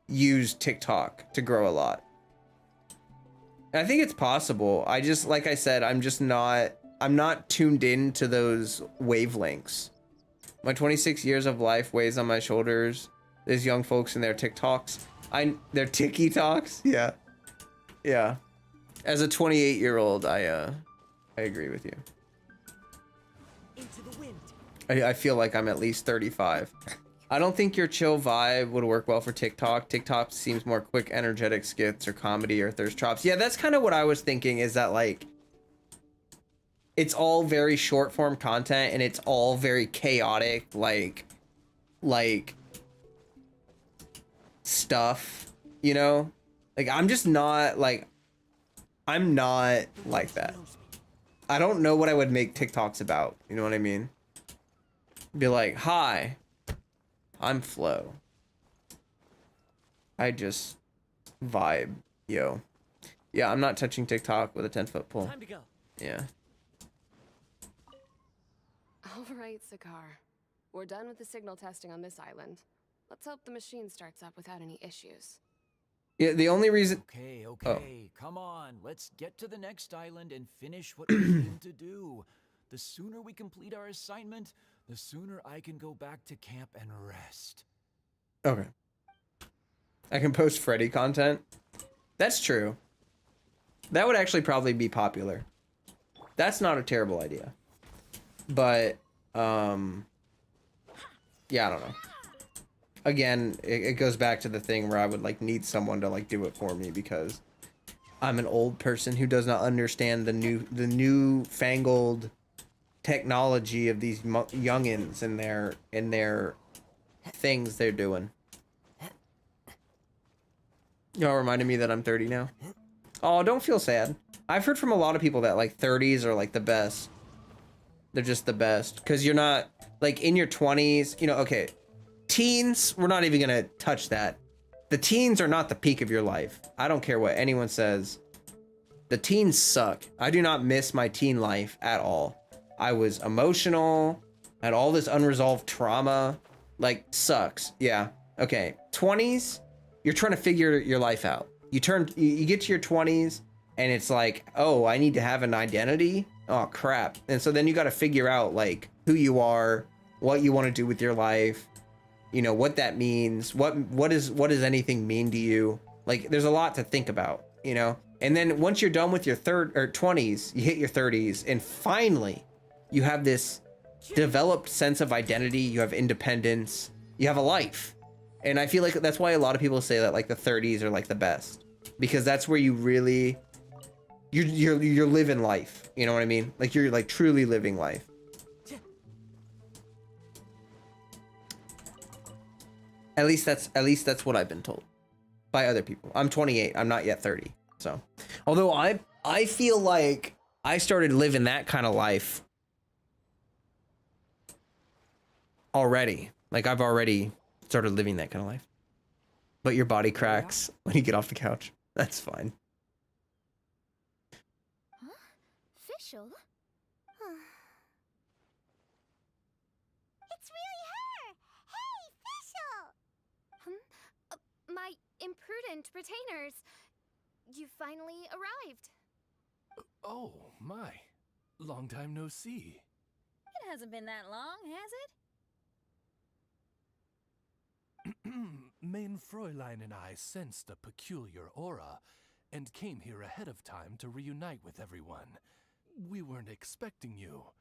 use TikTok to grow a lot. I think it's possible. I just, like I said, I'm not tuned in to those wavelengths. My 26 years of life weighs on my shoulders. There's young folks in their TikToks. Their Tiki Talks. Yeah. Yeah. As a 28-year-old, I agree with you. Into the wind. I feel like I'm at least 35. I don't think your chill vibe would work well for TikTok. TikTok seems more quick, energetic skits or comedy or thirst traps. Yeah, that's kind of what I was thinking, is that like it's all very short form content and it's all very chaotic, like stuff, you know? Like I'm not like that. I don't know what I would make TikToks about. You know what I mean? Be like, hi, I'm Flo. I just vibe, yo. Yeah, I'm not touching TikTok with a 10-foot pole. Time to go. Yeah. All right, Sakar. We're done with the signal testing on this island. Let's hope the machine starts up without any issues. Yeah, the only reason... Okay, Oh. come on. Let's get to the next island and finish what we came to do. The sooner we complete our assignment, the sooner I can go back to camp and rest. Okay. I can post Freddy content. That's true. That would actually probably be popular. That's not a terrible idea. But, yeah, I don't know. Again, it goes back to the thing where I would like need someone to like do it for me because I'm an old person who does not understand the newfangled technology of these youngins and their things they're doing. Y'all reminded me that I'm 30 now. Oh, don't feel sad. I've heard from a lot of people that like 30s are like the best. They're just the best because you're not like in your 20s, you know, okay. Teens, we're not even gonna touch that. The teens are not the peak of your life. I don't care what anyone says. The teens suck. I do not miss my teen life at all. I was emotional, had all this unresolved trauma. Like, sucks. Yeah. Okay. 20s, you're trying to figure your life out. You get to your 20s and it's like, oh, I need to have an identity. Oh crap. And so then you got to figure out like who you are, what you want to do with your life. You know, what that means, what does anything mean to you? Like, there's a lot to think about, you know? And then once you're done with your 20s, you hit your 30s, and finally, you have this developed sense of identity, you have independence, you have a life. And I feel like that's why a lot of people say that, like, the 30s are, like, the best. Because that's where you really, you're living life, you know what I mean? Like, you're, like, truly living life. At least that's what I've been told by other people. I'm 28. I'm not yet 30. So, although I feel like I started living that kind of life already. Like I've already started living that kind of life. But your body cracks when you get off the couch. That's fine. Huh? Official? It's really her! Hey, Official! My imprudent retainers. You finally arrived. Oh, my. Long time no see. It hasn't been that long, has it? Main Fräulein and I sensed a peculiar aura and came here ahead of time to reunite with everyone. We weren't expecting you.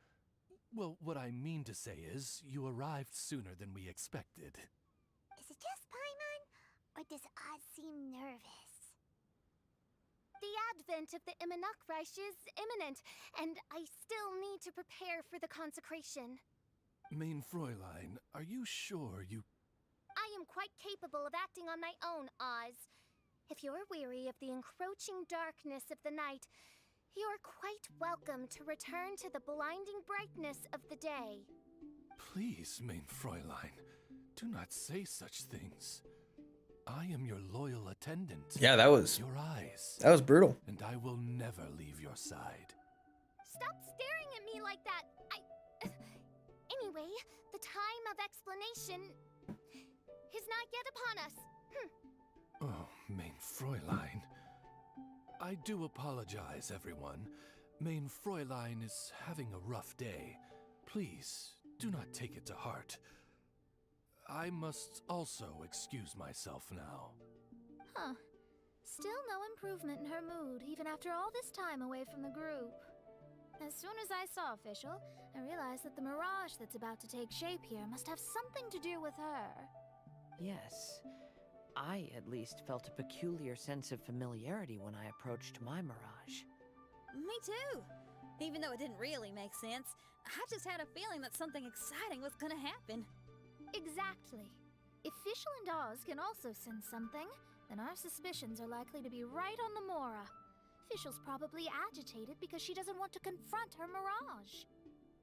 Well, what I mean to say is, you arrived sooner than we expected. Is it just Paimon? Or does Oz seem nervous? The advent of the Immunukreich is imminent, and I still need to prepare for the consecration. Main Fräulein, are you sure you... I am quite capable of acting on my own, Oz. If you're weary of the encroaching darkness of the night, you're quite welcome to return to the blinding brightness of the day. Please, Main Fräulein, do not say such things. I am your loyal attendant. Yeah, that was brutal. And I will never leave your side. Stop staring at me like that. Anyway, the time of explanation is not yet upon us. Oh, Main Fräulein. I do apologize, everyone. Main Fräulein is having a rough day. Please, do not take it to heart. I must also excuse myself now. Huh. Still no improvement in her mood, even after all this time away from the group. As soon as I saw Official, I realized that the mirage that's about to take shape here must have something to do with her. Yes. I, at least, felt a peculiar sense of familiarity when I approached my mirage. Me too. Even though it didn't really make sense, I just had a feeling that something exciting was gonna happen. Exactly. If Fischl and Oz can also sense something, then our suspicions are likely to be right on the Mora. Fischl's probably agitated because she doesn't want to confront her mirage.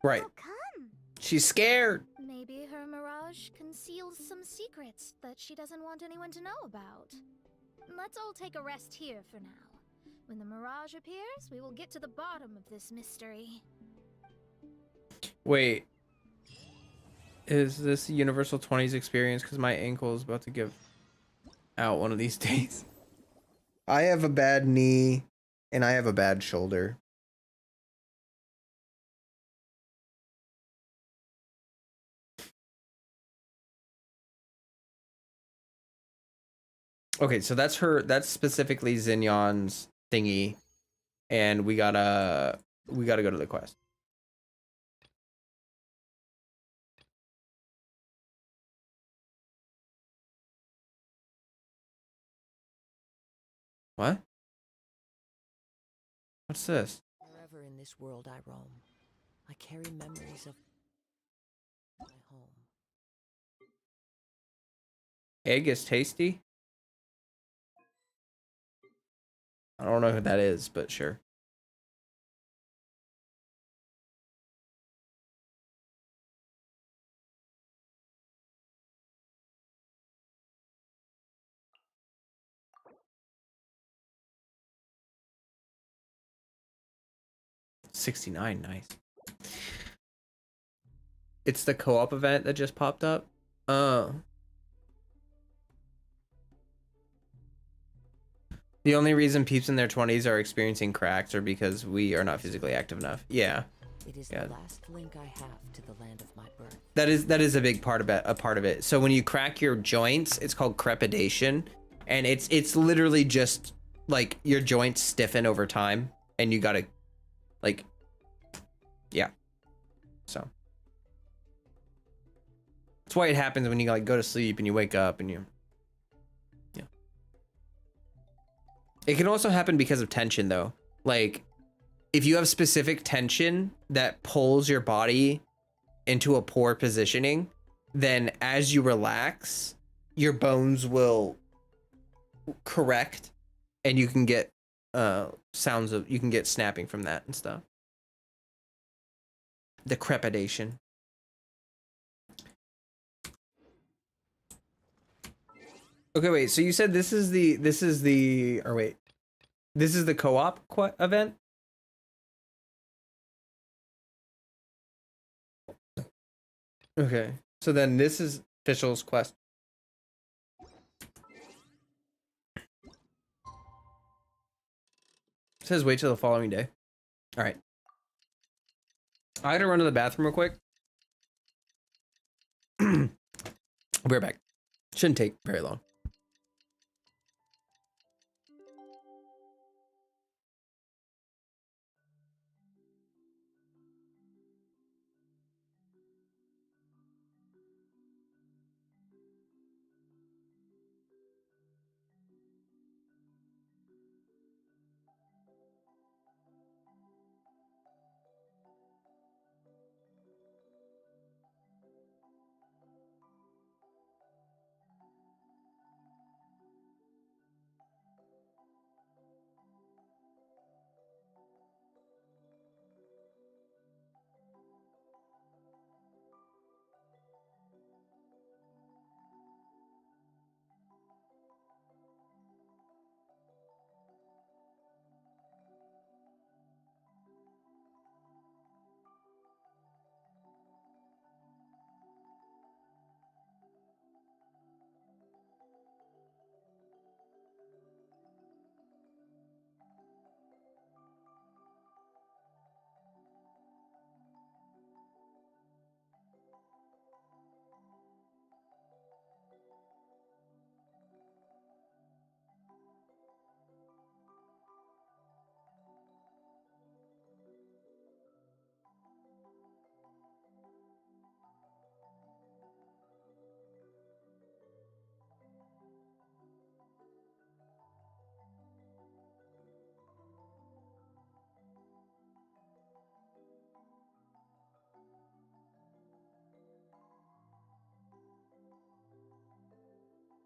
Right. How come? She's scared. Maybe her mirage conceals some secrets that she doesn't want anyone to know about. Let's all take a rest here for now. When the mirage appears, we will get to the bottom of this mystery. Wait. Is this a Universal 20s experience? Because my ankle is about to give out one of these days. I have a bad knee and I have a bad shoulder. Okay, so that's specifically Xinyon's thingy, and we gotta go to the quest. What? What's this? Wherever in this world I roam, I carry memories of my home. Egg is tasty? I don't know who that is, but sure. $69, nice. It's the co-op event that just popped up. The only reason peeps in their 20s are experiencing cracks are because we are not physically active enough. Yeah. It is the last link I have to the land of my birth. That is a big part of it. So when you crack your joints, it's called crepidation, and it's literally just like your joints stiffen over time, and you gotta, like, yeah. So that's why it happens when you like go to sleep and you wake up and you. It can also happen because of tension, though. Like, if you have specific tension that pulls your body into a poor positioning, then as you relax, your bones will correct, and you can get sounds of, you can get snapping from that and stuff. The crepidation. Okay, wait. So you said this is the or wait, this is the co-op event. Okay, so then this is Official's quest. It says wait till the following day. All right. I gotta run to the bathroom real quick. I'll be right back. Shouldn't take very long.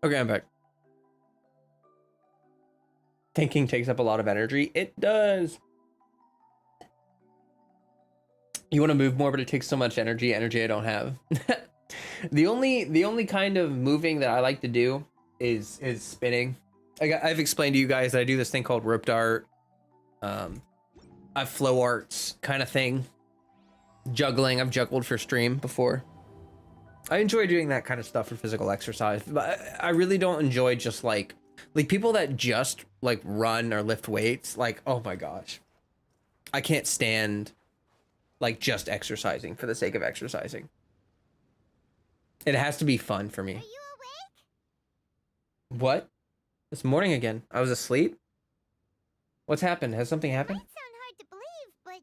Okay, I'm back. Thinking takes up a lot of energy. It does. You want to move more, but it takes so much energy. Energy I don't have. The only kind of moving that I like to do is spinning. I've explained to you guys that I do this thing called rope dart. I've flow arts kind of thing. Juggling. I've juggled for stream before. I enjoy doing that kind of stuff for physical exercise, but I really don't enjoy just like people that just like run or lift weights. Like, oh my gosh, I can't stand like just exercising for the sake of exercising. It has to be fun for me. Are you awake? What? It's morning again. I was asleep? What's happened? Has something happened? Might sound hard to believe, but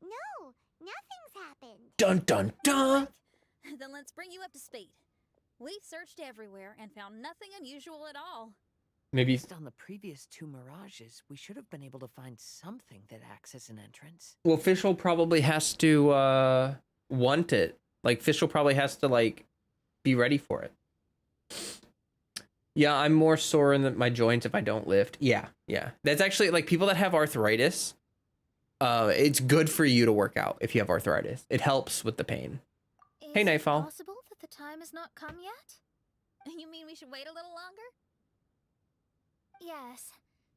no, nothing's happened. Dun dun dun! Then let's bring you up to speed. We've searched everywhere and found nothing unusual at all. Maybe Based on the previous two mirages, we should have been able to find something that acts as an entrance. well, Fischl probably has to want it. Like Fischl probably has to like be ready for it. Yeah, I'm more sore in my joints if I don't lift. Yeah. That's actually like people that have arthritis. It's good for you to work out if you have arthritis. It helps with the pain. Hey, Nightfall. Is it possible that the time has not come yet? You mean we should wait a little longer? Yes.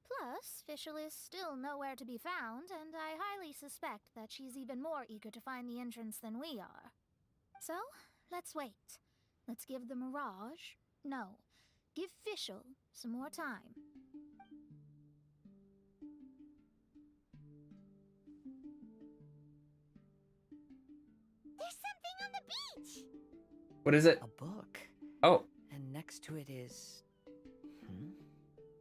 Plus, Fischl is still nowhere to be found, and I highly suspect that she's even more eager to find the entrance than we are. So, let's wait. Let's give the Mirage... No. Give Fischl some more time. There's something on the beach! What is it? A book. Oh. And next to it is...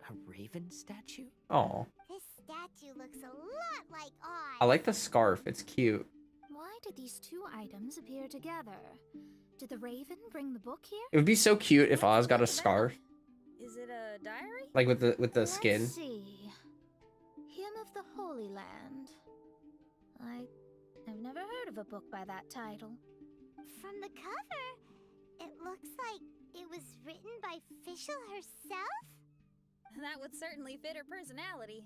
a raven statue? Oh. This statue looks a lot like Oz. I like the scarf. It's cute. Why did these two items appear together? Did the raven bring the book here? It would be so cute if Oz got a scarf. Is it a diary? Like with the skin. Let's see. Hymn of the Holy Land. I've never heard of a book by that title. From the cover, It looks like it was written by Fischl herself? That would certainly fit her personality.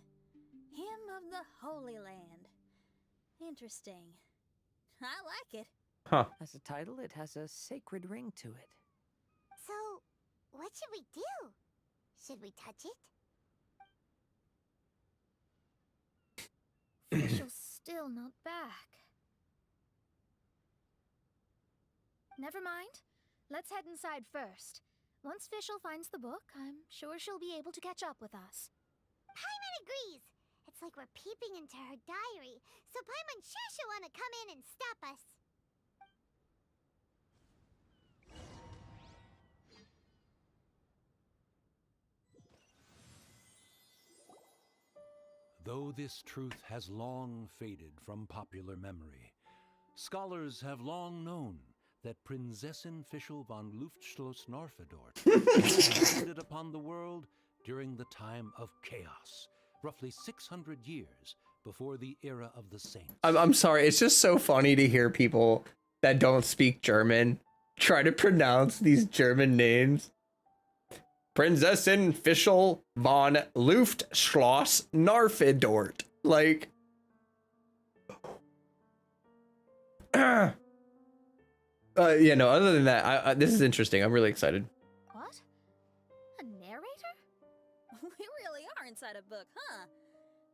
Hymn of the Holy Land. Interesting. I like it. Huh. As a title, it has a sacred ring to it. So, what should we do? Should we touch it? Fischl's still not back. Never mind. Let's head inside first. Once Fischl finds the book, I'm sure she'll be able to catch up with us. Paimon agrees. It's like we're peeping into her diary, so Paimon's sure she'll want to come in and stop us. Though this truth has long faded from popular memory, scholars have long known that Prinzessin Fischl von Luftschloss Norfedort descended upon the world during the time of chaos, roughly 600 years before the era of the saints. I'm sorry, it's just so funny to hear people that don't speak German try to pronounce these German names. Prinzessin Fischl von Luftschloss Norfedort. Like, you know, other than that, this is interesting. I'm really excited. What? A narrator? We really are inside a book, huh?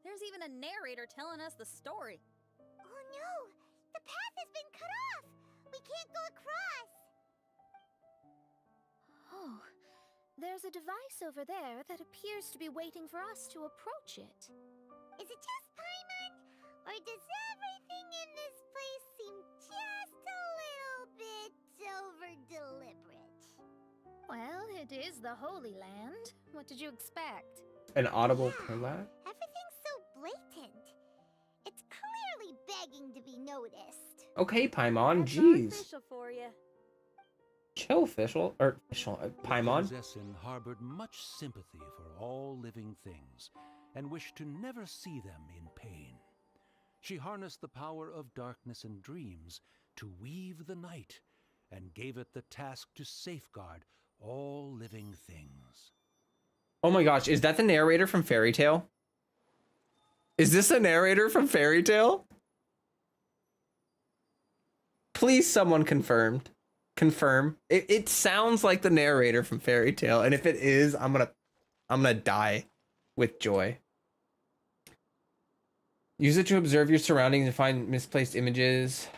There's even a narrator telling us the story. Oh no! The path has been cut off! We can't go across! Oh, there's a device over there that appears to be waiting for us to approach it. Is it just Paimon? Or does everything in this place seem just a little bit over-deliberate? Well, it is the Holy Land. What did you expect? An audible prolapse? Everything's so blatant. It's clearly begging to be noticed. Okay, Paimon, That's jeez. official for you. Chill, Fischl. Or, Fischl, Paimon. Prinzessin harbored much sympathy for all living things and wished to never see them in pain. She harnessed the power of darkness and dreams to weave the night and gave it the task to safeguard all living things. Oh my gosh, is that the narrator from Fairy Tale? Is this a narrator from Fairy Tale? Please, someone confirm. It sounds like the narrator from Fairy Tale, and if it is, I'm gonna die with joy. Use it to observe your surroundings and find misplaced images.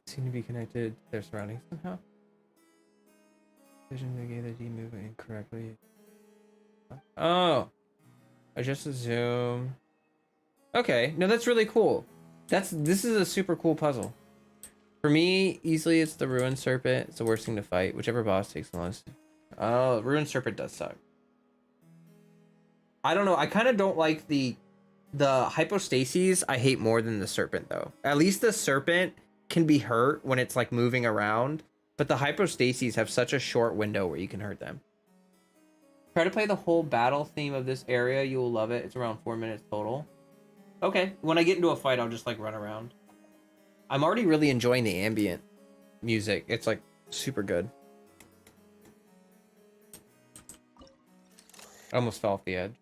Seem to be connected to their surroundings somehow. Vision negated, you move incorrectly. Oh, adjust the zoom. Okay, no, that's really cool. This is a super cool puzzle. For me, easily it's the Ruined Serpent. It's the worst thing to fight. Whichever boss takes the longest. Oh, Ruined Serpent does suck. I don't know. I kind of don't like the hypostases. I hate more than the serpent though. At least the serpent can be hurt when it's like moving around, but the hypostases have such a short window where you can hurt them. Try to play the whole battle theme of this area. You will love it. It's around 4 minutes total. Okay, when I get into a fight, I'll just like run around. I'm already really enjoying the ambient music. It's like super good. I almost fell off the edge.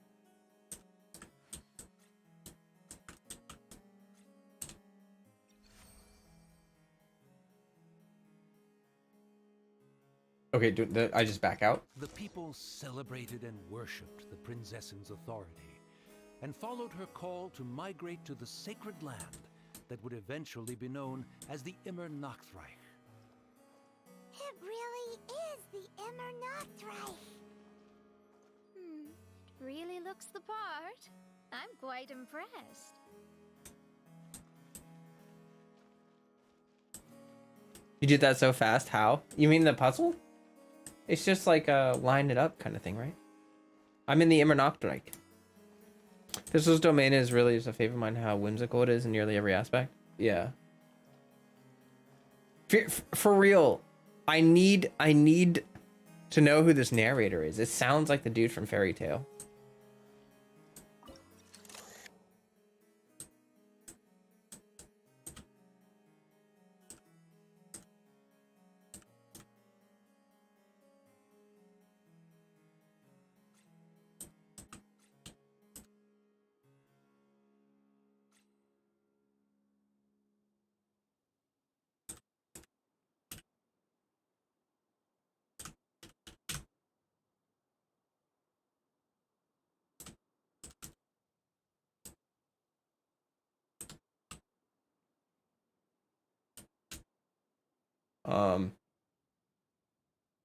Okay, I just back out? The people celebrated and worshipped the Prinzessin's authority and followed her call to migrate to the sacred land that would eventually be known as the Nachreich. It really is the Nachreich. It really looks the part. I'm quite impressed. You did that so fast? How? You mean the puzzle? It's just like a line it up kind of thing, right? I'm in the Nachreich. Fischl's domain is really just a favorite of mine, how whimsical it is in nearly every aspect. Yeah. For real, I need to know who this narrator is. It sounds like the dude from Fairy Tale. I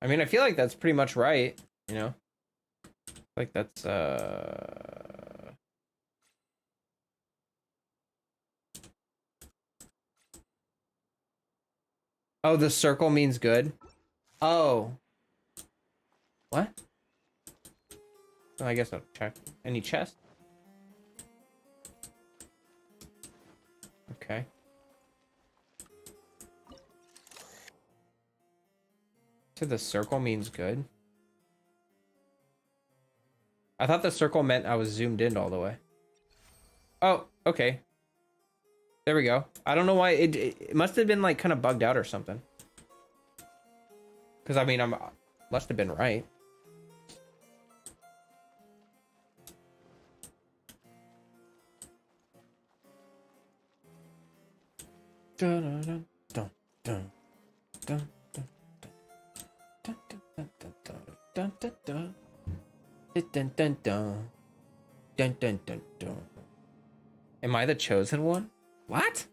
mean, I feel like that's pretty much right, you know? Like that's oh, the circle means good. Oh. What? Well, I guess I'll check. Any chest? Okay. So the circle means good. I thought the circle meant I was zoomed in all the way. Oh, okay. There we go. I don't know why it must have been like kind of bugged out or something. Because I mean, must have been right. Dun, dun, dun, dun, dun, dun, dun, dun, dun, dun, dun, dun. Dun, dun, dun. Dun, dun, dun, dun. Am I the chosen one? What?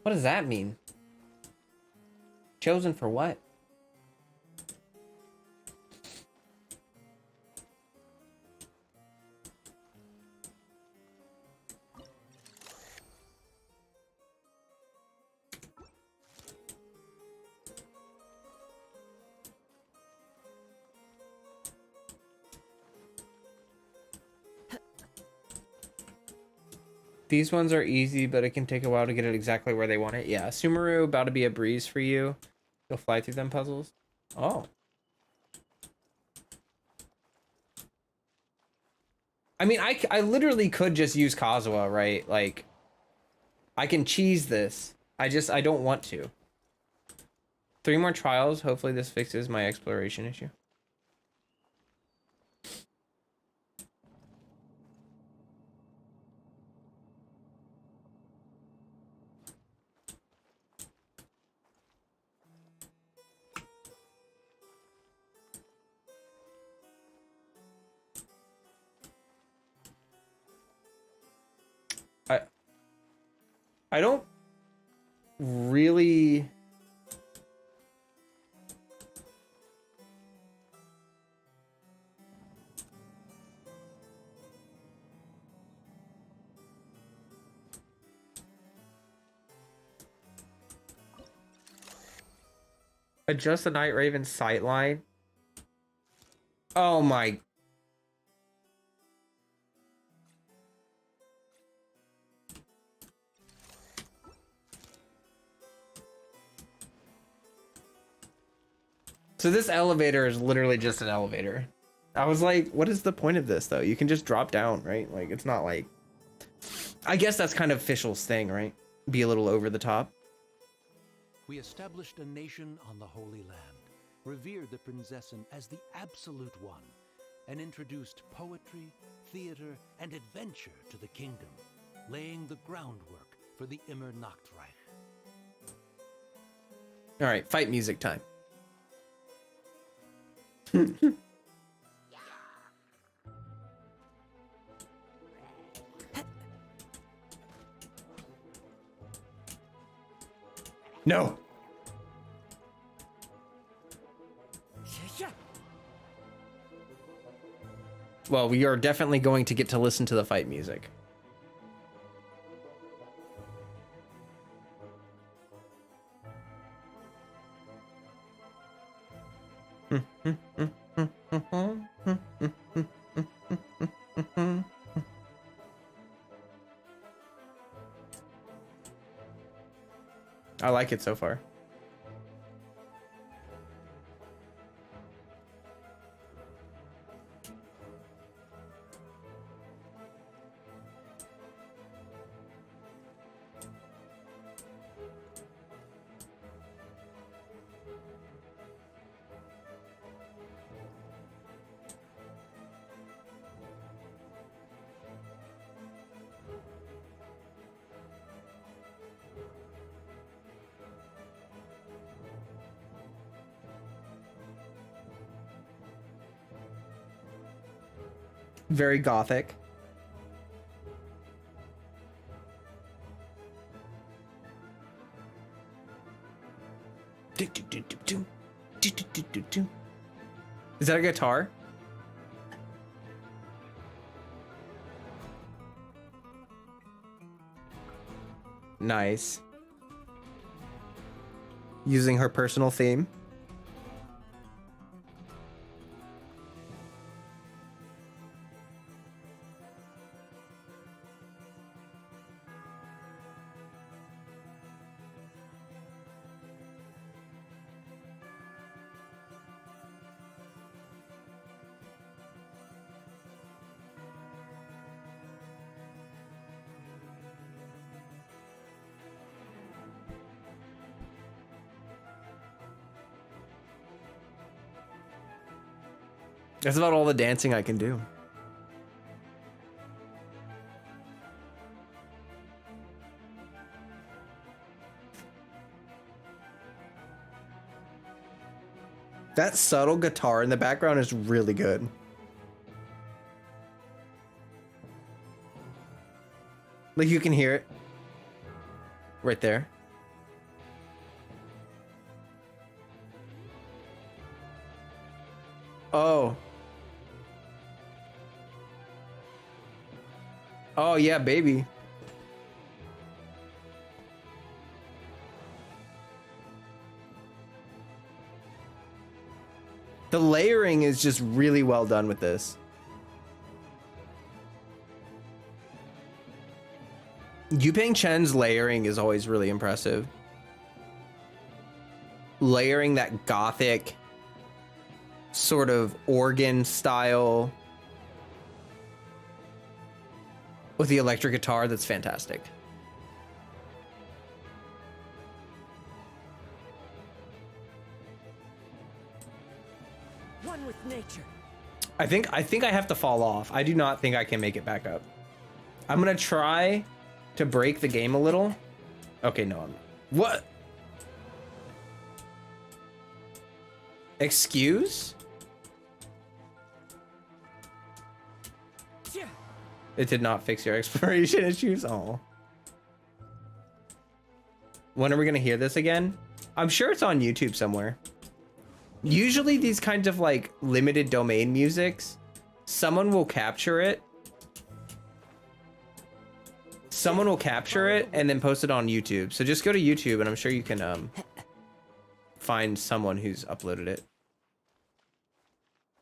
What does that mean? Chosen for what? These ones are easy, but it can take a while to get it exactly where they want it. Yeah, Sumeru, about to be a breeze for you. You'll fly through them puzzles. Oh. I mean, I literally could just use Kazuha, right? Like, I can cheese this. I don't want to. 3 more trials. Hopefully this fixes my exploration issue. I don't really... Adjust the Night Raven sightline. Oh my... So this elevator is literally just an elevator. I was like, what is the point of this though? You can just drop down, right? Like, it's not like... I guess that's kind of Fischl's thing, right? Be a little over the top. We established a nation on the Holy Land, revered the Prinzessin as the absolute one, and introduced poetry, theater, and adventure to the kingdom, laying the groundwork for the Immer Nachtreich. All right, fight music time. No. Well, we are definitely going to get to listen to the fight music. I like it so far. Very gothic. Is that a guitar? Nice. Using her personal theme. That's about all the dancing I can do. That subtle guitar in the background is really good. Like you can hear it right there. Oh. Oh yeah, baby. The layering is just really well done with this. Yuping Chen's layering is always really impressive. Layering that gothic sort of organ style with the electric guitar, that's fantastic. One with nature. I think I have to fall off. I do not think I can make it back up. I'm gonna try to break the game a little. Okay, no, I'm not. What? Excuse? It did not fix your exploration issues. Oh. When are we gonna hear this again? I'm sure it's on YouTube somewhere. Usually these kinds of like limited domain musics, someone will capture it. Someone will capture it and then post it on YouTube. So just go to YouTube and I'm sure you can find someone who's uploaded it.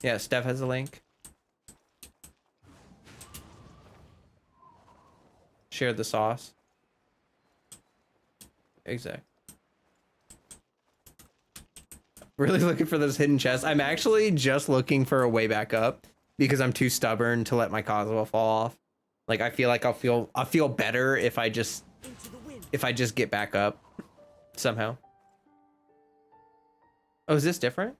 Yeah, Steph has a link. Share the sauce. Exact. Really looking for those hidden chests. I'm actually just looking for a way back up because I'm too stubborn to let my Cosmo fall off. Like I feel like I'll feel better if I just get back up somehow. Oh, is this different?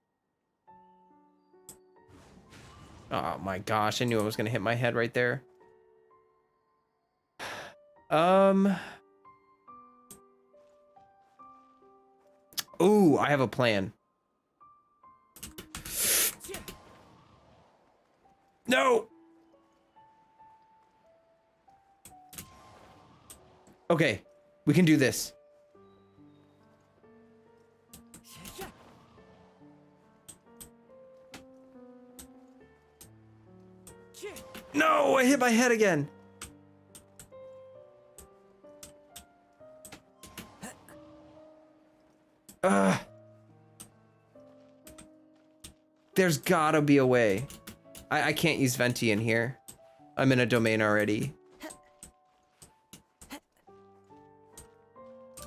Oh my gosh, I knew I was gonna hit my head right there. Ooh, I have a plan. No. Okay, we can do this. No, I hit my head again. There's gotta be a way. I can't use Venti in here. I'm in a domain already.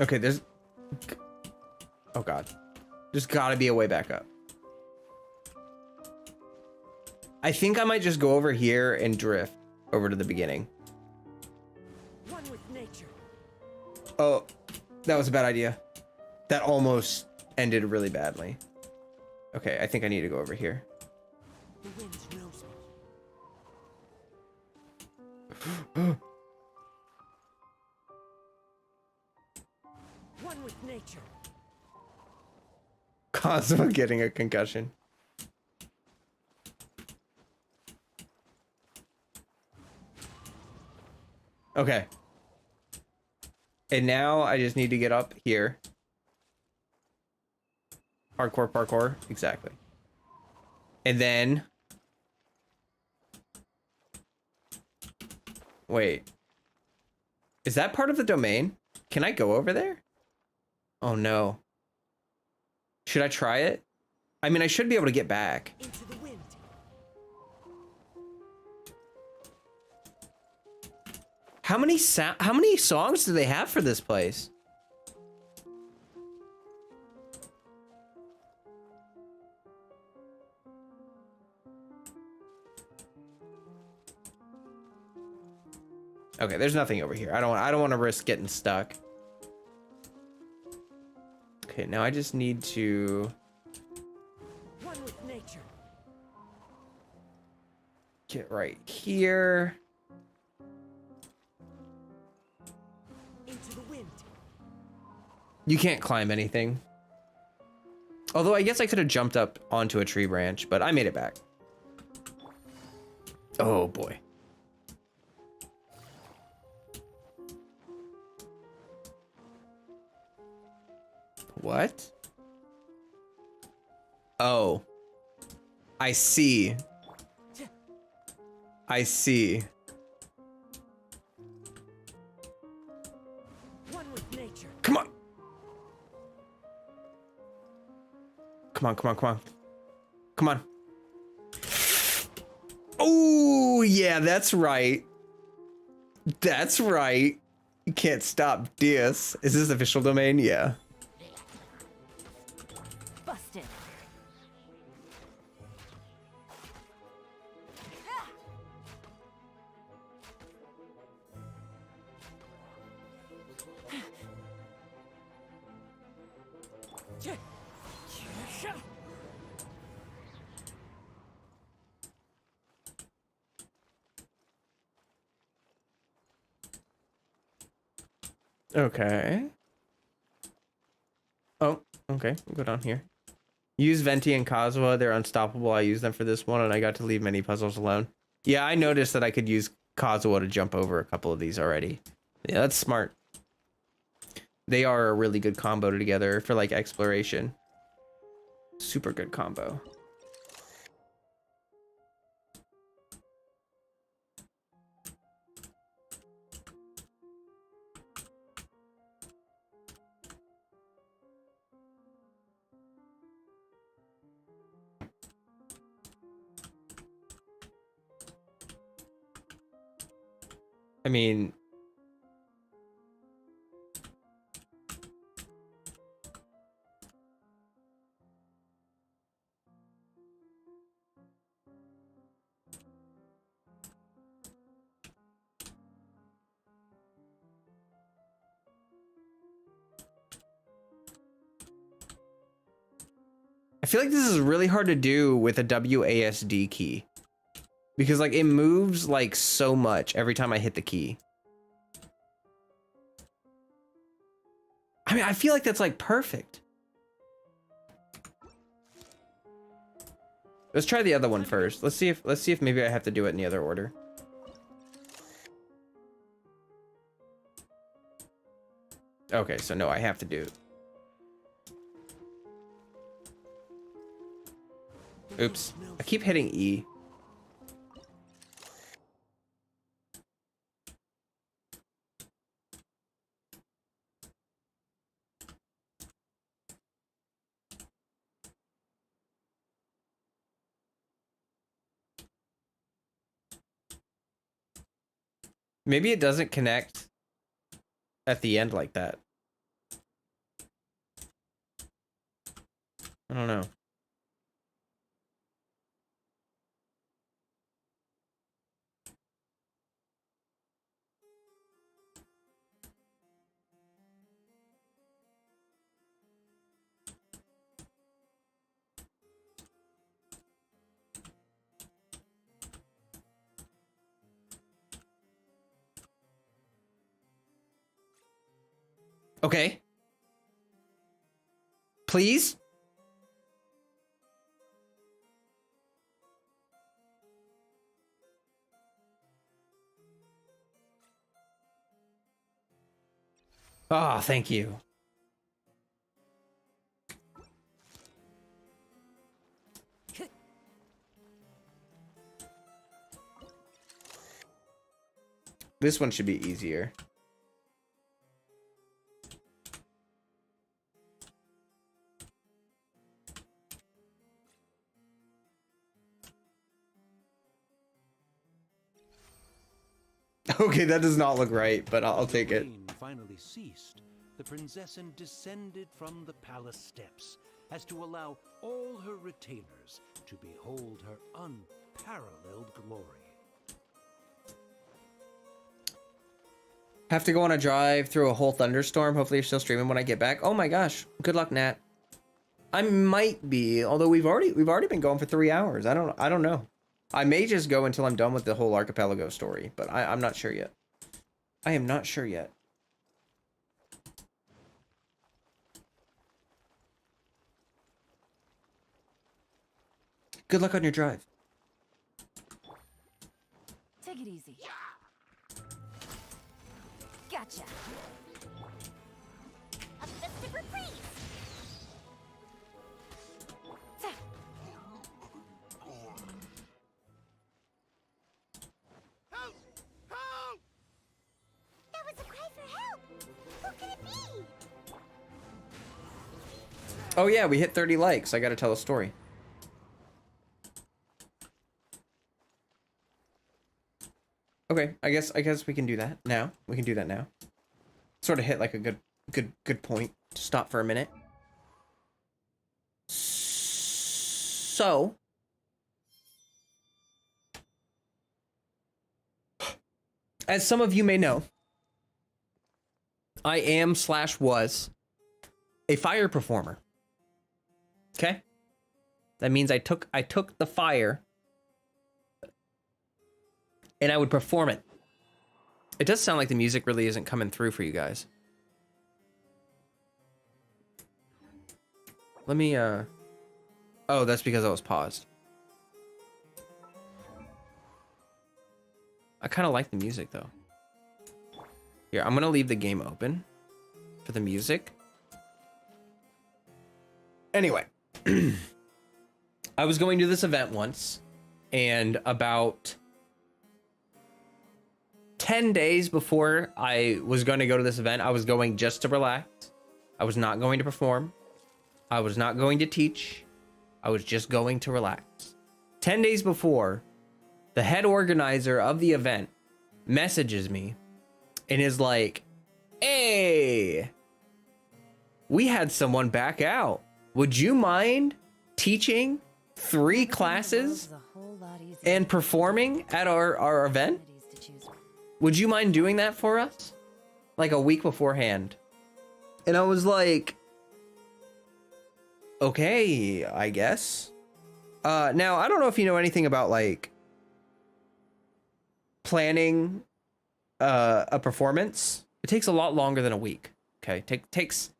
Okay, there's... Oh god. There's gotta be a way back up. I think I might just go over here and drift over to the beginning. One with nature. Oh, that was a bad idea. That almost ended really badly. Okay, I think I need to go over here. The wind knows me. One with nature. Cosmo getting a concussion. Okay. And now I just need to get up here. Hardcore parkour, exactly. And then, wait, is that part of the domain? Can I go over there? Oh no. Should I try it? I mean, I should be able to get back. Into the wind. How many songs do they have for this place? Okay, there's nothing over here. I don't want to risk getting stuck. Okay, now I just need to One with nature. get right here. Into the wind. You can't climb anything. Although I guess I could have jumped up onto a tree branch, but I made it back. Oh boy. What? Oh. I see. I see. One with nature. Come on. Come on, come on, come on. Come on. Oh, yeah, that's right. That's right. You can't stop this. Is this official domain? Yeah. Busted. Okay. Oh, okay. We'll go down here. Use Venti and Kazuha. They're unstoppable. I used them for this one, and I got to leave many puzzles alone. Yeah, I noticed that I could use Kazuha to jump over a couple of these already. Yeah, that's smart. They are a really good combo together for like exploration. Super good combo. I mean, I feel like this is really hard to do with a WASD key. Because like it moves like so much every time I hit the key. I mean, I feel like that's like perfect. Let's try the other one first. Let's see if maybe I have to do it in the other order. Okay, so no, I have to do it. Oops. I keep hitting E. Maybe it doesn't connect at the end like that. I don't know. Okay. Please? Ah, thank you. This one should be easier. Okay, that does not look right, but I'll take it. Rain finally ceased. The prinzessin descended from the palace steps as to allow all her retainers to behold her unparalleled glory. Have to go on a drive through a whole thunderstorm. Hopefully you're still streaming when I get back. Oh my gosh. Good luck, Nat. I might be, although we've already been going for 3 hours. I don't know. I may just go until I'm done with the whole archipelago story, but I'm not sure yet. I am not sure yet. Good luck on your drive. Take it easy. Gotcha. A festive reprise. Help! Help! That was a cry for help. Who could it be? Oh yeah, we hit 30 likes. I gotta tell a story. Okay, I guess we can do that now. We can do that now. Sort of hit like a good point to stop for a minute. So, as some of you may know, I am / was a fire performer. Okay? That means I took the fire and I would perform it. It does sound like the music really isn't coming through for you guys. Let me, oh, that's because I was paused. I kind of like the music, though. Here, I'm gonna leave the game open for the music. Anyway. I was going to this event once, and about 10 days before I was going to go to this event, I was going just to relax. I was not going to perform. I was not going to teach. I was just going to relax. 10 days before, the head organizer of the event messages me and is like, "Hey, we had someone back out. Would you mind teaching 3 classes and performing at our event? Would you mind doing that for us?" Like a week beforehand. And I was like, okay, I guess. Now, I don't know if you know anything about like planning a performance. It takes a lot longer than a week. Okay, takes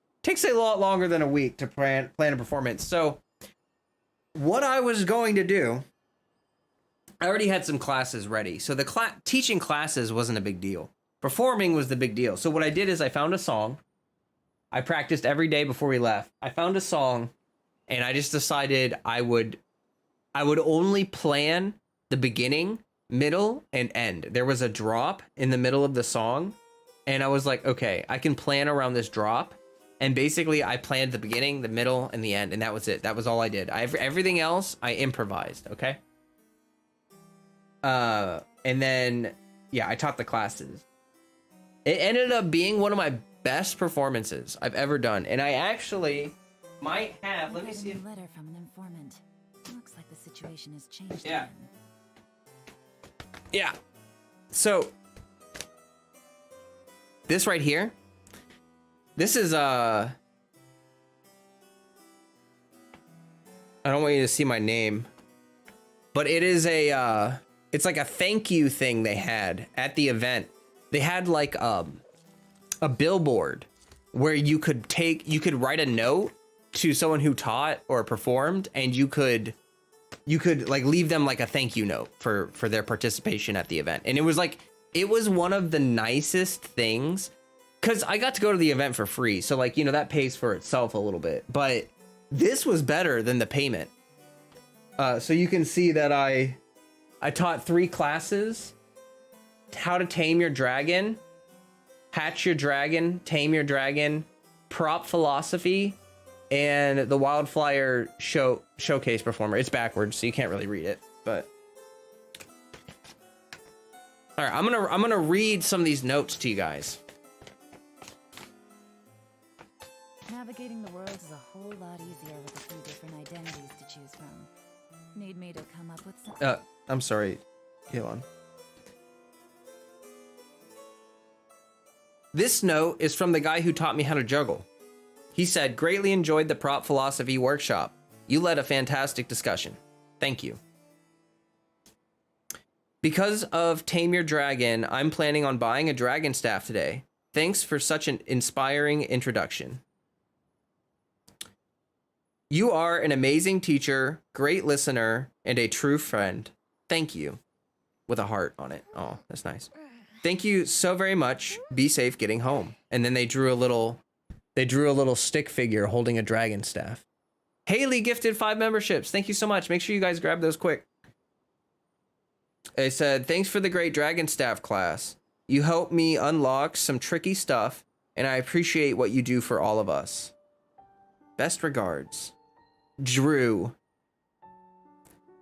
a lot longer than a week to plan a performance. So what I was going to do, I already had some classes ready. So the teaching classes wasn't a big deal. Performing was the big deal. So what I did is I found a song. I practiced every day before we left. I found a song and I just decided I would only plan the beginning, middle, and end. There was a drop in the middle of the song and I was like, okay, I can plan around this drop. And basically I planned the beginning, the middle, and the end, and that was it. That was all I did. Everything else I improvised, okay? And then, yeah, I taught the classes. It ended up being one of my best performances I've ever done. And I actually might have, let me see. A letter from an informant. Looks like the situation has changed. Yeah. Again. Yeah. So, this right here, this is, I don't want you to see my name, but it is it's like a thank you thing they had at the event. They had like a billboard where you could write a note to someone who taught or performed, and you could like leave them like a thank you note for their participation at the event. And it was one of the nicest things, because I got to go to the event for free. So like, you know, that pays for itself a little bit, but this was better than the payment. So you can see that I taught 3 classes how to tame your dragon, hatch your dragon, tame your dragon, prop philosophy, and the wildfire showcase performer. It's backwards, so you can't really read it, but all right, I'm gonna read some of these notes to you guys. Navigating the world is a whole lot easier with a few different identities to choose from. Need me to come up with some? I'm sorry, Elon. This note is from the guy who taught me how to juggle. He said, greatly enjoyed the prop philosophy workshop. You led a fantastic discussion. Thank you. Because of Tame Your Dragon, I'm planning on buying a dragon staff today. Thanks for such an inspiring introduction. You are an amazing teacher, great listener, and a true friend. Thank you. With a heart on it. Oh, that's nice. Thank you so very much. Be safe getting home. And then they drew a little stick figure holding a dragon staff. Haley gifted 5 memberships. Thank you so much. Make sure you guys grab those quick. They said, thanks for the great dragon staff class. You helped me unlock some tricky stuff, and I appreciate what you do for all of us. Best regards. Drew.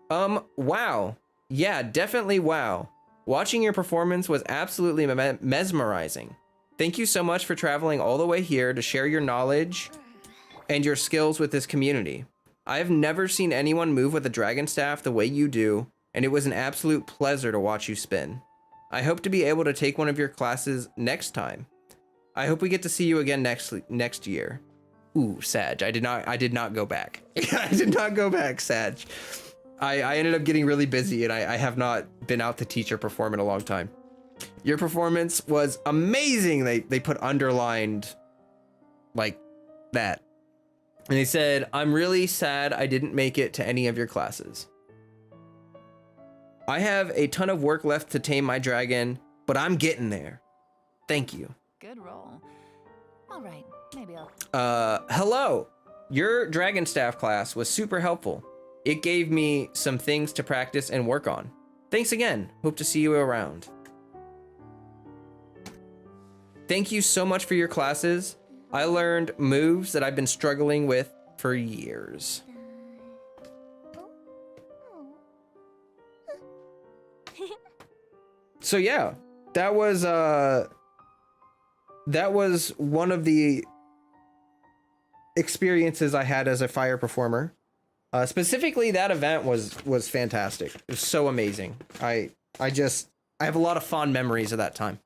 Wow. Yeah, definitely wow. Watching your performance was absolutely mesmerizing. Thank you so much for traveling all the way here to share your knowledge and your skills with this community. I have never seen anyone move with a dragon staff the way you do, and it was an absolute pleasure to watch you spin. I hope to be able to take one of your classes next time. I hope we get to see you again next year. Ooh, Sag, I did not go back. I did not go back, Sag. I ended up getting really busy, and I have not been out to teach or perform in a long time. Your performance was amazing. They put underlined like that. And they said, I'm really sad I didn't make it to any of your classes. I have a ton of work left to tame my dragon, but I'm getting there. Thank you. Good roll. All right, maybe I'll... Hello. Your dragon staff class was super helpful. It gave me some things to practice and work on. Thanks again. Hope to see you around. Thank you so much for your classes. I learned moves that I've been struggling with for years. So yeah, that was one of the experiences I had as a fire performer. Specifically, that event was fantastic. It was so amazing. I have a lot of fond memories of that time.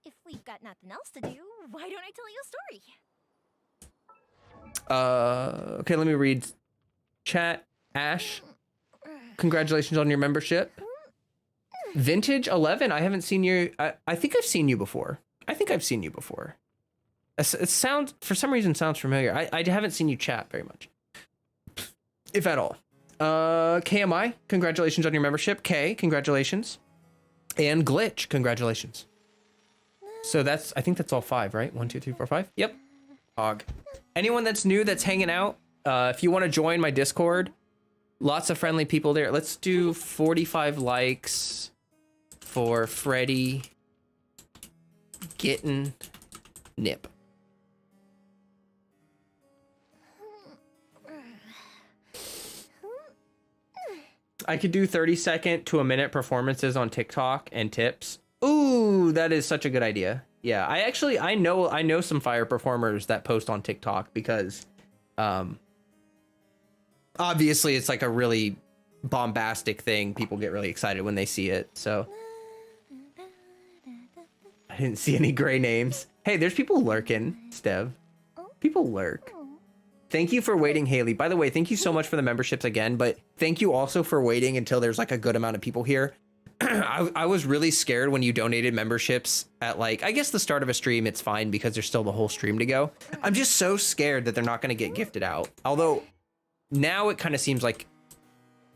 If we've got nothing else to do, why don't I tell you a story? Okay, let me read chat. Ash, congratulations on your membership. Vintage 11, I haven't seen you. I think I've seen you before. It sounds, for some reason, sounds familiar. I haven't seen you chat very much, if at all. KMI, congratulations on your membership. K, congratulations. And Glitch, congratulations. So I think that's all 5, right? 1, 2, 3, 4, 5. Yep. Og. Anyone that's new that's hanging out, if you want to join my Discord, lots of friendly people there. Let's do 45 likes for Freddy getting Nip. I could do 30-second to a minute performances on TikTok and tips. Ooh, that is such a good idea. Yeah, I know some fire performers that post on TikTok because obviously it's like a really bombastic thing. People get really excited when they see it. So I didn't see any gray names. Hey, there's people lurking, Stev. People lurk. Thank you for waiting, Haley. By the way, thank you so much for the memberships again, but thank you also for waiting until there's like a good amount of people here. I was really scared when you donated memberships at like, I guess the start of a stream, it's fine because there's still the whole stream to go. I'm just so scared that they're not going to get gifted out. Although now it kind of seems like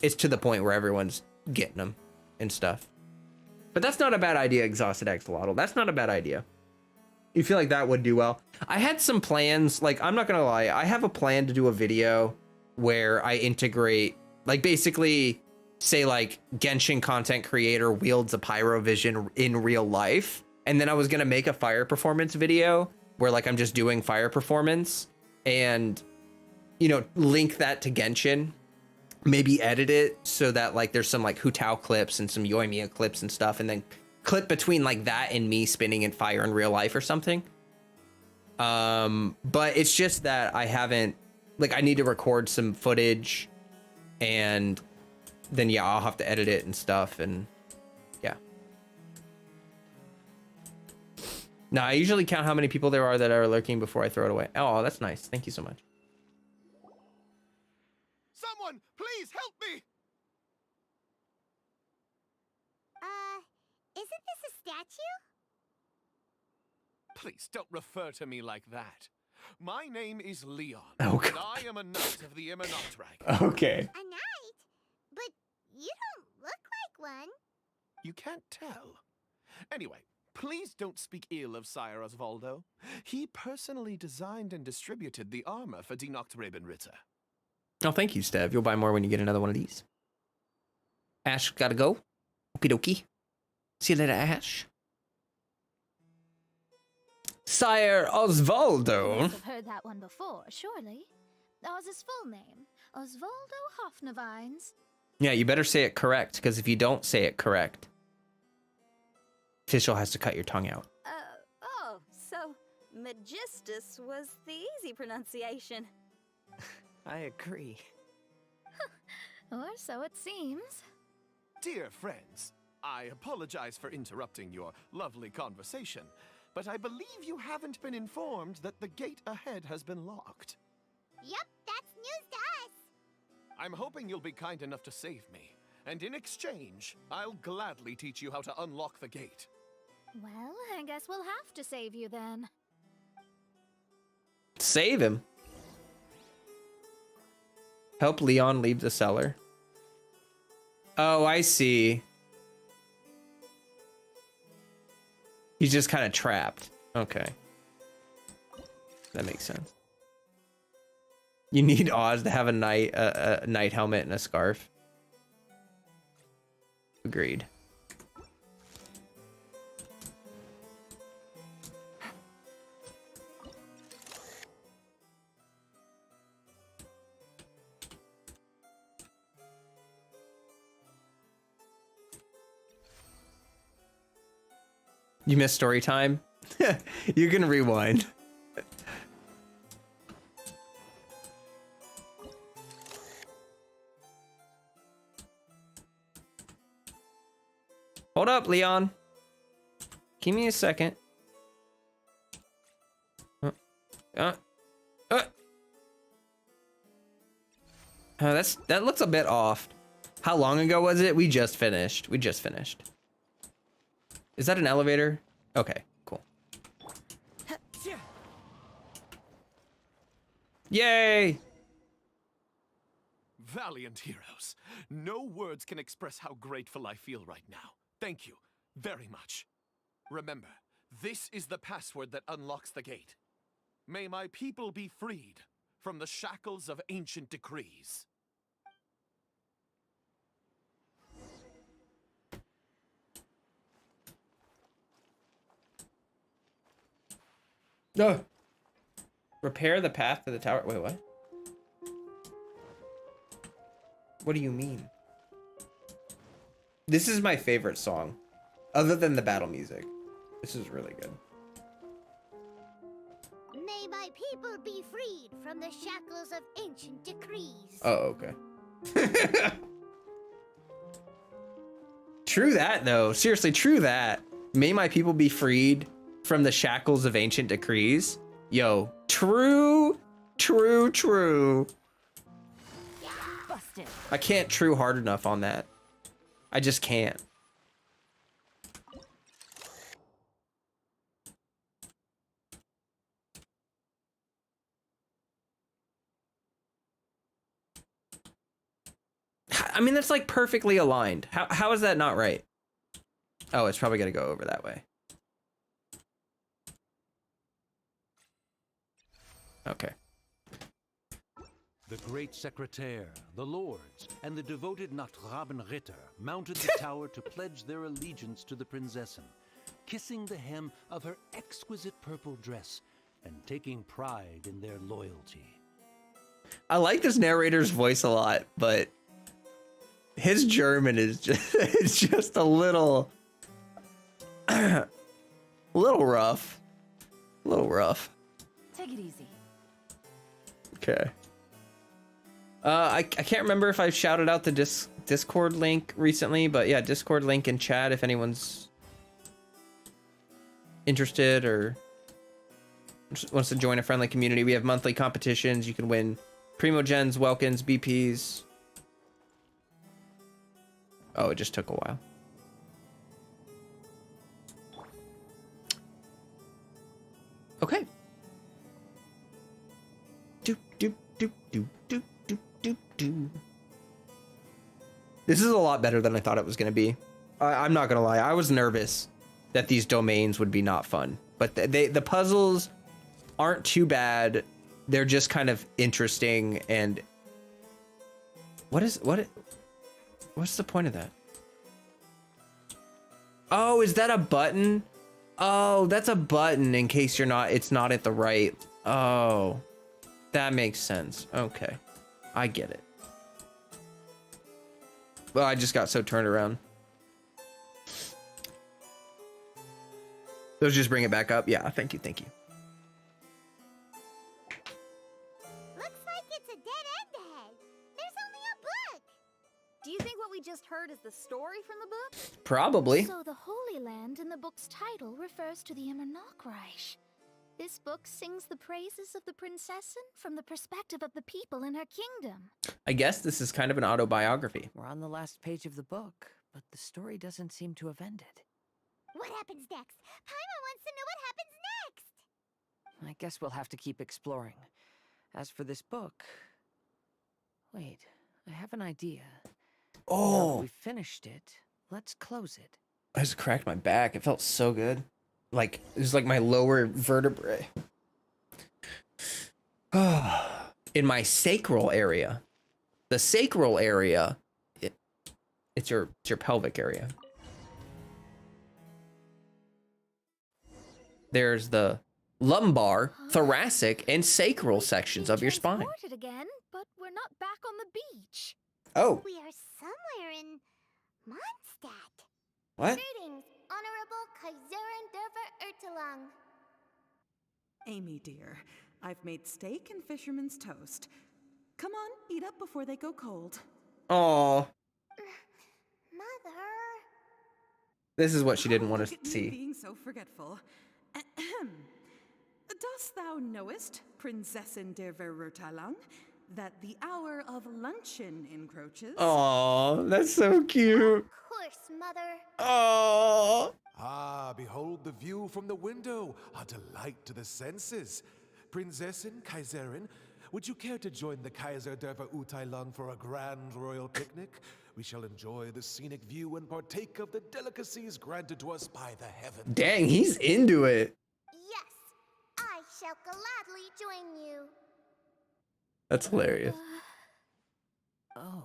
it's to the point where everyone's getting them and stuff. But that's not a bad idea, Exhausted Axolotl. That's not a bad idea. You feel like that would do well. I had some plans, like, I'm not gonna lie, I have a plan to do a video where I integrate, like, basically say like Genshin content creator wields a pyrovision in real life. And then I was gonna make a fire performance video where like I'm just doing fire performance and, you know, link that to Genshin, maybe edit it so that like there's some like Hu Tao clips and some Yoimiya clips and stuff, and then clip between like that and me spinning in fire in real life or something. But it's just that I haven't, like, I need to record some footage, and then yeah, I'll have to edit it and stuff, and yeah. Now I usually count how many people there are that are lurking before I throw it away. Oh, that's nice. Thank you so much. Someone, please help me! Isn't this a statue? Please don't refer to me like that. My name is Leon, Oh, and God. I am a knight of the Imminot Dragon. Okay. A knight? But you don't look like one. You can't tell. Anyway, please don't speak ill of Sire Osvaldo. He personally designed and distributed the armor for Die Nachtrebenritter. Oh, thank you, Stev. You'll buy more when you get another one of these. Ash, gotta go. Okie dokie. See you later, Ash. Sire You Osvaldo. must have heard that one before, surely. Oz's full name, Osvaldo Hoffnevines. Yeah, you better say it correct, because if you don't say it correct, Official has to cut your tongue out. Oh, so Magistus was the easy pronunciation. I agree. Or so it seems. Dear friends, I apologize for interrupting your lovely conversation, but I believe you haven't been informed that the gate ahead has been locked. Yup, that's news to us. I'm hoping you'll be kind enough to save me, and in exchange, I'll gladly teach you how to unlock the gate. Well, I guess we'll have to save you then. Save him. Help Leon leave the cellar. Oh, I see. He's just kind of trapped. Okay. That makes sense. You need Oz to have a knight helmet and a scarf. Agreed. You missed story time? You can rewind. Hold up, Leon. Give me a second. That looks a bit off. How long ago was it? We just finished. Is that an elevator? Okay, cool. Yay! Valiant heroes. No words can express how grateful I feel right now. Thank you very much. Remember, this is the password that unlocks the gate. May my people be freed from the shackles of ancient decrees. No. Repair the path to the tower. Wait, what? What do you mean? This is my favorite song, other than the battle music. This is really good. May my people be freed from the shackles of ancient decrees. Oh, okay. True that, though. Seriously, true that. May my people be freed from the shackles of ancient decrees. Yo, true. Busted. I can't true hard enough on that. I just can't. I mean, that's like perfectly aligned. How is that not right? Oh, it's probably gonna go over that way. Okay. The great secretaire, the lords, and the devoted Nachtrabenritter mounted the tower to pledge their allegiance to the Prinzessin, kissing the hem of her exquisite purple dress and taking pride in their loyalty. I like this narrator's voice a lot, but his German is just, it's just a little rough. A little rough. Take it easy. Okay. I can't remember if I've shouted out the Discord link recently, but yeah, Discord link in chat if anyone's interested or just wants to join a friendly community. We have monthly competitions. You can win Primogens, Welkins, BPs. Oh, it just took a while. Okay. Doop, doop, doop, doop, doop, doop, doop, doop. This is a lot better than I thought it was going to be. I'm not going to lie. I was nervous that these domains would be not fun. But the puzzles aren't too bad. They're just kind of interesting. And what's the point of that? Oh, is that a button? Oh, that's a button in case it's not at the right. Oh, that makes sense. Okay, I get it. Well, I just got so turned around. Let's just bring it back up. Yeah, thank you, thank you. Looks like it's a dead end ahead. There's only a book. Do you think what we just heard is the story from the book? Probably. So the Holy Land in the book's title refers to the Immer Nordreich. This book sings the praises of the Prinzessin from the perspective of the people in her kingdom. I guess this is kind of an autobiography. We're on the last page of the book, but the story doesn't seem to have ended. What happens next? Paimon wants to know what happens next. I guess we'll have to keep exploring. As for this book... Wait, I have an idea. Now that we finished it, let's close it. I just cracked my back. It felt so good. Like, it was like my lower vertebrae. In my sacral area. The sacral area, it's your pelvic area. There's the lumbar, thoracic, and sacral sections of your spine. Transported again, but we're not back on the beach. Oh. We are somewhere in Mondstadt. What? Greetings, Honorable Kaiserin Derver Ertelang. Amy, dear, I've made steak and fisherman's toast. Come on, eat up before they go cold. Aw. Mother. This is what she didn't want Look to at me see. being so forgetful. Ahem. Dost thou knowest, Prinzessin der Verurteilung, that the hour of luncheon encroaches? Aw, that's so cute. Of course, Mother. Aw. Ah, behold the view from the window, a delight to the senses. Prinzessin, Kaiserin, would you care to join the Kaiser der Verurteilung for a grand royal picnic? We shall enjoy the scenic view and partake of the delicacies granted to us by the heavens. Dang, he's into it. Yes, I shall gladly join you. That's hilarious. Oh.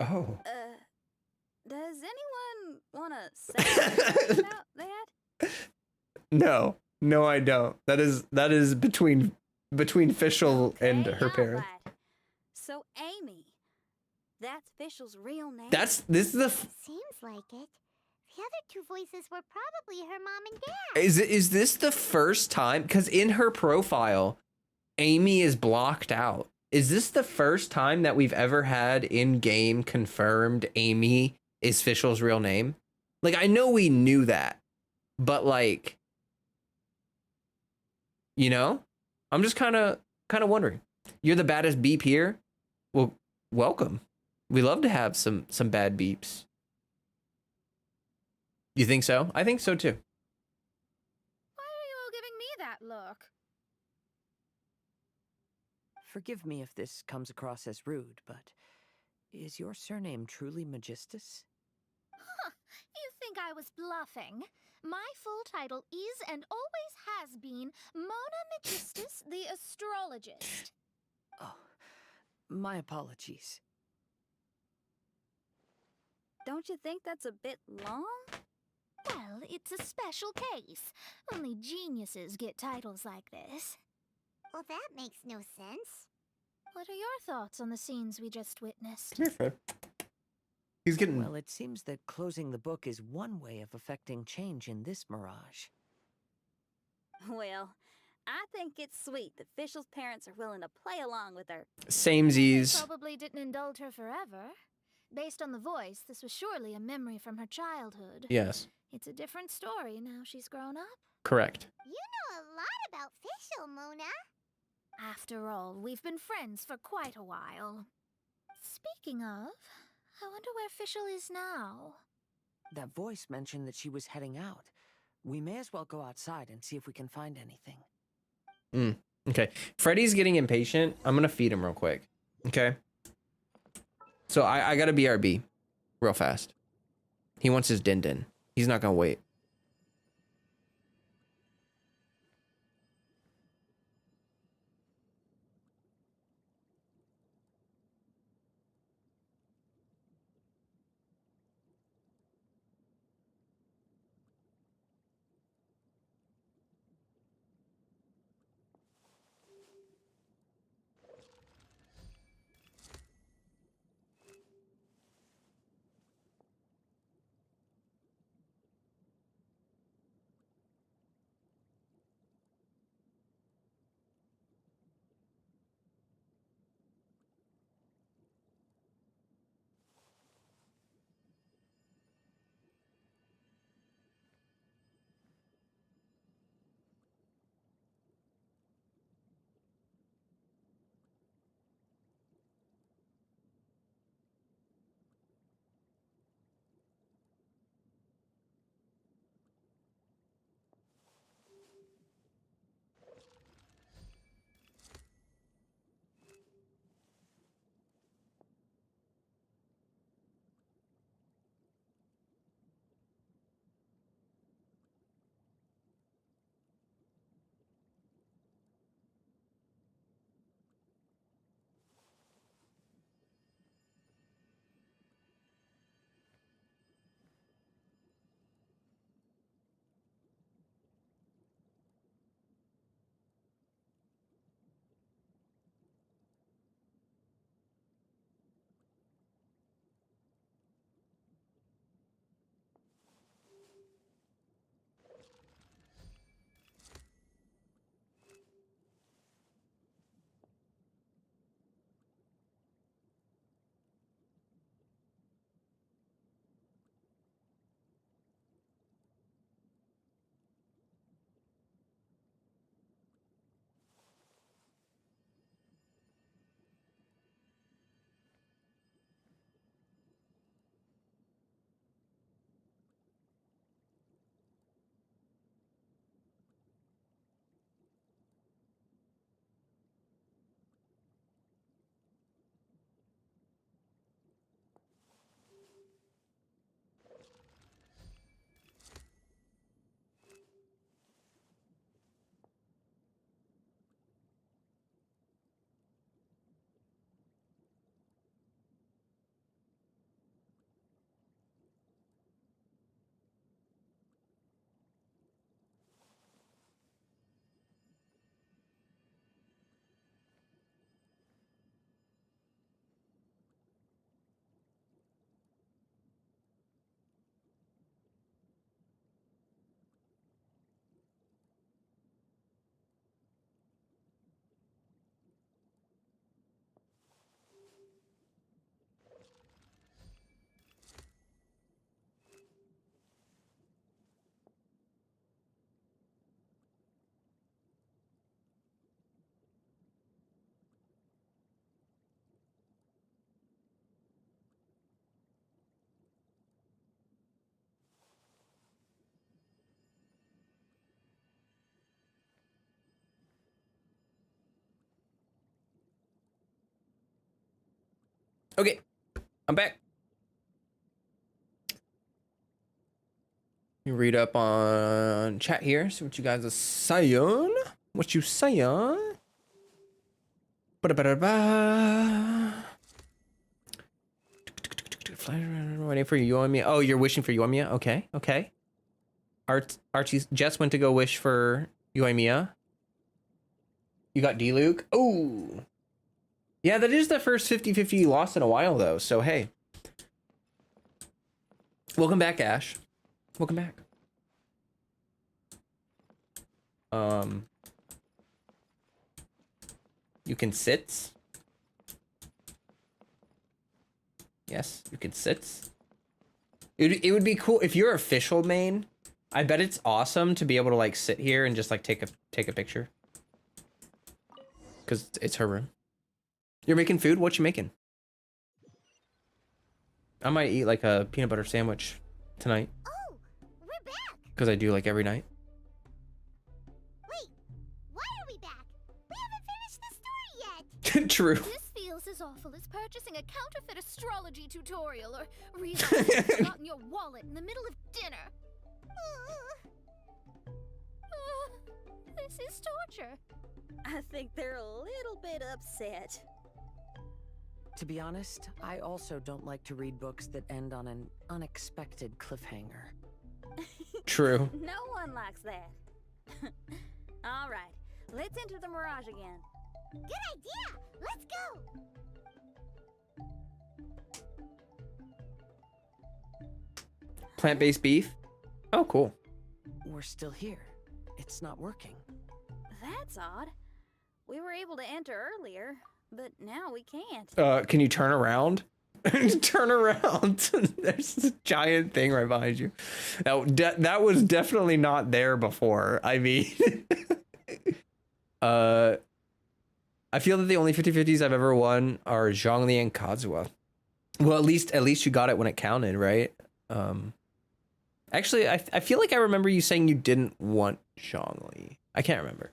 Oh. Does anyone want to say about that? No, I don't. That is between Fischl and her parents. Right. So Amy, that's Fischl's real name. This is the. Seems like it. The other two voices were probably her mom and dad. Is this the first time? Because in her profile, Amy is blocked out. Is this the first time that we've ever had in-game confirmed Amy is Fischl's real name? Like, I know we knew that, but like, you know, I'm just kind of wondering. You're the baddest beep here. Well, welcome. We love to have some bad beeps. You think so? I think so too. Why are you all giving me that look? Forgive me if this comes across as rude, but is your surname truly Magistus? Huh, you think I was bluffing? My full title is and always has been Mona Magistus the Astrologist. Oh, My apologies. Don't you think that's a bit long? Well, it's a special case. Only geniuses get titles like this. Well, that makes no sense. What are your thoughts on the scenes we just witnessed? Come here, Fred. He's getting... Well, it seems that closing the book is one way of affecting change in this mirage. Well, I think it's sweet that Fischl's parents are willing to play along with her. Samesies. They probably didn't indulge her forever. Based on the voice, this was surely a memory from her childhood. Yes. It's a different story now she's grown up. Correct. You know a lot about Fischl, Mona. After all, we've been friends for quite a while. Speaking of, I wonder where Fischl is now. That voice mentioned that she was heading out. We may as well go outside and see if we can find anything. Okay. Freddy's getting impatient. I'm gonna feed him real quick. Okay. So I gotta BRB real fast. He wants his din din. He's not gonna wait. Okay, I'm back. You read up on chat here, see what you guys are saying. What you saying? Ba-da-ba-da-ba. Waiting for Yoimiya. Oh, you're wishing for Yoimiya? Okay, okay. Archie, Jess went to go wish for Yoimiya. You got D-Luke? Oh. Yeah, that is the first 50-50 you lost in a while, though, so hey. Welcome back, Ash. Welcome back. You can sit. Yes, you can sit. It would be cool if you're official main. I bet it's awesome to be able to like sit here and just like take a picture. Cause it's her room. You're making food? What you making? I might eat like a peanut butter sandwich tonight. Oh, we're back. Cause I do like every night. Wait, why are we back? We haven't finished the story yet. True. This feels as awful as purchasing a counterfeit astrology tutorial or realizing you've forgotten your wallet in the middle of dinner. This is torture. I think they're a little bit upset. To be honest, I also don't like to read books that end on an unexpected cliffhanger. True. No one likes that. All right, let's enter the Mirage again. Good idea. Let's go. Plant-based beef? Oh, cool. We're still here. It's not working. That's odd. We were able to enter earlier, but now we can't. Can you turn around? Turn around. There's this giant thing right behind you. That was definitely not there before. I mean, I feel that the only 50-50s I've ever won are Zhongli and Kazuha. Well, at least you got it when it counted, right? Actually, I feel like I remember you saying you didn't want Zhongli. I can't remember.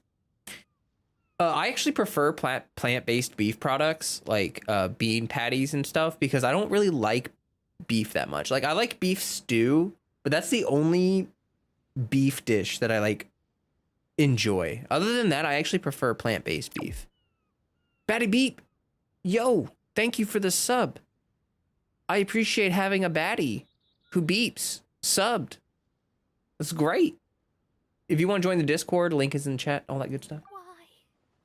I actually prefer plant-based beef products like bean patties and stuff because I don't really like beef that much. Like I like beef stew, but that's the only beef dish that I like enjoy. Other than that, I actually prefer plant-based beef. Batty Beep, yo, thank you for the sub. I appreciate having a baddie who beeps, subbed. That's great. If you want to join the Discord, link is in chat, all that good stuff.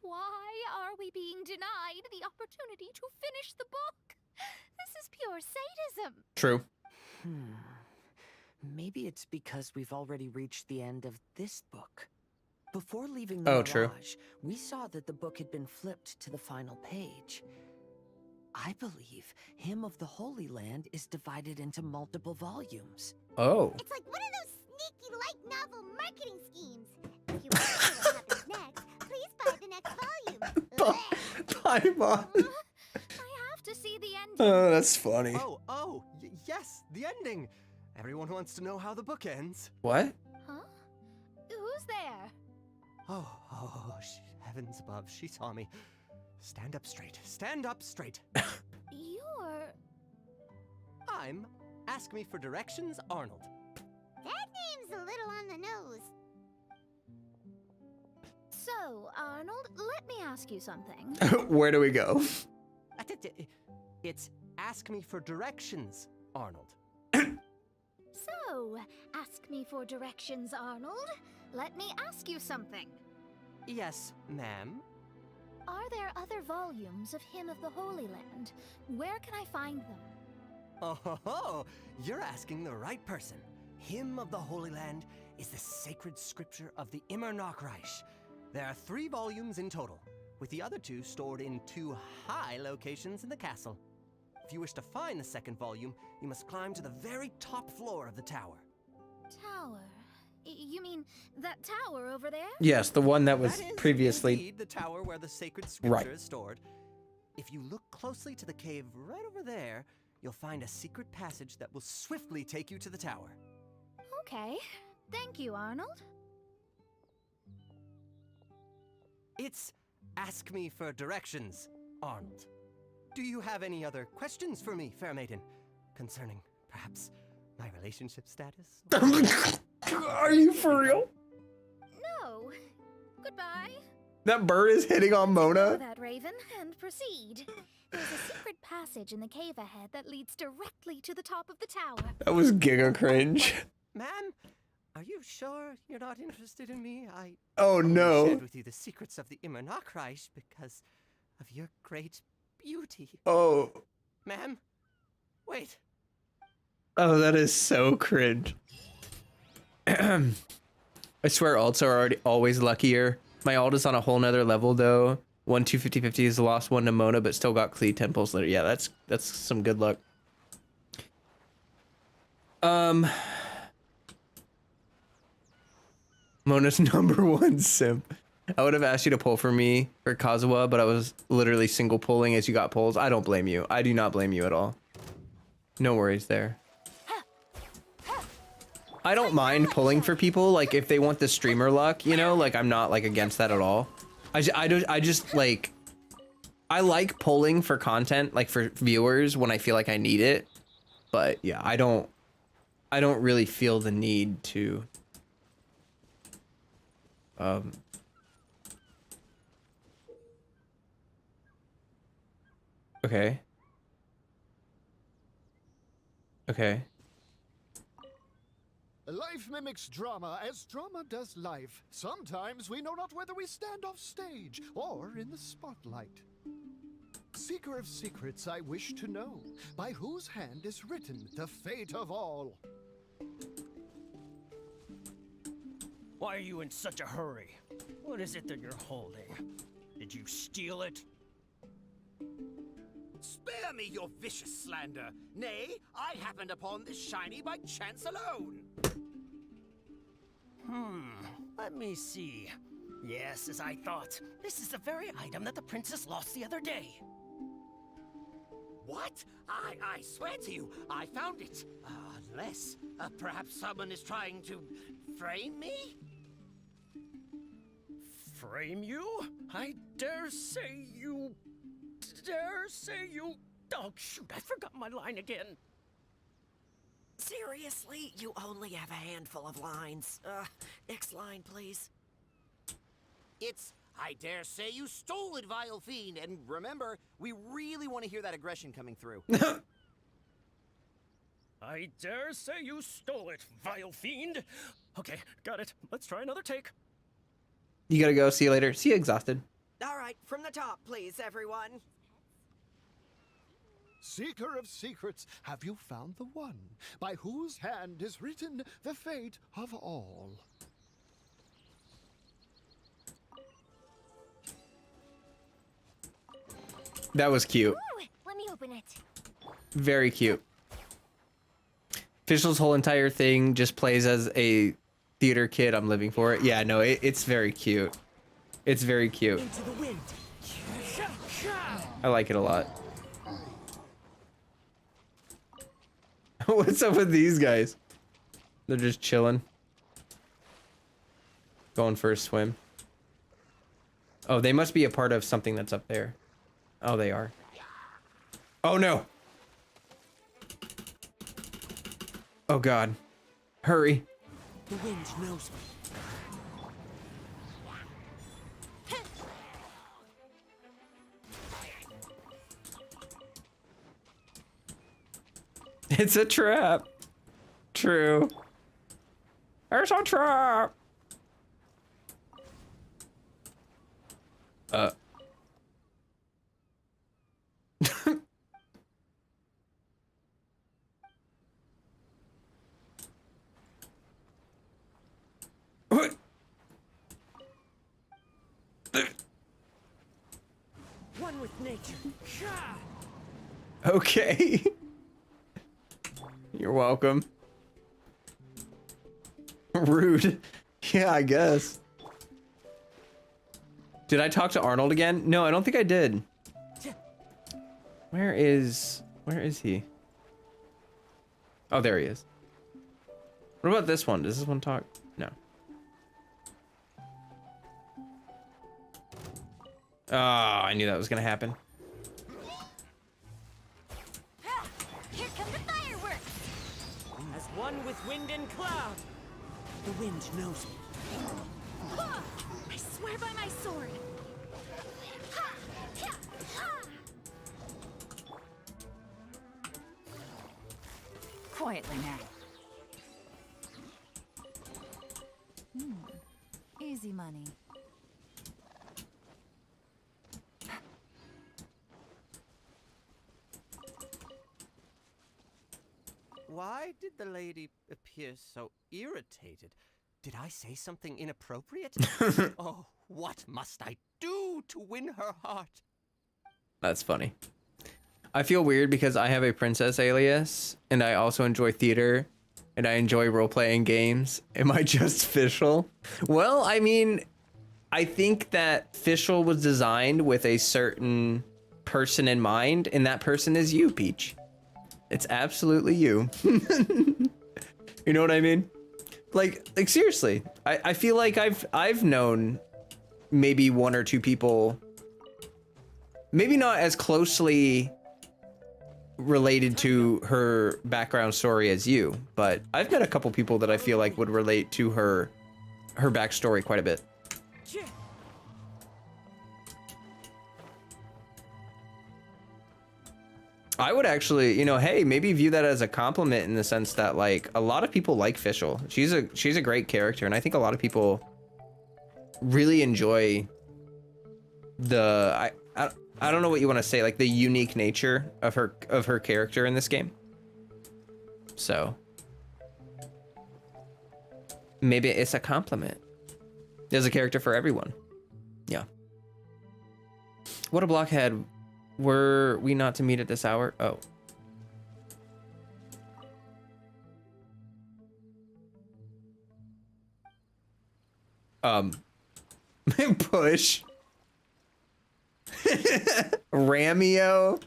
Why are we being denied the opportunity to finish the book? This is pure sadism. True. Maybe it's because we've already reached the end of this book. Before leaving the true. Mirage, we saw that the book had been flipped to the final page. I believe Hymn of the Holy Land is divided into multiple volumes. Oh. It's like one of those sneaky light novel marketing schemes. If you want to know what happens next, please buy the next volume. Bye, Mom. I have to see the ending. Oh, that's funny. Yes, the ending. Everyone wants to know how the book ends. What? Huh? Who's there? Heavens above, she saw me. Stand up straight. Stand up straight. You're... I'm Ask Me for Directions, Arnold. That name's a little on the nose. So, Arnold, let me ask you something. Where do we go? It's Ask Me for Directions, Arnold. So, ask me for directions, Arnold. Let me ask you something. Yes, ma'am. Are there other volumes of Hymn of the Holy Land? Where can I find them? Oh, you're asking the right person. Hymn of the Holy Land is the sacred scripture of the Immer Nachreich. There are 3 volumes in total, with the other 2 stored in 2 high locations in the castle. If you wish to find the second volume, you must climb to the very top floor of the tower. Tower? You mean that tower over there? Yes, the one that was previously... Indeed, the tower where the sacred scripture Right. is stored. If you look closely to the cave right over there, you'll find a secret passage that will swiftly take you to the tower. Okay. Thank you, Arnold. It's Ask Me for Directions, Arnold. Do you have any other questions for me, fair maiden? Concerning, perhaps, my relationship status? Are you for real? No. Goodbye. That bird is hitting on Follow Mona. that raven and proceed. There's a secret passage in the cave ahead that leads directly to the top of the tower. That was giga cringe. Ma'am, are you sure you're not interested in me? I Oh only no. shared with you the secrets of the Immernachtreich because of your great beauty. Oh. Ma'am, wait. Oh, that is so cringe. I swear alts are already always luckier. My alt is on a whole nother level though. 1 2 50 50 is lost one to Mona, but still got Klee 10 pulls later. Yeah, that's some good luck. Mona's #1 simp. I would have asked you to pull for me for Kazuha, but I was literally single pulling as you got pulls. I don't blame you. I do not blame you at all. No worries there. I don't mind pulling for people, like if they want the streamer luck, you know, like I'm not like against that at all. I just like, I like pulling for content, like for viewers when I feel like I need it. But yeah, I don't really feel the need to, okay. Okay. Life mimics drama as drama does life. Sometimes we know not whether we stand off stage or in the spotlight. Seeker of secrets, I wish to know, by whose hand is written the fate of all. Why are you in such a hurry? What is it that you're holding? Did you steal it? Spare me your vicious slander. Nay, I happened upon this shiny by chance alone. Let me see. Yes, as I thought. This is the very item that the princess lost the other day. What? I swear to you, I found it. Unless, perhaps someone is trying to frame me? Frame you? I dare say you... Oh, shoot, I forgot my line again. Seriously? You only have a handful of lines. Next line, please. It's, I dare say you stole it, vile fiend. And remember, we really want to hear that aggression coming through. I dare say you stole it, vile fiend. Okay, got it. Let's try another take. You gotta go. See you later. See you exhausted. All right, from the top, please, everyone. Seeker of secrets, have you found the one by whose hand is written the fate of all? That was cute. Ooh, let me open it. Very cute. Official's whole entire thing just plays as a theater kid. I'm living for it. Yeah, no, it's very cute. It's very cute. Into the wind. I like it a lot. What's up with these guys? They're just chilling. Going for a swim. Oh, they must be a part of something that's up there. Oh, they are. Oh, no. Oh, God. Hurry. The wind knows me. It's a trap. True. There's a trap. What? One with nature. Okay. You're welcome. Rude. Yeah, I guess. Did I talk to Arnold again? No, I don't think I did. Where is he? Oh, there he is. What about this one? Does this one talk? No. Oh, I knew that was gonna happen. Here come the fireworks. As one with wind and cloud. The wind knows me. I swear by my sword, quietly now. Easy money. Why did the lady appear so irritated? Did I say something inappropriate? Oh, what must I do to win her heart? That's funny. I feel weird because I have a princess alias, and I also enjoy theater, and I enjoy role-playing games. Am I just Fischl? Well, I mean, I think that Fischl was designed with a certain person in mind, and that person is you, Peach. It's absolutely you. You know what I mean? Like seriously, I feel like I've known maybe one or two people, maybe not as closely related to her background story as you, but I've met a couple people that I feel like would relate to her backstory quite a bit. I would actually, you know, hey, maybe view that as a compliment in the sense that like a lot of people like Fischl. She's a great character, and I think a lot of people really enjoy the I don't know what you want to say, like the unique nature of her character in this game. So maybe it's a compliment. There's a character for everyone. Yeah. What a blockhead. Were we not to meet at this hour? Oh. Push. Ramio.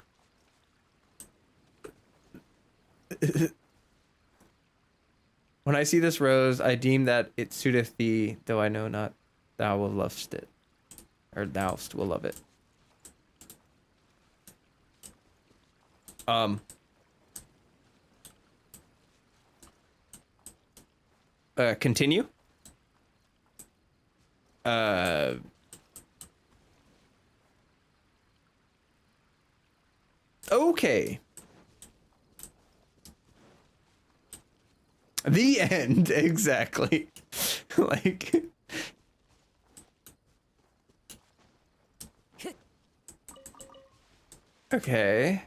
When I see this rose, I deem that it suiteth thee, though I know not thou will lovest it. Or thou'st will love it. Continue. Okay. The end, exactly. Like okay.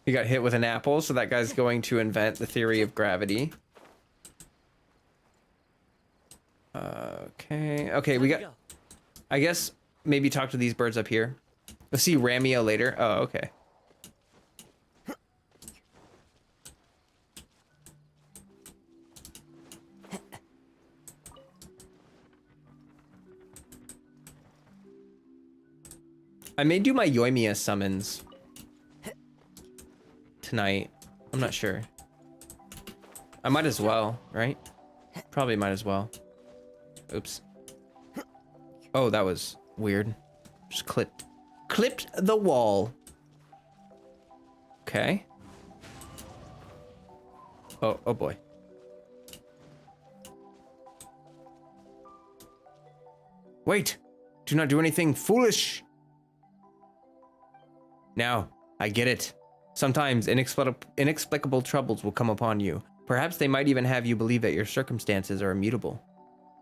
He got hit with an apple, so that guy's going to invent the theory of gravity. Okay, we got... I guess maybe talk to these birds up here. We'll see Ramio later. Oh, okay. I may do my Yoimiya summons tonight. I'm not sure. I might as well, right? Probably might as well. Oops. Oh, that was weird. Just clipped the wall. Okay. Oh boy. Wait! Do not do anything foolish! Now, I get it. Sometimes inexplicable troubles will come upon you. Perhaps they might even have you believe that your circumstances are immutable.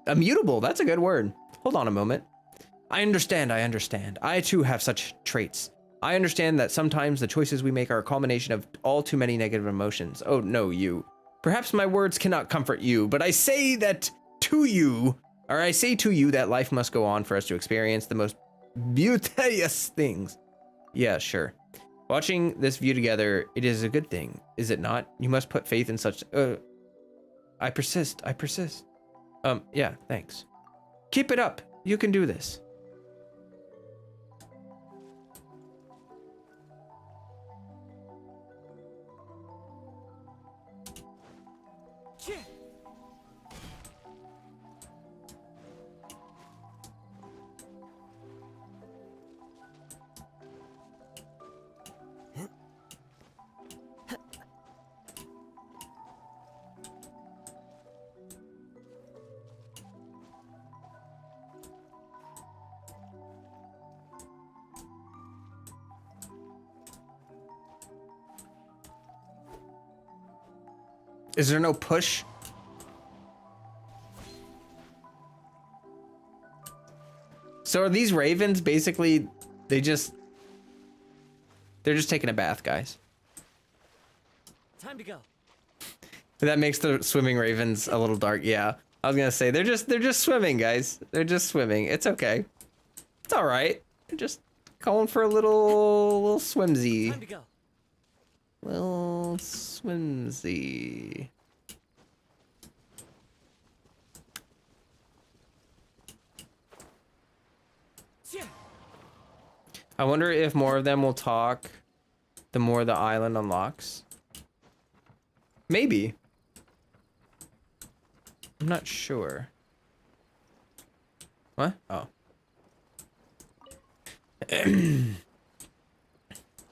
Immutable, that's a good word. Hold on a moment. I understand. I too have such traits. I understand that sometimes the choices we make are a culmination of all too many negative emotions. Oh no, you. Perhaps my words cannot comfort you, but I say to you that life must go on for us to experience the most beauteous things. Yeah, sure. Watching this view together, it is a good thing, is it not? You must put faith in such... I persist. Yeah, thanks. Keep it up. You can do this. Is there no push? So are these ravens basically, they're just taking a bath, guys. Time to go. That makes the swimming ravens a little dark. Yeah, I was gonna say they're just swimming, guys. They're just swimming. It's okay. It's all right. They're just going for a little swimsy. Time to go. Little swimsy. I wonder if more of them will talk the more the island unlocks. Maybe. I'm not sure. What? Oh.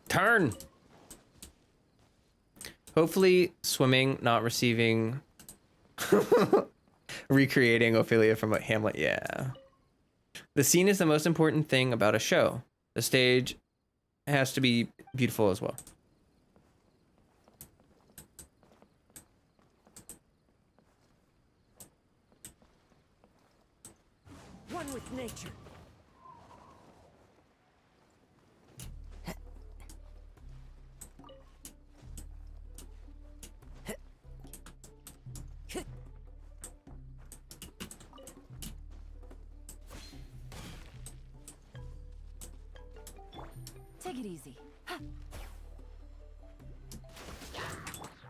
Turn! Hopefully swimming, not receiving... Recreating Ophelia from Hamlet, yeah. The scene is the most important thing about a show. The stage has to be beautiful as well. One with nature. Take it easy.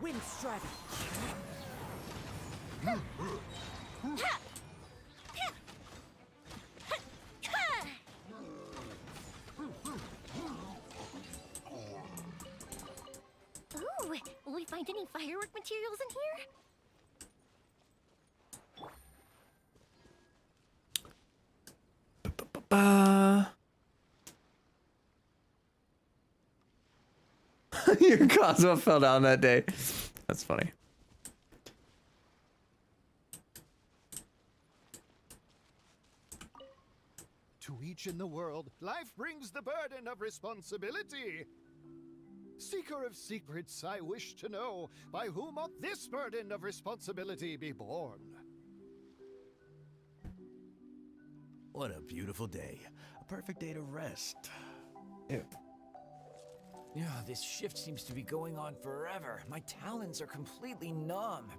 Wind strider. Ooh, will we find any firework materials in here? Your Cosmo fell down that day. That's funny. To each in the world, life brings the burden of responsibility. Seeker of secrets, I wish to know, by whom ought this burden of responsibility be borne? What a beautiful day. A perfect day to rest. Ew. Yeah, this shift seems to be going on forever. My talons are completely numb.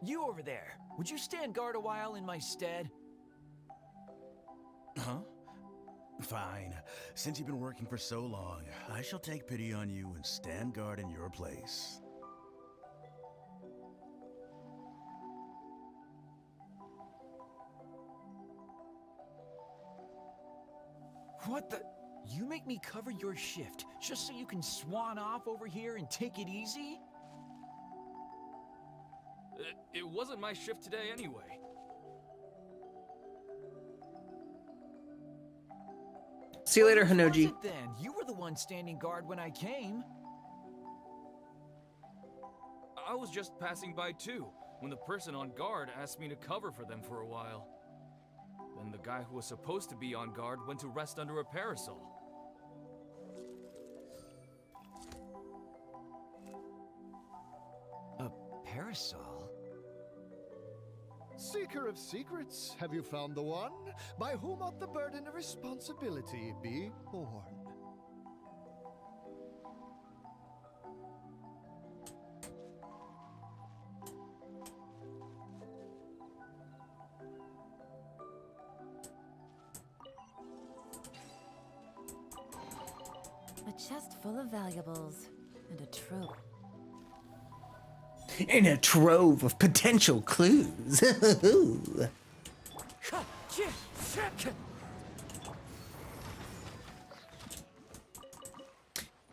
You over there, would you stand guard a while in my stead? Huh? Fine. Since you've been working for so long, I shall take pity on you and stand guard in your place. What the? You make me cover your shift just so you can swan off over here and take it easy? It wasn't my shift today anyway. See you later, What was Hanoji. it then? You were the one standing guard when I came. I was just passing by too, when the person on guard asked me to cover for them for a while. Then the guy who was supposed to be on guard went to rest under a parasol. A parasol? Seeker of secrets, have you found the one? By whom ought the burden of responsibility be borne? A chest full of valuables and a trove. In a trove of potential clues.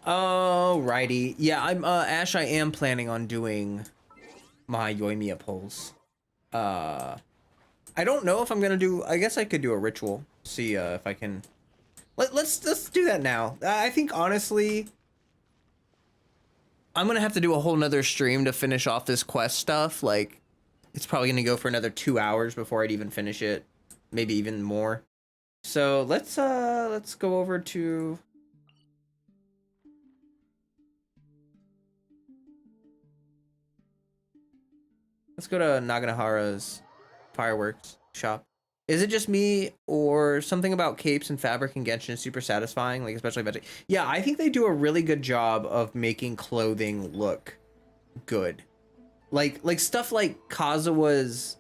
Alrighty. Yeah, I'm Ash, I am planning on doing my Yoimiya polls. I don't know if I'm gonna do, I guess I could do a ritual. See if I can. Let's do that now. I think honestly I'm gonna have to do a whole nother stream to finish off this quest stuff. Like, it's probably gonna go for another 2 hours before I'd even finish it, maybe even more. So let's go over to. Let's go to Naganahara's fireworks shop. Is it just me, or something about capes and fabric in Genshin is super satisfying? Like, especially veggie. Yeah, I think they do a really good job of making clothing look good. Like stuff like Kazua's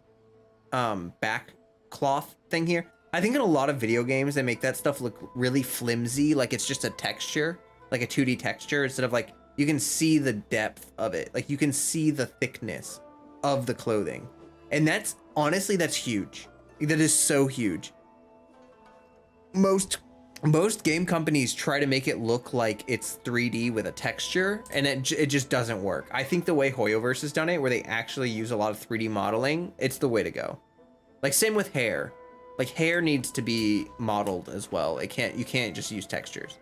back cloth thing here. I think in a lot of video games they make that stuff look really flimsy, like it's just a texture, like a 2D texture, instead of like you can see the depth of it, like you can see the thickness of the clothing. And that's honestly, that's huge. That is so huge. Most game companies try to make it look like it's 3D with a texture, and it just doesn't work. I think the way Hoyoverse has done it, where they actually use a lot of 3D modeling, it's the way to go. Like same with hair. Like hair needs to be modeled as well. You can't just use textures.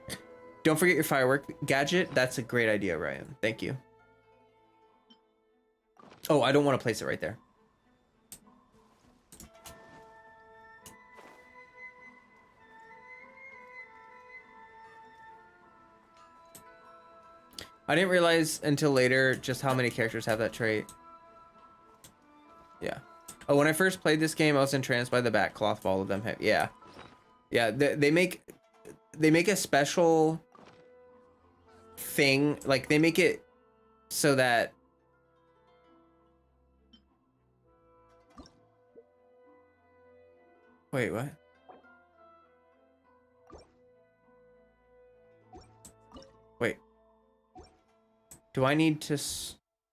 Don't forget your firework gadget. That's a great idea, Ryan. Thank you. Oh, I don't want to place it right there. I didn't realize until later just how many characters have that trait. Yeah. Oh, when I first played this game, I was entranced by the back cloth of all of them. Yeah. Yeah, they make a special thing, like they make it so that wait, what? Wait. Do I need to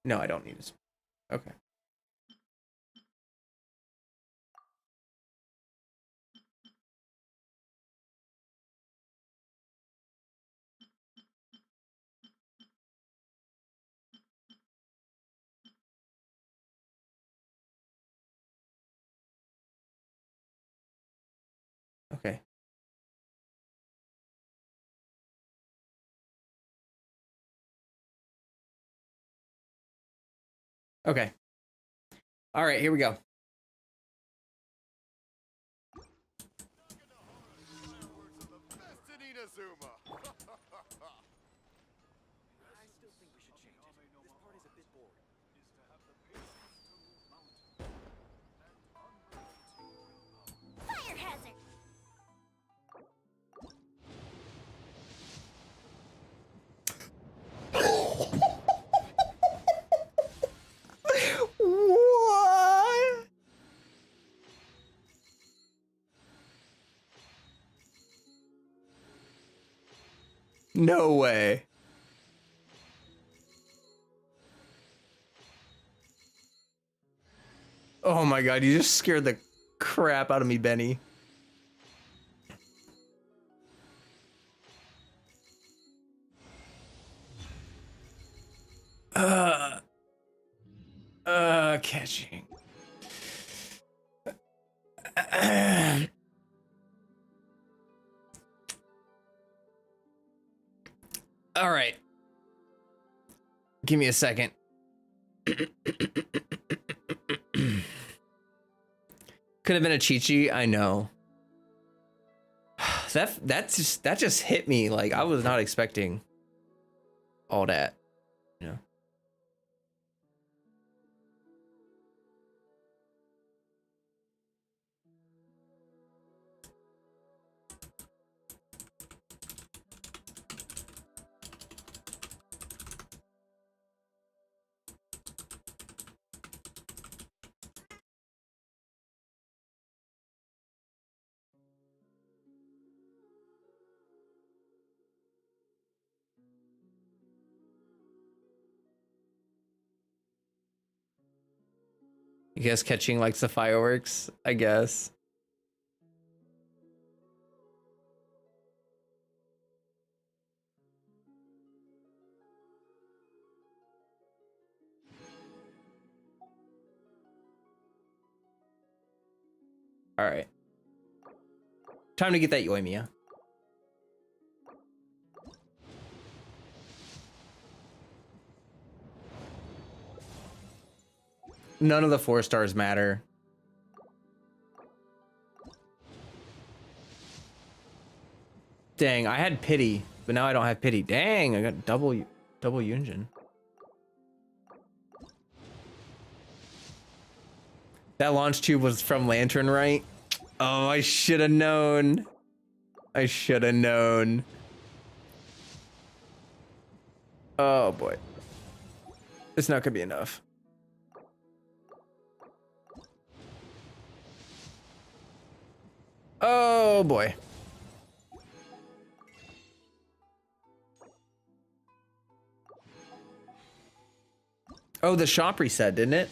no, I don't need to. Okay. Okay. Okay. All right, here we go. Fire hazard! What? No way. Oh my god, you just scared the crap out of me, Benny. Catching. All right. Give me a second. Could have been a Chi-Chi, I know. That just hit me like I was not expecting all that, you know. You guess catching likes the fireworks, I guess. All right. Time to get that Yoimiya. None of the 4 stars matter. Dang, I had pity, but now I don't have pity. Dang, I got double Yunjin. That launch tube was from Lantern, right? Oh, I should have known. I should have known. Oh boy. It's not gonna be enough. Oh boy. Oh, the shop reset, didn't it?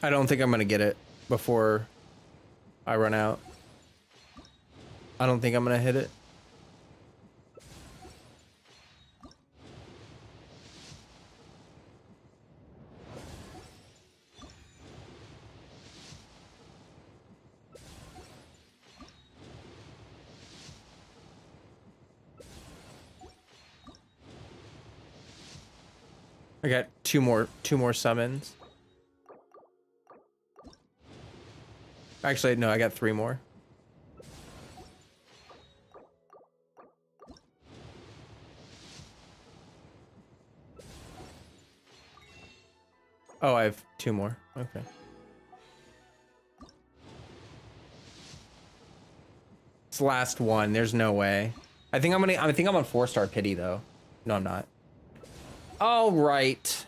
I don't think I'm gonna get it before I run out. I don't think I'm gonna hit it. I got two more summons. Actually, no, I got 3 more. Oh, I have 2 more. Okay. It's the last one. There's no way. I think I'm on 4-star pity though. No, I'm not. All right.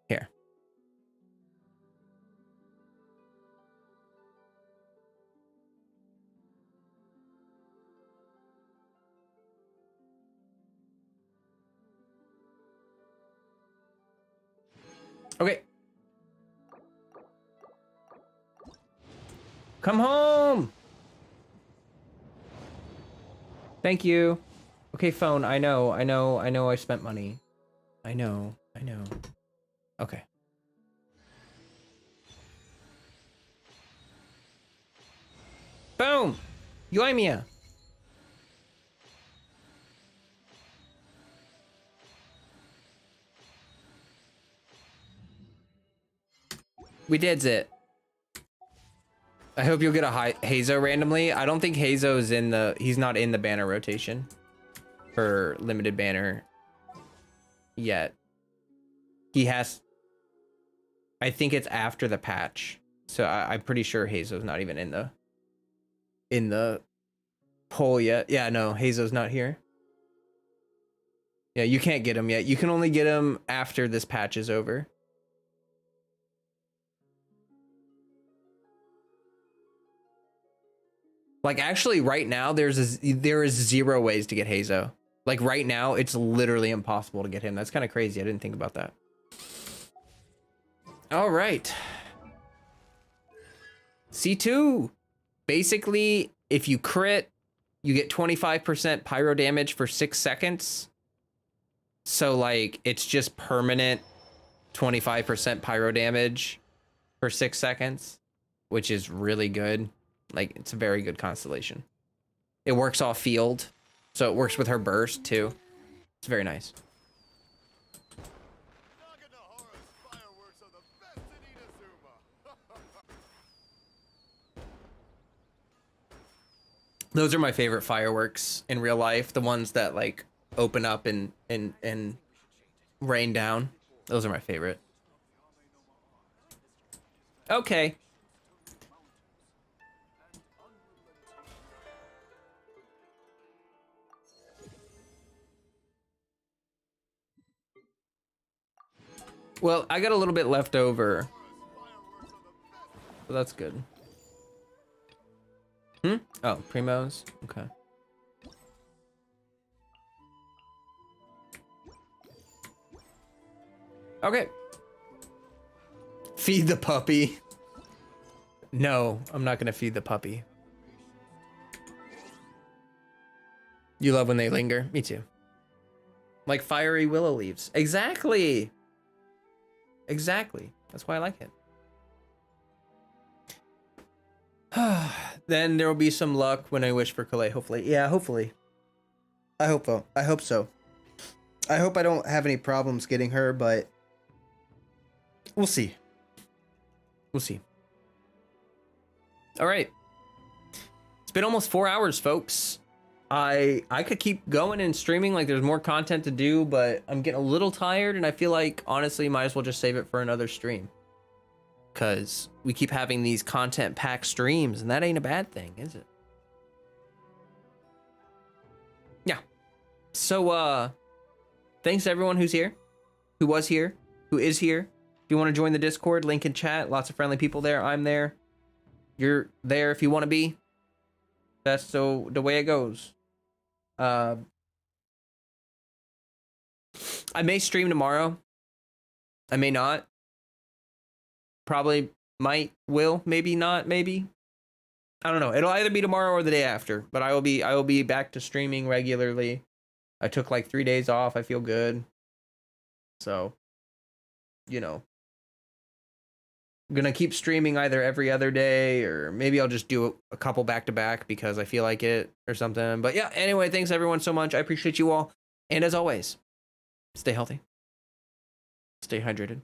Here. Okay. Come home. Thank you. Okay, phone. I know I spent money. I know. Okay. Boom! Yoimiya! We did it. I hope you'll get a Hazo randomly. I don't think Hazo is he's not in the banner rotation for limited banner yet. He has, I think it's after the patch. So I'm pretty sure Hazo's not even in the poll yet. Yeah, no, Hazo's not here. Yeah, you can't get him yet. You can only get him after this patch is over. Like actually right now there is 0 ways to get Hazo. Like right now it's literally impossible to get him. That's kind of crazy. I didn't think about that. All right. C2. Basically, if you crit, you get 25% pyro damage for 6 seconds. So like it's just permanent 25% pyro damage for 6 seconds, which is really good. Like it's a very good constellation. It works off field, so it works with her burst too. It's very nice. Those are my favorite fireworks in real life. The ones that like open up and rain down. Those are my favorite. Okay. Well, I got a little bit left over. So that's good. Oh, Primos? Okay. Okay. Feed the puppy. No, I'm not gonna feed the puppy. You love when they linger? Me too. Like fiery willow leaves. Exactly. Exactly. That's why I like it. Then there will be some luck when I wish for Kalei, hopefully. Yeah, hopefully. I hope so. I hope so. I hope I don't have any problems getting her, but we'll see. We'll see. All right. It's been almost 4 hours, folks. I could keep going and streaming, like there's more content to do, but I'm getting a little tired, and I feel like, honestly, might as well just save it for another stream. Because we keep having these content-packed streams, and that ain't a bad thing, is it? Yeah. So, thanks to everyone who's here, who was here, who is here. If you want to join the Discord, link in chat. Lots of friendly people there. I'm there. You're there if you want to be. That's the way it goes. I may stream tomorrow. I may not. Probably might, will, maybe not, maybe. I don't know. It'll either be tomorrow or the day after, but I will be back to streaming regularly. I took like 3 days off. I feel good. So, you know, I'm gonna keep streaming either every other day, or maybe I'll just do a couple back to back because I feel like it or something. But yeah, anyway, thanks everyone so much. I appreciate you all. And as always, stay healthy. Stay hydrated.